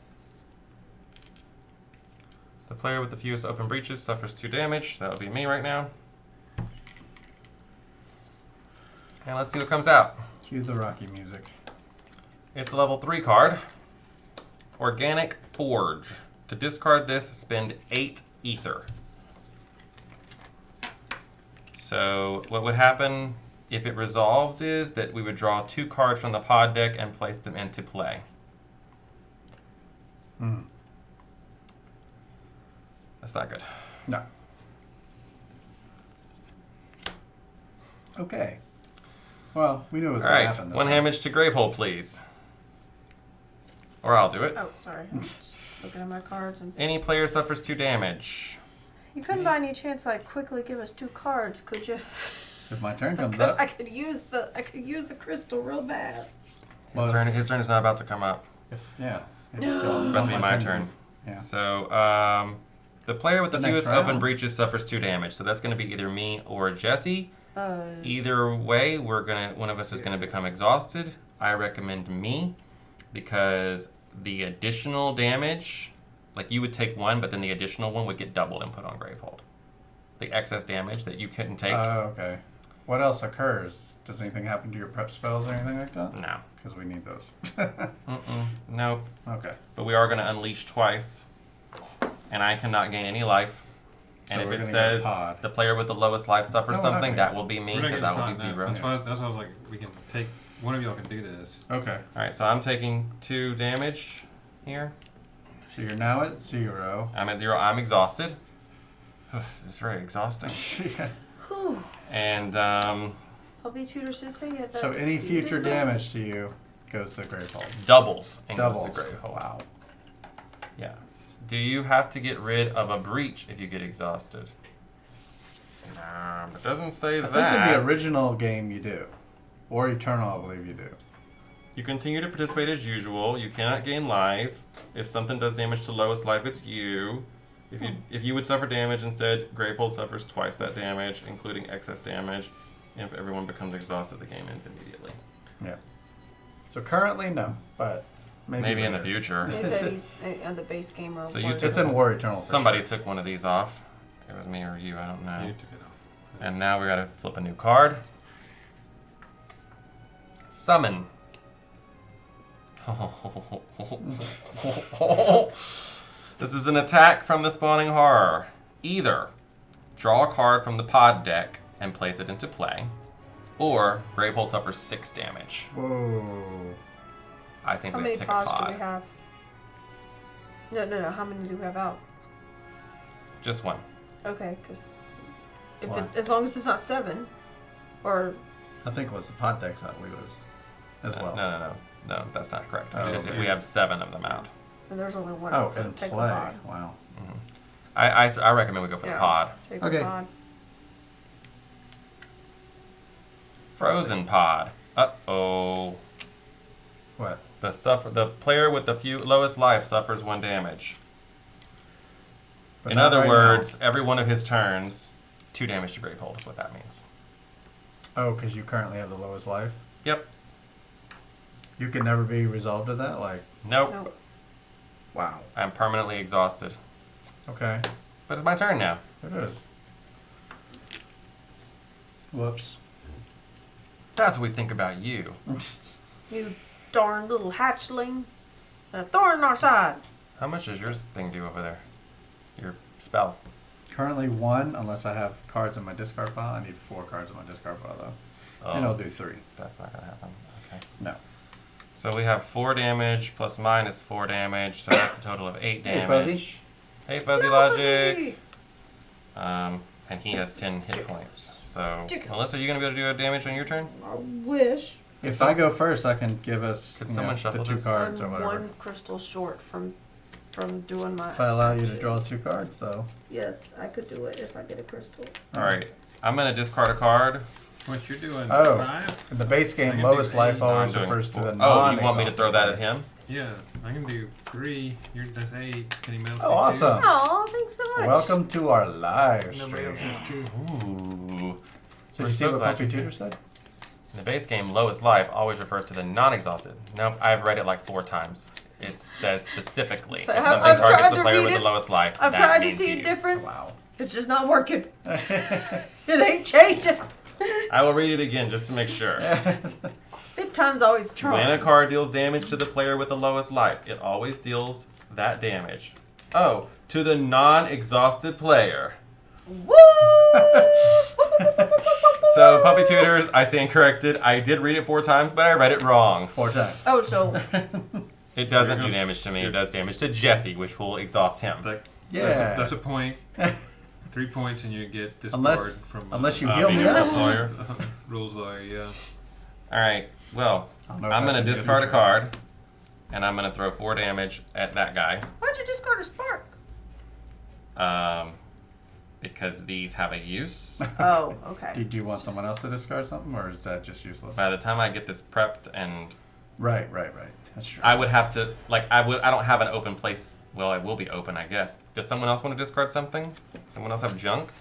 The player with the fewest open breaches suffers 2 damage. That would be me right now. And let's see what comes out. Cue the Rocky music. It's a level 3 card. Organic Forge. To discard this, spend 8 ether. So what would happen if it resolves is that we would draw 2 cards from the pod deck and place them into play. Hmm. That's not good. No. Okay. Well, we knew it was All going to right, happen. 1 damage to Gravehold, please. Or I'll do it. Oh, sorry. I'm just looking at my cards and. Any player suffers 2 damage. You couldn't by any chance like quickly give us 2 cards, could you? If my turn comes I up, could use the crystal real bad. Well- His turn is not about to come up. yeah. No. It's about to be my turn. Yeah. So, the player with the The next fewest open round. breaches suffers 2 damage. So that's going to be either me or Jesse. Either way, one of us is going to become exhausted. I recommend me because the additional damage, like you would take 1, but then the additional one would get doubled and put on Gravehold. the excess damage that you couldn't take. Oh, okay. What else occurs? Does anything happen to your prep spells or anything like that? No. Because we need those. Nope. Okay. But we are going to unleash twice. And I cannot gain any life. And So if we're it gonna says get a pod. the player with the lowest life suffers No, we're not something, gonna that will be me We're not because getting that will be caught, no. 0. That's why I was like, we can take, one of y'all can do this. Okay. Alright, so I'm taking 2 damage here. So you're now at 0. I'm at 0. I'm exhausted. This is very exhausting. Yeah. Whew. And Puppy tutors just say it. So any future damage to you goes to the grave hole. doubles and Doubles. goes to grave hole. Wow. Yeah. Do you have to get rid of a breach if you get exhausted? Nah, it doesn't say I think that. in the original game you do. Or Eternal, I believe you do. You continue to participate as usual. You cannot gain life. If something does damage to lowest life, it's you. If you would suffer damage instead, Gravehold suffers twice that damage, including excess damage. And if everyone becomes exhausted, the game ends immediately. Yeah. So currently, no. But maybe in the later. future. He said he's on the base game. So you It's took in War Eternal. for Somebody sure. took one of these off. It was me or you, I don't know. You took it off. And now we gotta flip a new card. Summon. This is an attack from the spawning horror. Either draw a card from the pod deck and place it into play, or Gravehold suffers 6 damage. Whoa. I think How we many take a pods pod. do we have? No. How many do we have out? Just one. Okay, because One. as long as it's not 7, or I think it was the pod decks that we lose as well. No, that's not correct. Oh, It's just if okay. we have 7 of them out. and there's only one. Oh, so in take play. the pod. Wow. I recommend we go for the Yeah. pod. Take Okay. the pod. Frozen pod. Uh-oh. What? The player with the lowest life suffers 1 damage. But In not other right words, every one of his turns, 2 damage to Gravehold is what that means. now. Oh, because you currently have the lowest life? Yep. You can never be resolved to that? Like, Nope. No. wow. I'm permanently exhausted. Okay. But it's my turn now. It is. Whoops. That's what we think about you. You darn little hatchling. And a thorn in our side. How much does your thing do over there? Your spell. Currently 1, unless I have cards in my discard pile. I need 4 cards in my discard pile, though. And I'll do 3. That's not going to happen. Okay. No. So we have 4 damage plus minus 4 damage, so that's a total of 8 damage. Hey, Fuzzy. Hey, Fuzzy Logic. And he has 10 hit points. So, Melissa, are you going to be able to do a damage on your turn? I wish. If I go first, I can give us Could you someone know, shuffle the 2 this? cards or I'm whatever. 1 crystal short from doing my. If I allow you to draw 2 cards, though. Yes, I could do it if I get a crystal. All right. I'm going to discard a card. What you're doing? Oh. 5? In the base I game, can lowest do life 8. always No, I'm doing refers to 4. the Oh, you want me to throw that at non-exhausted him? Yeah, I can do 3. That's 8. Can anybody else Oh, do awesome. Oh, thanks so much. Welcome to our live player. Nobody else stream. has 2. Ooh. So We're did you see so what glad Puppy you're Tutor here. said? In the base game, lowest life always refers to the non-exhausted. Nope, I've read it like 4 times. It says specifically So if I've something targets tried the to player read with it. the lowest life. I've that tried to means see you. it different. Wow. It's just not working. It ain't changing. I will read it again just to make sure. 5th time's always a charm. When a card deals damage to the player with the lowest life, it always deals that damage. Oh, to the non-exhausted player. Woo! So, Puppy Tutors, I stand corrected. I did read it 4 times, but I read it wrong. 4 times. Oh, so It doesn't do damage to me. It does damage to Jesse, which will exhaust him. Yeah. That's a point. 3 points and you get discard Unless- from. unless you heal being me a up. rules lawyer. Rules lawyer, yeah. All right. Well, I don't know if I'm that's going to a good discard a feature. card, and I'm going to throw 4 damage at that guy. why'd you discard a spark? Because these have a use. Oh, okay. Did you want someone else to discard something, or is that just useless? By the time I get this prepped, and Right. That's true. I would have to, I don't have an open place. Well, it will be open, I guess. Does someone else want to discard something? Someone else have junk?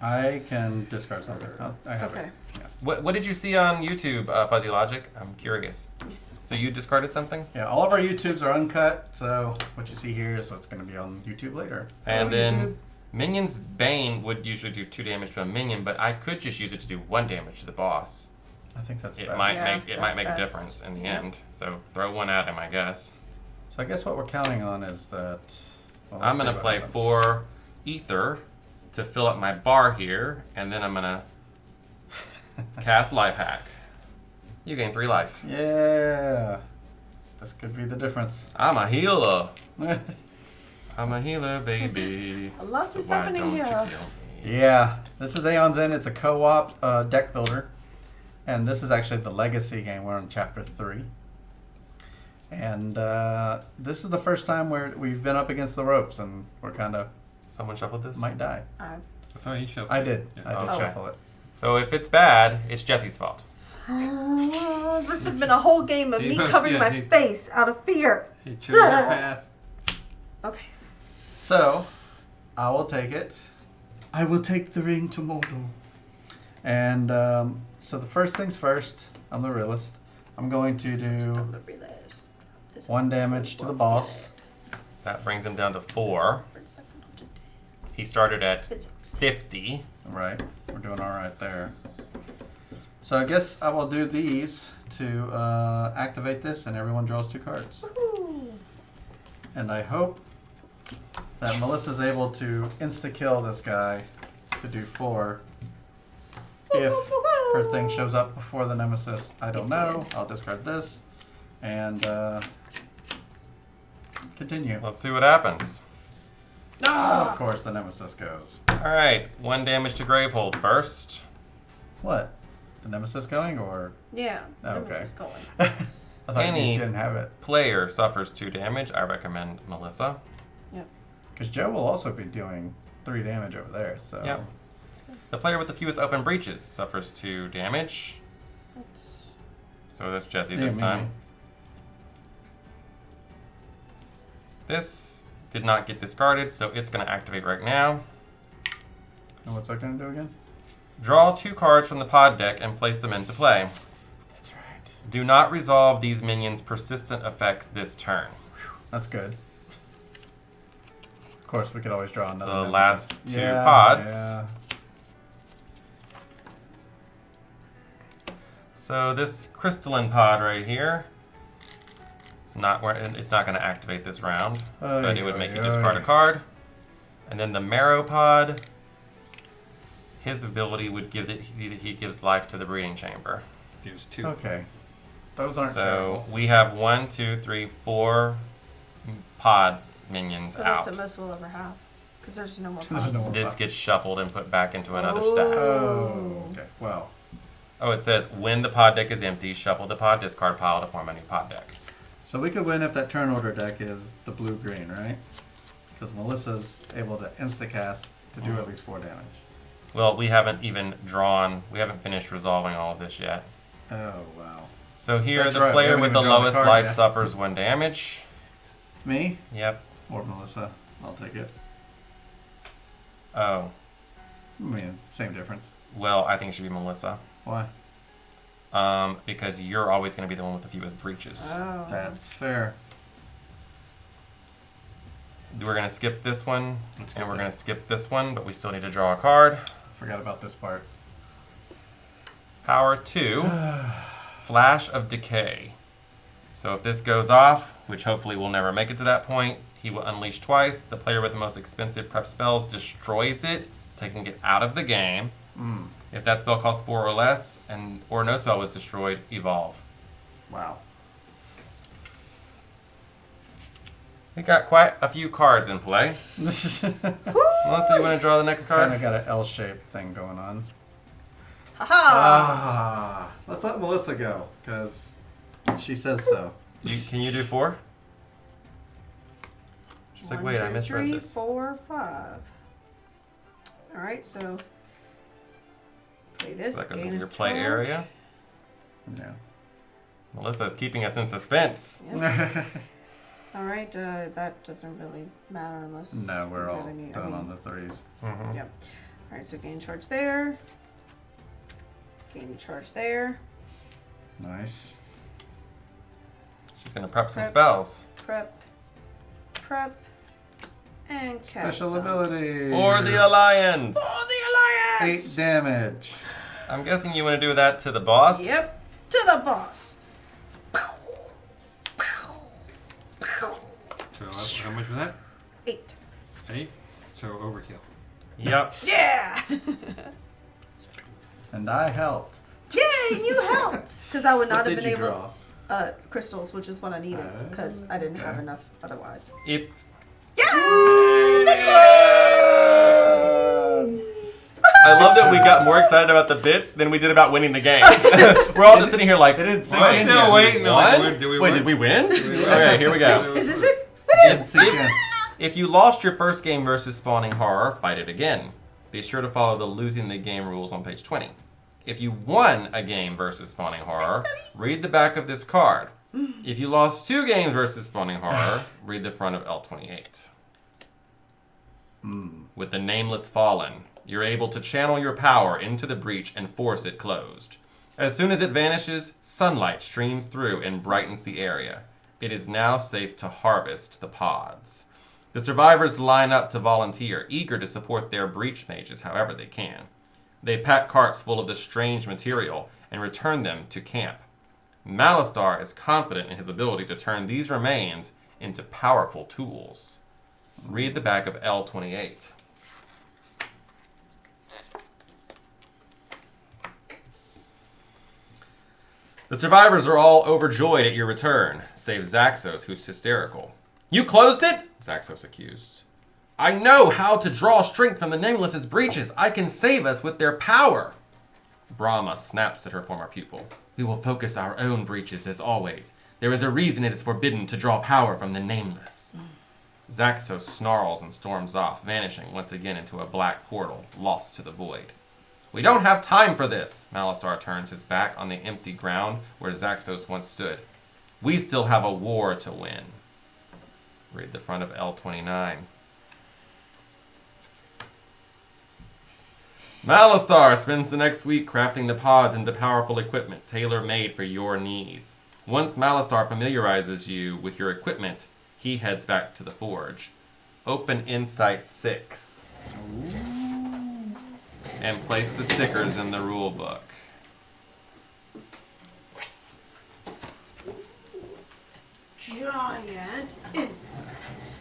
I can discard something. I have Okay. it. Yeah. What did you see on YouTube, Fuzzy Logic? I'm curious. So you discarded something? Yeah, all of our YouTubes are uncut, so what you see here is what's going to be on YouTube later. And Oh, then YouTube. Minion's Bane would usually do 2 damage to a minion, but I could just use it to do 1 damage to the boss. I think that's It best. might Yeah, make it that's might make a best. difference in the Yep. end. So throw 1 at him, I guess. So I guess what we're counting on is that. Well, I'm let's gonna see what play happens. 4 ether to fill up my bar here, and then I'm gonna cast Life Hack. You gain 3 life. Yeah. This could be the difference. I'm a healer. I'm a healer, baby. A lot So is why happening don't you here. kill me? Yeah, this is Aeon's End. It's a co-op deck builder, and this is actually the Legacy game. We're on Chapter 3, and this is the first time where we've been up against the ropes, and we're kind of Someone shuffled this. might die. I thought he shuffled. I did. Yeah. I did Oh. shuffle it. So if it's bad, it's Jesse's fault. Oh, this has been a whole game of me Yeah, covering my he- face out of fear. He chose your path. Okay. So, I will take it. I will take the ring to Mordor. And so the first things first. I'm the realist. I'm going to do I'm the realist. This 1 damage to the boss. That brings him down to 4. For a second, I'll do He started at physics. 50. Right, we're doing all right there. So I guess I will do these to activate this, and everyone draws 2 cards. Woohoo. And I hope that Yes. Melissa's able to insta-kill this guy to do 4. If her thing shows up before the Nemesis, I don't It know. did. I'll discard this and continue. Let's see what happens. Of course, the Nemesis goes. Alright, 1 damage to Gravehold first. What? The Nemesis going, or Yeah. Oh, Nemesis okay. is going. I thought Any- you didn't have it? Player suffers 2 damage. I recommend Melissa. Yep. Because Joe will also be doing 3 damage over there. So Yep. That's good. The player with the fewest open breaches suffers 2 damage. That's... So that's Jesse Yeah, this me. time. This did not get discarded, so it's going to activate right now. And what's that going to do again? Draw 2 cards from the pod deck and place them into play. That's right. Do not resolve these minions' persistent effects this turn. That's good. Of course, we could always draw another. The Nemesis. last 2 Yeah, pods. Yeah. So this crystalline pod right here, it's not going to activate this round, but it would make you discard a card. And then the marrow pod, his ability would give it, he gives life to the breeding chamber. Gives 2. Okay. Those aren't So terrible. we have 1, 2, 3, 4 pod minions So that's out. the most we'll ever have. Because there's no more There's pods. no more. This gets shuffled and put back into another Oh. stack. Oh. Okay. Well. Oh, it says when the pod deck is empty, shuffle the pod discard pile to form a new pod deck. So we could win if that turn order deck is the blue-green, right? Because Melissa's able to insta-cast to do at least 4 damage. Well, we haven't even drawn, we haven't finished resolving all of this yet. Oh, wow. So here, That's the right, we player haven't with the even drawn the lowest card life yet. suffers 1 damage. It's me Yep. or Melissa. I'll take it. Oh, I mean, same difference. well, I think it should be Melissa. Why? Because you're always going to be the one with the fewest breaches. Oh. That's fair. We're going to skip this one, Let's and skip we're that. going to skip this one, but we still need to draw a card. Forgot about this part. Power 2, Flash of Decay. So if this goes off, which hopefully we'll never make it to that point, he will unleash twice. The player with the most expensive prep spells destroys it, taking it out of the game. Mm. If that spell costs 4 or less, or no spell was destroyed, evolve. Wow. We got quite a few cards in play. Melissa, you want to draw the next Kind of card? got an L-shaped thing going on. Aha! Let's let Melissa go, because she says so. Can you do 4? She's like, wait, I misread 3, this. 4, 5. Alright, so play this. So that goes gain into a your play charge. area. Yeah. Melissa is keeping us in suspense. Yep. Alright, that doesn't really matter unless No, we're we all really need- done on the 3s. Mhm. Yep. Alright, so gain charge there. Gain charge there. Nice. She's going to prep some Prep. spells. Prep. Prep. And cast Special them. ability. For the Alliance. For the Alliance! 8 damage. I'm guessing you want to do that to the boss? Yep, to the boss. So how much was that? 8. 8. So overkill. Yep. Yeah! And I helped. Yay, you helped! Because I would not What have did been you able... draw? Crystals, which is what I needed. Because I didn't have okay. enough otherwise. If I love that we got more excited about the bits than we did about winning the game. We're all just sitting here like, It didn't sink "What? in Still yet. waiting. Won? Did we Wait, win? did we win? we win? Okay, here we go. Is this it? Didn't sink in. If you lost your first game versus Spawning Horror, fight it again. Be sure to follow the losing the game rules on page 20. If you won a game versus Spawning Horror, read the back of this card. If you lost 2 games versus Spawning Horror, read the front of L28. With the Nameless Fallen, you're able to channel your power into the breach and force it closed. As soon as it vanishes, sunlight streams through and brightens the area. It is now safe to harvest the pods. The survivors line up to volunteer, eager to support their breach mages however they can. They pack carts full of the strange material and return them to camp. Malistar is confident in his ability to turn these remains into powerful tools. Read the back of L28. The survivors are all overjoyed at your return, save Zaxos, who's hysterical. You closed it? Zaxos accused. I know how to draw strength from the Nameless's breaches. I can save us with their power. Brahma snaps at her former pupil. We will focus our own breaches as always. There is a reason it is forbidden to draw power from the Nameless. Zaxos snarls and storms off, vanishing once again into a black portal, lost to the void. We don't have time for this. Malistar turns his back on the empty ground where Zaxos once stood. We still have a war to win. Read the front of L29. Malistar spends the next week crafting the pods into powerful equipment tailor-made for your needs. Once Malistar familiarizes you with your equipment, he heads back to the forge. Open Insight 6. And place the stickers in the rule book. Giant insect.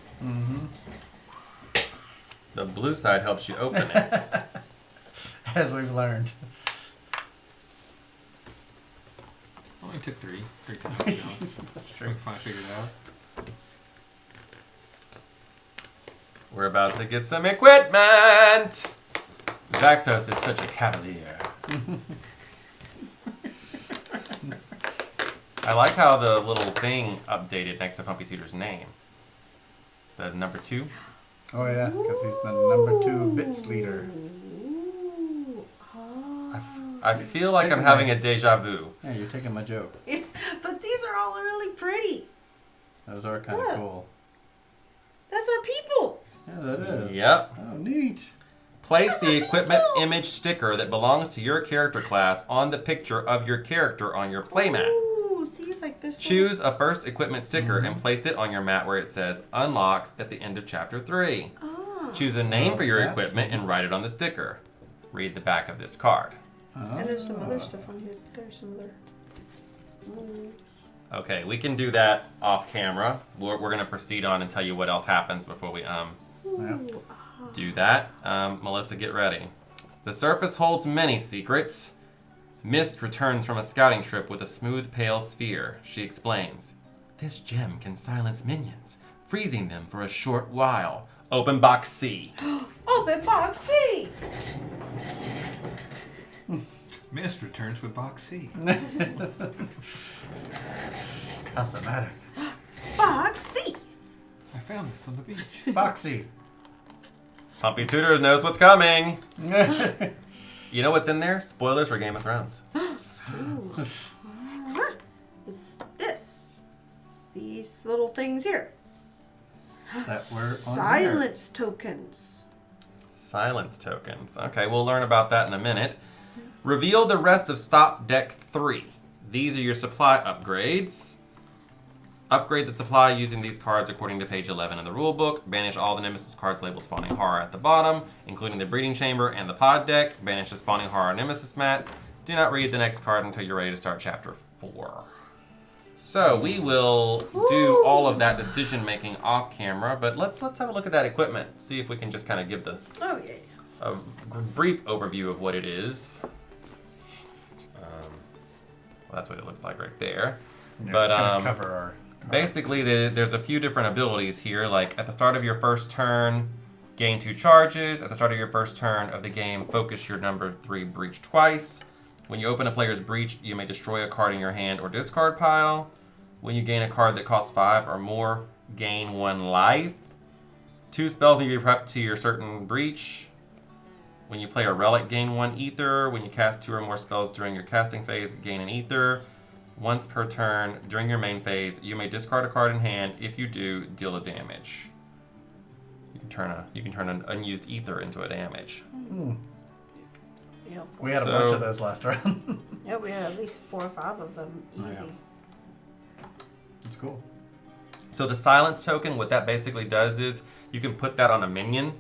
The blue side helps you open it. As we've learned. Only took 3 times. That's We true. can finally figure it out. We're about to get some equipment! Zaxos is such a cavalier. I like how the little thing updated next to Pumpy Tutor's name. The number 2. Oh yeah, because he's the number 2 bits leader. Ooh. Oh. I feel like I'm having a deja vu. Yeah, you're taking my joke. But these are all really pretty. Those are kind of Look. cool. That's our people. Yeah, that is. Yep. Oh, neat. Place the equipment image sticker that belongs to your character class on the picture of your character on your playmat. Ooh, see, like this. Choose a first equipment sticker and place it on your mat where it says Unlocks at the end of Chapter 3. Oh. Choose a name for your that's equipment and write it on the sticker. Read the back of this card. And there's some other stuff on here. There's some other. Okay, we can do that off camera. We're going to proceed on and tell you what else happens before we Ooh. do that. Melissa, get ready. The surface holds many secrets. Mist returns from a scouting trip with a smooth, pale sphere. She explains. This gem can silence minions, freezing them for a short while. Open box C. Open box C. Mist returns with box C. Alphabetic. Box C. I found this on the beach. Boxy. Pumpy Tutor knows what's coming. You know what's in there? Spoilers for Game of Thrones. It's this. These little things here. That were on Silence tokens. Silence tokens. Okay, we'll learn about that in a minute. Reveal the rest of Stop Deck 3. These are your supply upgrades. Upgrade the supply using these cards according to page 11 in the rulebook. Banish all the Nemesis cards labeled Spawning Horror at the bottom, including the Breeding Chamber and the Pod deck. Banish the Spawning Horror Nemesis mat. Do not read the next card until you're ready to start Chapter 4. So we will do all of that decision making off camera, but let's have a look at that equipment. See if we can just kind of give a brief overview of what it is. Well, that's what it looks like right there. Yeah, But just cover our basically, there's a few different abilities here. Like at the start of your first turn, gain 2 charges. At the start of your first turn of the game, focus your number 3 breach twice. When you open a player's breach, you may destroy a card in your hand or discard pile. When you gain a card that costs 5 or more, gain 1 life. 2 spells may be prepped to your certain breach. When you play a relic, gain 1 ether. When you cast 2 or more spells during your casting phase, gain an ether. Once per turn during your main phase, you may discard a card in hand. If you do, deal a damage. You can turn an unused ether into a damage. Yeah. We had a bunch of those last round. Yeah, we had at least 4 or 5 of them. Easy. Yeah. That's cool. So the silence token, what that basically does is you can put that on a minion,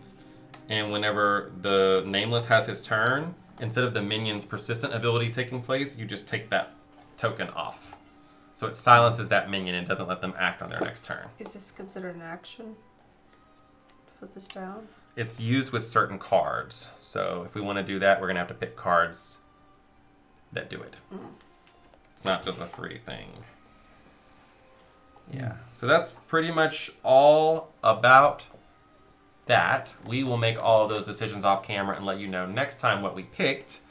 and whenever the nameless has his turn, instead of the minion's persistent ability taking place, you just take that token off. So it silences that minion and doesn't let them act on their next turn. Is this considered an action? Put this down? It's used with certain cards. So if we want to do that, we're going to have to pick cards that do it. It's not just a free thing. Yeah. So that's pretty much all about that. We will make all of those decisions off camera and let you know next time what we picked.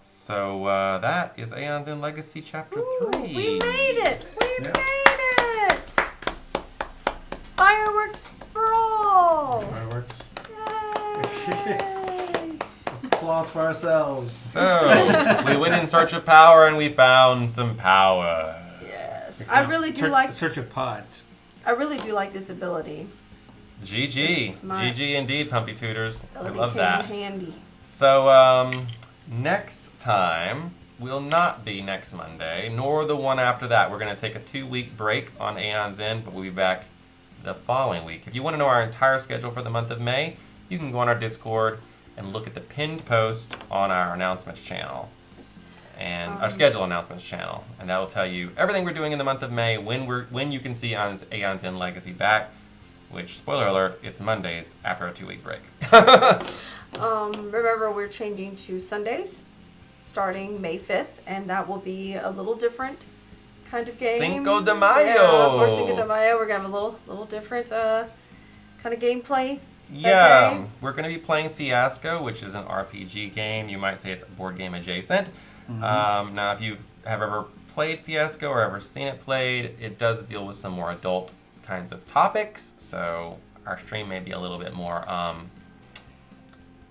So that is Aeon's in Legacy Chapter 3. We made it! We Yeah. made it! Fireworks for all! Fireworks. Yay! Applause for ourselves. So we went in search of power and we found some power. Yes. I really do like Search of pods. I really do like this ability. GG. It's my- GG indeed, Pumpy Tutors. I Ability love came that. in handy. So, next time will not be next Monday, nor the one after that. We're going to take a 2-week break on Aeon's End, but we'll be back the following week. If you want to know our entire schedule for the month of May, you can go on our Discord and look at the pinned post on our announcements channel and our schedule announcements channel, and that will tell you everything we're doing in the month of May, when you can see Aeon's End Legacy back. Which, spoiler alert, it's Mondays after a 2-week break. Remember, we're changing to Sundays starting May 5th, and that will be a little different kind of game. Cinco de Mayo. Yeah, for Cinco de Mayo, we're going to have a little different kind of gameplay. Yeah, day. we're going to be playing Fiasco, which is an RPG game. You might say it's board game adjacent. Now, if you have ever played Fiasco or ever seen it played, it does deal with some more adult kinds of topics. So our stream may be a little bit more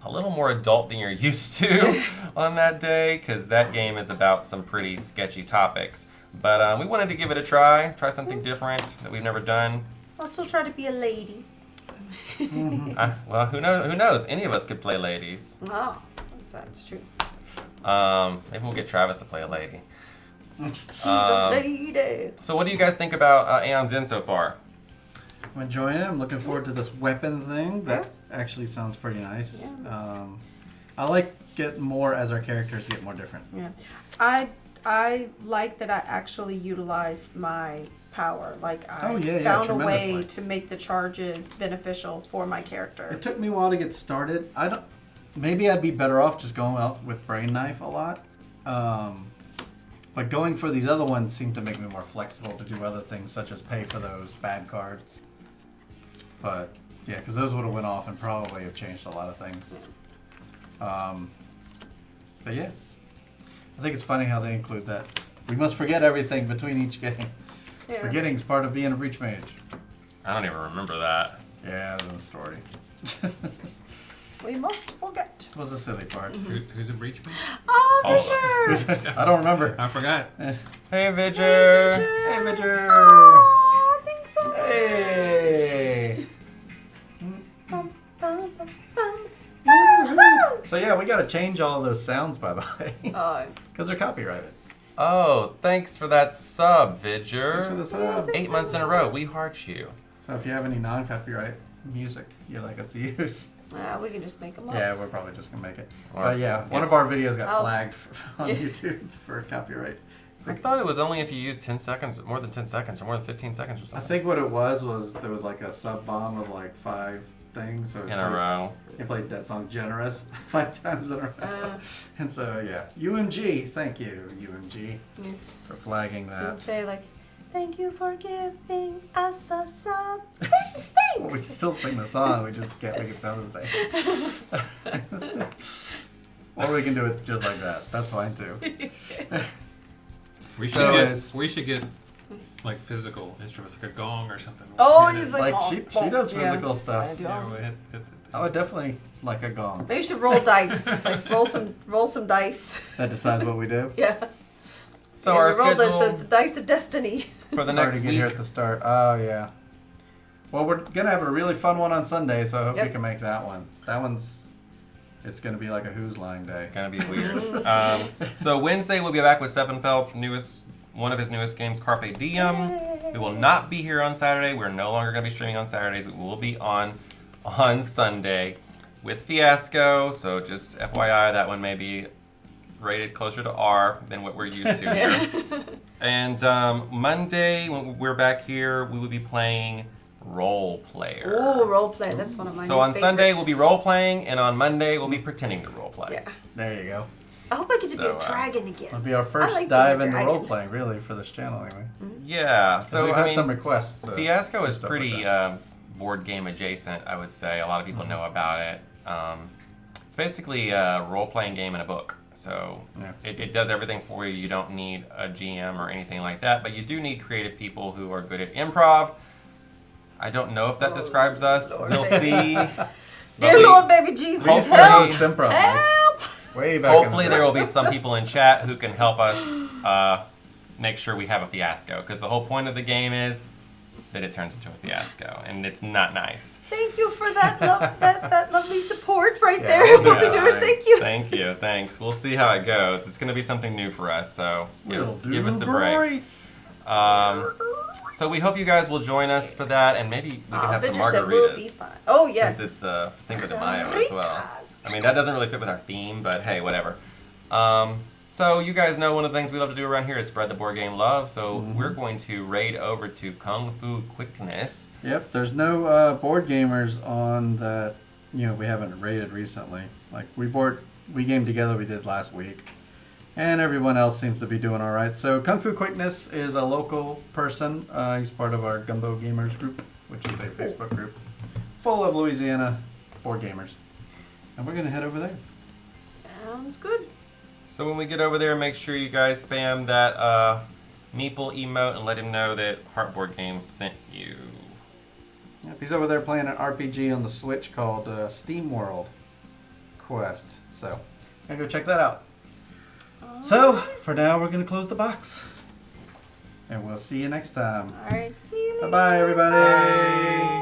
adult than you're used to on that day, because that game is about some pretty sketchy topics. But we wanted to give it a try something different that we've never done. I'll still try to be a lady. Well, who knows? Any of us could play ladies. Oh, that's true. Maybe we'll get Travis to play a lady. She's a lady. So what do you guys think about Aeon's End so far? I'm enjoying it. I'm looking forward to this weapon thing. That actually sounds pretty nice. Yeah, I like it more as our characters get more different. Yeah, I like that I actually utilized my power. Like I found a way tremendously. to make the charges beneficial for my character. It took me a while to get started. Maybe I'd be better off just going out with Brain Knife a lot. But going for these other ones seemed to make me more flexible to do other things, such as pay for those bad cards. But yeah, because those would have went off and probably have changed a lot of things. But yeah, I think it's funny how they include that. We must forget everything between each game. Yes. Forgetting is part of being a breach mage. I don't even remember that. Yeah, that's a story. We must forget. It was a silly part. Who's a breach man? Oh, Fisher! I don't remember. I forgot. Hey, Vidger! Hey, Midger! Aw, thanks so much. Hey! Bum, bum, bum, bum. Woo-hoo! So yeah, we gotta change all of those sounds, by the way, Oh, because they're copyrighted. Oh, thanks for that sub, Vidger. Thanks for the sub. 8 months in a row. We heart you. So if you have any non-copyright music you'd like us to use, We can just make them up. yeah, we're probably just gonna make it. Or- But yeah, one of our videos got Oh. flagged on Yes. YouTube for copyright. I thought it was only if you used 10 seconds, more than 10 seconds, or more than 15 seconds or I something. think what it was there was like a sub bomb of like 5 things. So In a row. It played that song "Generous" 5 times in a row. And so yeah, UMG, thank you UMG Yes. for flagging You that. can say like, thank you for giving us a sub. Well, we Thanks. still sing the song, we just can't make it sound the same. Or we can do it just like that. That's fine too. We should So get is- we should get like physical instruments, like a gong or something. Oh, Hit he's it. like, Like she does yeah. physical stuff. I do. Yeah, we'll hit I would definitely like a gong. Maybe you should roll dice. Like roll some dice. That decides what we do. Yeah. So Yeah, our we roll schedule the dice of destiny. for the Already next get here week. at the start. Oh yeah. Well, we're gonna have a really fun one on Sunday, so I hope we Yep. can make that one. It's gonna be like a Who's Line day. Gonna be weird. So Wednesday we'll be back with Steffenfeld's one of his newest games, Carpe Diem. We will not be here on Saturday. We're no longer gonna be streaming on Saturdays. We will be on Sunday with Fiasco. So just FYI, that one may be rated closer to R than what we're used to here. And Monday when we're back here, we will be playing Role Player. Ooh, role play. That's one of my So new on Sunday we'll be favorites. role playing, and on Monday we'll be pretending to role play. Yeah. There you go. I hope I get to be So, a dragon again. It'll be our first like dive being a into dragon. role playing, really, for this channel anyway. Yeah. 'Cause So we've I had mean, some requests. Fiasco is stuff like pretty that. board game adjacent, I would say. A lot of Mm-hmm. people know about it. It's basically a role playing game in a book. So Yeah. it does everything for you. You don't need a GM or anything like that, but you do need creative people who are good at improv. I don't know if that describes us. Lord. We'll see. But Dear we- Lord, baby Jesus, Hopefully- help! Host improv nights. Help! Way back in the Hopefully day. there will be some people in chat who can help us make sure we have a fiasco, because the whole point of the game is that it turns into a fiasco, and it's not nice. Thank you for that that lovely support right Yeah, there, we'll do movie that. doers. Thank you. Thank you, thanks. We'll see how it goes. It's going to be something new for us, so give us a break. great. So we hope you guys will join us for that, and maybe we can have some Victor said we'll be margaritas. fine. Oh yes. Since it's Cinco de Mayo as well. Margaritas. I mean, that doesn't really fit with our theme, but hey, whatever. So you guys know one of the things we love to do around here is spread the board game love. So we're going to raid over to Kung Fu Quickness. Yep, there's no board gamers on that. We haven't rated recently. Like we gamed together. We did last week, and everyone else seems to be doing all right. So Kung Fu Quickness is a local person. He's part of our Gumbo Gamers group, which is a Facebook group full of Louisiana board gamers, and we're gonna head over there. Sounds good. So when we get over there, make sure you guys spam that Meeple emote and let him know that Heartboard Games sent you. Yep, he's over there playing an RPG on the Switch called Steam World Quest. So, gotta go check that out. So, for now, we're gonna close the box. And we'll see you next time. All right. See you later. Bye-bye, everybody.